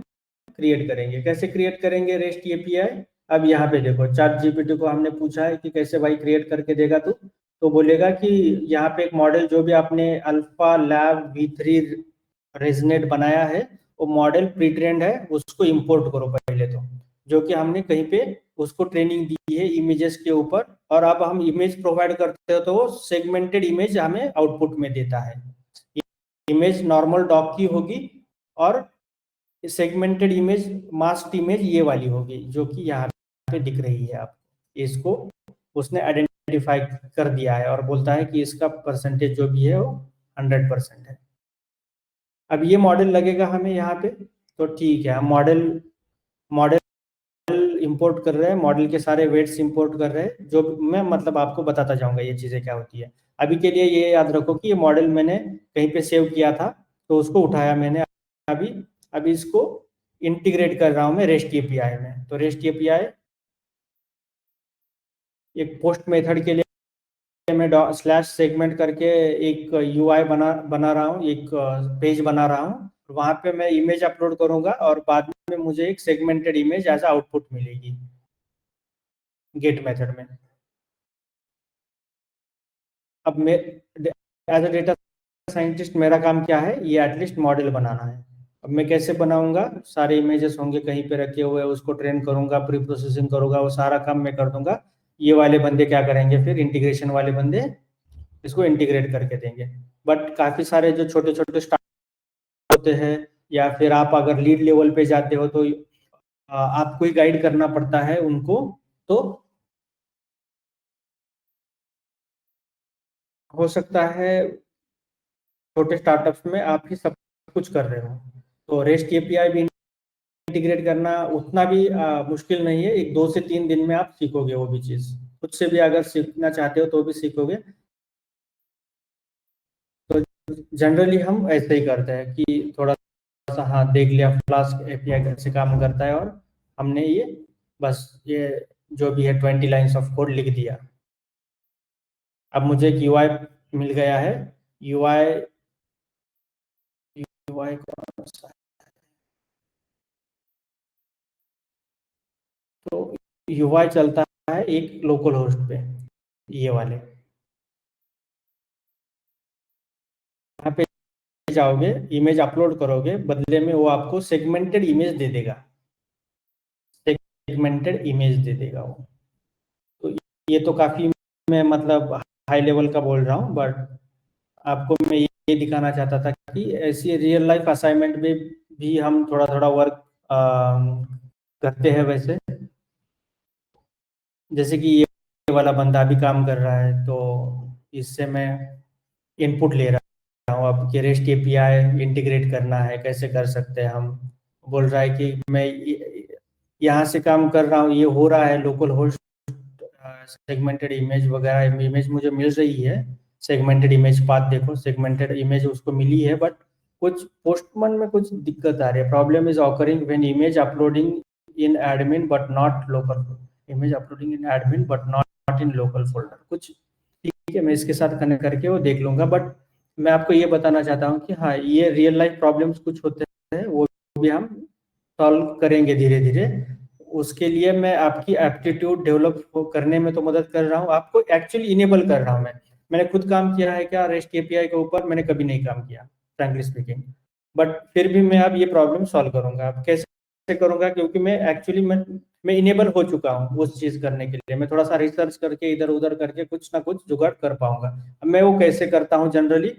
क्रिएट करेंगे। कैसे क्रिएट करेंगे रेस्ट एपीआई, अब यहाँ पे देखो चैट जीपीटी को हमने पूछा है कि कैसे भाई क्रिएट करके देगा तो बोलेगा कि यहाँ पे एक मॉडल जो भी आपने अल्फा लैब V3 रेजनेट बनाया है वो मॉडल प्री ट्रेंड है, उसको इंपोर्ट करो पहले तो, जो कि हमने कहीं पे उसको ट्रेनिंग दी है इमेजेस के ऊपर, और अब हम इमेज प्रोवाइड करते हो तो वो सेगमेंटेड इमेज हमें आउटपुट में देता है। इमेज नॉर्मल डॉग की होगी और सेगमेंटेड इमेज मास्क्ड इमेज ये वाली होगी जो कि यहाँ पे दिख रही है आपको। इसको उसने आइडेंटिफाई कर दिया है और बोलता है कि इसका परसेंटेज जो भी है वो 100% है। अब ये मॉडल लगेगा हमें यहाँ पे, तो ठीक है, हम मॉडल इंपोर्ट कर रहे हैं, मॉडल के सारे वेट्स इंपोर्ट कर रहे हैं, जो मैं मतलब आपको बताता जाऊंगा ये चीजें क्या होती है। अभी के लिए ये याद रखो कि ये मॉडल मैंने कहीं पे सेव किया था, तो उसको उठाया मैंने अभी इसको इंटीग्रेट कर रहा हूं मैं रेस्ट एपीआई में। तो रेस्ट एपीआई एक पोस्ट मेथड के लिए मैं स्लैश सेगमेंट करके एक यूआई बना रहा हूँ, एक पेज बना रहा हूँ। वहां पे मैं इमेज अपलोड करूंगा और बाद में मुझे एक सेगमेंटेड इमेज एज आउटपुट मिलेगी गेट मेथड में। अब मैं एज अ डेटा साइंटिस्ट मेरा काम क्या है, ये एटलीस्ट मॉडल बनाना है। अब मैं कैसे बनाऊंगा, सारे इमेजेस होंगे कहीं पे रखे हुए, उसको ट्रेन करूंगा, प्री प्रोसेसिंग करूंगा, वो सारा काम मैं कर दूंगा। ये वाले बंदे क्या करेंगे, फिर इंटीग्रेशन वाले बंदे इसको इंटीग्रेट करके देंगे। बट काफी सारे जो छोटे छोटे स्टार्ट होते हैं, या फिर आप अगर लीड लेवल पे जाते हो तो आपको ही गाइड करना पड़ता है उनको, तो हो सकता है छोटे स्टार्टअप्स में आप ही सब कुछ कर रहे हो। तो रेस्ट एपीआई भी इंटीग्रेट करना उतना भी मुश्किल नहीं है, 1-2 से 3 दिन में आप सीखोगे वो भी चीज। खुद से भी अगर सीखना चाहते हो तो भी सीखोगे। तो जनरली हम ऐसे ही करते हैं कि थोड़ा सा हाँ देख लिया फ्लास्क एपीआई कैसे काम करता है, और हमने ये बस ये जो भी है 20 लाइन्स ऑफ कोड लिख दिया। अब मुझे एक यूआई मिल गया है। यूआई कौन सा है? तो यूआई चलता है एक लोकल होस्ट पे, ये वाले। यहाँ पे जाओगे, इमेज अपलोड करोगे, बदले में वो आपको सेगमेंटेड इमेज दे देगा, सेगमेंटेड इमेज दे देगा वो। तो ये तो काफी मैं मतलब हाई लेवल का बोल रहा हूँ, बट आपको मैं ये दिखाना चाहता था कि ऐसी रियल लाइफ असाइनमेंट में भी हम थोड़ा थोड़ा वर्क करते हैं। वैसे जैसे कि ये वाला बंदा भी काम कर रहा है, तो इससे मैं इनपुट ले रहा हूँ अब कि रेस्ट एपीआई इंटीग्रेट करना है, कैसे कर सकते हैं हम। बोल रहा है कि मैं यहाँ से काम कर रहा हूँ, ये हो रहा है लोकल होस्ट, सेगमेंटेड इमेज वगैरह इमेज मुझे मिल रही है। सेगमेंटेड इमेज पाथ देखो, सेगमेंटेड इमेज उसको मिली है, बट कुछ पोस्टमैन में कुछ दिक्कत आ रही है। Problem is occurring when image uploading in admin but not local, image uploading in admin but not in local folder. कुछ ठीक है, मैं इसके साथ कनेक्ट करके वो देख लूंगा। बट मैं आपको ये बताना चाहता हूँ कि हाँ, ये रियल लाइफ प्रॉब्लम्स कुछ होते हैं, वो भी हम सॉल्व करेंगे धीरे धीरे। उसके लिए मैं आपकी एप्टीट्यूड डेवलप करने में तो मदद कर रहा हूँ, आपको एक्चुअली इनेबल कर रहा हूँ। मैंने खुद काम किया है क्या रेस्ट एपीआई के ऊपर? मैंने कभी नहीं काम किया फ्रैंकली स्पीकिंग, बट फिर भी मैं अब ये प्रॉब्लम सॉल्व करूंगा। अब कैसे करूंगा? क्योंकि मैं एक्चुअली मैं इनेबल हो चुका हूँ उस चीज करने के लिए। मैं थोड़ा सा रिसर्च करके इधर उधर करके कुछ ना कुछ जुगाड़ कर पाऊंगा। अब मैं वो कैसे करता हूँ जनरली,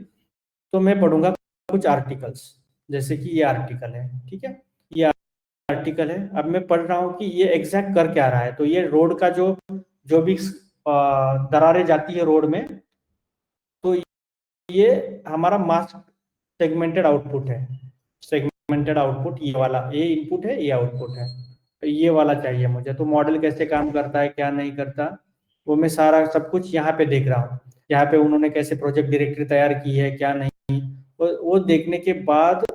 तो मैं पढ़ूंगा कुछ आर्टिकल्स, जैसे कि ये आर्टिकल है, ठीक है, ये आर्टिकल है। अब मैं पढ़ रहा हूँ कि ये एग्जैक्ट कर क्या रहा है। तो ये रोड का जो भी दरारें जाती है रोड में, तो ये हमारा मास्क सेगमेंटेड आउटपुट है। सेगमेंटेड आउटपुट ये वाला, ये इनपुट है, ये आउटपुट है। तो ये वाला चाहिए मुझे। तो मॉडल कैसे काम करता है, क्या नहीं करता, वो मैं सारा सब कुछ यहाँ पे देख रहा हूँ। यहाँ पे उन्होंने कैसे प्रोजेक्ट डायरेक्टरी तैयार की है, क्या नहीं, वो देखने के बाद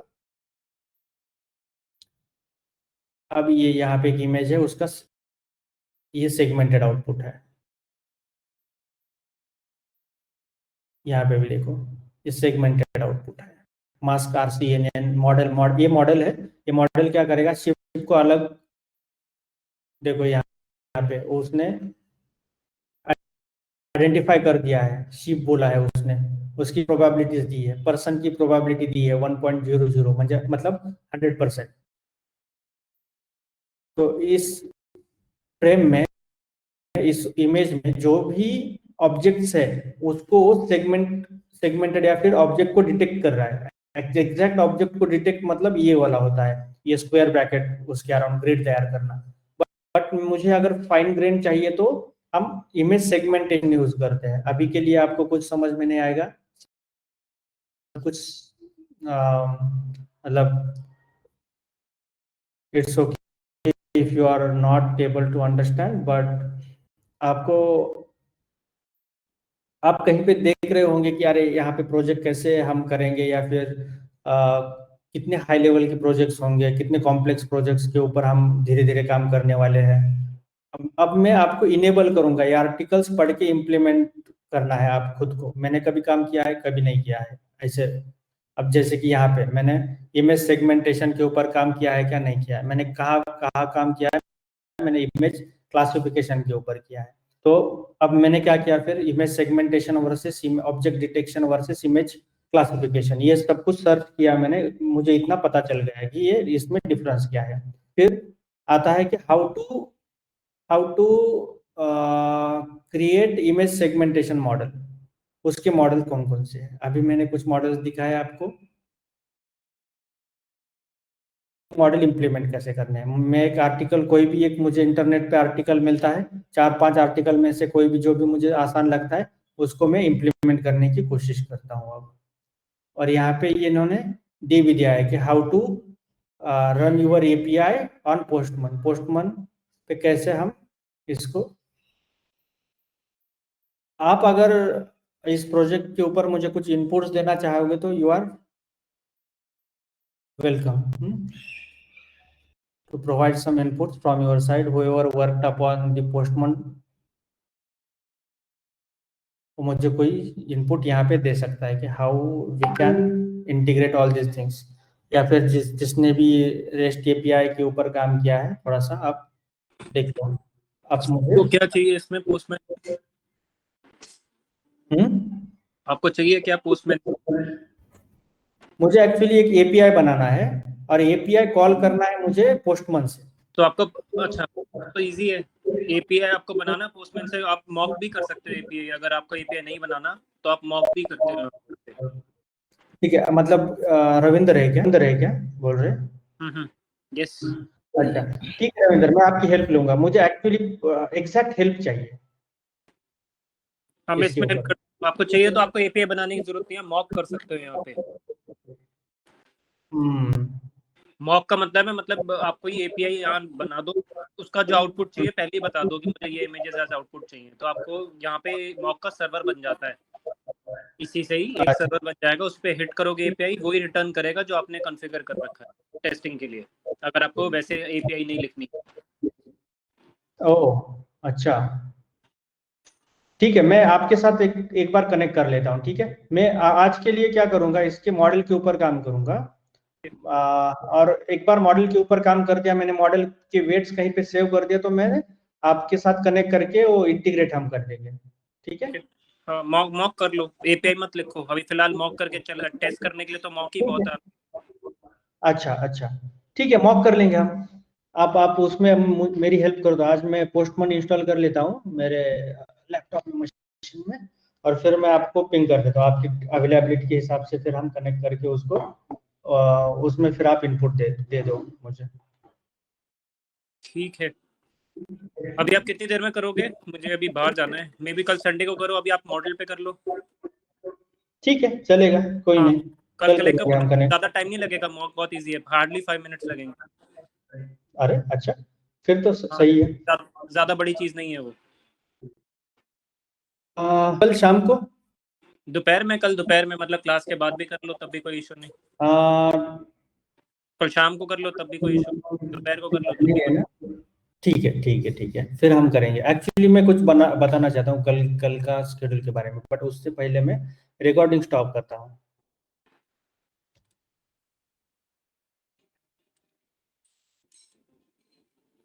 अब ये यहाँ पे एक इमेज है उसका, ये सेगमेंटेड आउटपुट है। यहाँ पे भी देखो, ये सेगमेंटेड आउटपुट है। मास्क RCNN मॉडल ये मॉडल है। ये मॉडल क्या करेगा, शिफ्ट को अलग, देखो यहाँ पे उसने आइडेंटिफाई कर दिया है, शीप बोला है उसने, उसकी प्रोबेबिलिटीज दी है, पर्सन की प्रोबेबिलिटी दी है 1.00 मतलब 100%। तो इस फ्रेम में, इस इमेज में जो भी ऑब्जेक्ट्स है उसको सेगमेंटेड या फिर ऑब्जेक्ट को डिटेक्ट कर रहा है। एग्जैक्ट ऑब्जेक्ट को डिटेक्ट मतलब ये वाला होता है, ये स्क्वायर ब्रैकेट उसके अराउंड ग्रिड तैयार करना। बट मुझे अगर फाइन ग्रेन चाहिए तो हम इमेज सेगमेंटेशन यूज करते हैं। अभी के लिए आपको कुछ समझ में नहीं आएगा, कुछ मतलब it's okay if you are not able to understand, but आपको, आप कहीं पे देख रहे होंगे कि अरे यहाँ पे प्रोजेक्ट कैसे हम करेंगे, या फिर कितने हाई लेवल के प्रोजेक्ट्स होंगे, कितने कॉम्प्लेक्स प्रोजेक्ट्स के ऊपर हम धीरे धीरे काम करने वाले हैं। अब मैं आपको इनेबल करूंगा, ये आर्टिकल्स पढ़ के इम्प्लीमेंट करना है आप खुद को। मैंने कभी काम किया है, कभी नहीं किया है ऐसे। अब जैसे कि यहाँ पे मैंने इमेज सेगमेंटेशन के ऊपर काम किया है क्या, नहीं किया है। मैंने कहा काम किया है, मैंने इमेज क्लासिफिकेशन के ऊपर किया है। तो अब मैंने क्या किया, फिर image segmentation versus object detection versus image classification, ये सब कुछ सर्च किया मैंने, मुझे इतना पता चल गया है कि ये इसमें डिफरेंस क्या है। फिर आता है कि how to create image segmentation model. उसके मॉडल कौन कौन से हैं, अभी मैंने कुछ मॉडल्स दिखाए आपको। मॉडल इंप्लीमेंट कैसे करने हैं, मैं एक आर्टिकल, कोई भी एक मुझे इंटरनेट पे आर्टिकल मिलता है, 4-5 आर्टिकल में से कोई भी जो भी मुझे आसान लगता है उसको मैं इंप्लीमेंट करने की कोशिश करता हूँ अब। और यहाँ पे ये इन्होंने दी भी दिया है कि how to run your API on Postman पे कैसे हम इसको। आप अगर इस प्रोजेक्ट के ऊपर मुझे कुछ इनपुट्स देना चाहोगे तो you are welcome to provide some inputs from your side, whoever worked upon the postman, तो मुझे कोई इनपुट यहाँ पे दे सकता है कि how we can integrate all this things, या फिर जिसने भी रेस्ट एपीआई के ऊपर काम किया है थोड़ा सा आप देख लो। आप मुझे तो क्या चाहिए इसमें पोस्टमैन, आपको चाहिए क्या पोस्टमैन? मुझे एक्चुअली एक एपीआई बनाना है और एपीआई कॉल करना है मुझे पोस्टमैन से। तो आपको, अच्छा तो इजी है, एपीआई आपको बनाना पोस्टमैन से। आप मॉक भी कर सकते हो एपीआई, अगर आपको एपीआई नहीं बनाना तो आप मॉक भी करते हो। ठीक है, मतलब रविंद्र है क्या बोल रहे? यस। अच्छा ठीक है रविंद्र, मैं आपकी हेल्प लूंगा, मुझे एक्चुअली एग्जैक्ट हेल्प चाहिए। हम इसमें हेल्प कर, आपको चाहिए तो आपको एपीआई बनाने की जरूरत नहीं है, मॉक कर सकते हो यहाँ पे। मॉक का मतलब है, मतलब आपको ये एपीआई यहाँ बना दो, उसका जो आउटपुट चाहिए पहले ही बता दो कि मुझे ये इमेजेस एज आउटपुट चाहिए, तो आपको यहाँ पे मॉक का सर्वर बन जाता है। इसी से ही एक सर्वर बन जाएगा, उस पर हिट करोगे एपीआई, वही रिटर्न करेगा जो आपने कॉन्फ़िगर कर रखा है टेस्टिंग के लिए, अगर आपको वैसे एपीआई नहीं लिखनी। ओह अच्छा ठीक है, मैं आपके साथ एक बार कनेक्ट कर लेता हूँ। ठीक है, मैं आज के लिए क्या करूंगा, इसके मॉडल के ऊपर काम करूंगा, और एक बार मॉडल के ऊपर काम कर दिया मैंने, मॉडल के वेट्स कहीं पे सेव कर दिया, तो मैं आपके साथ कनेक्ट करके वो इंटीग्रेट हम कर देंगे। ठीक है, मॉक कर लो, एपीआई मत लिखो अभी फिलहाल, मॉक करके चल टेस्ट करने के लिए तो मॉक ही बहुत है। अच्छा ठीक है, मॉक कर लेंगे हम। आप उसमें मेरी हेल्प कर दो। आज मैं पोस्टमैन इंस्टॉल कर लेता हूँ मेरे लैपटॉप में, मशीन में, और फिर मैं आपको पिंग कर देता हूँ आपकी अवेलेबिलिटी के हिसाब से, फिर हम कनेक्ट करके उसको उसमें फिर आप इनपुट दे दो मुझे। ठीक है, अभी आप कितनी देर में करोगे? मुझे अभी बाहर जाना है, मे भी कल संडे को करो, अभी आप मॉडल पे कर लो। ठीक है चलेगा, कोई नहीं, कल ज्यादा टाइम नहीं लगेगा, मॉक बहुत इजी है, हार्डली 5 मिनट्स लगेंगे। अरे अच्छा, फिर तो सही है, ज्यादा बड़ी चीज नहीं है वो। कल शाम को, दोपहर में, कल दोपहर में मतलब क्लास के बाद भी कर लो तब भी कोई इशू नहीं, कल शाम को कर लो तब भी कोई इशू, दोपहर को कर लो तब भी कोई। ठीक है फिर हम करेंगे। एक्चुअली मैं कुछ बताना चाहता हूँ कल का शेड्यूल के बारे में, बट उससे पहले मैं रिकॉर्डिंग स्टॉप करता हूँ।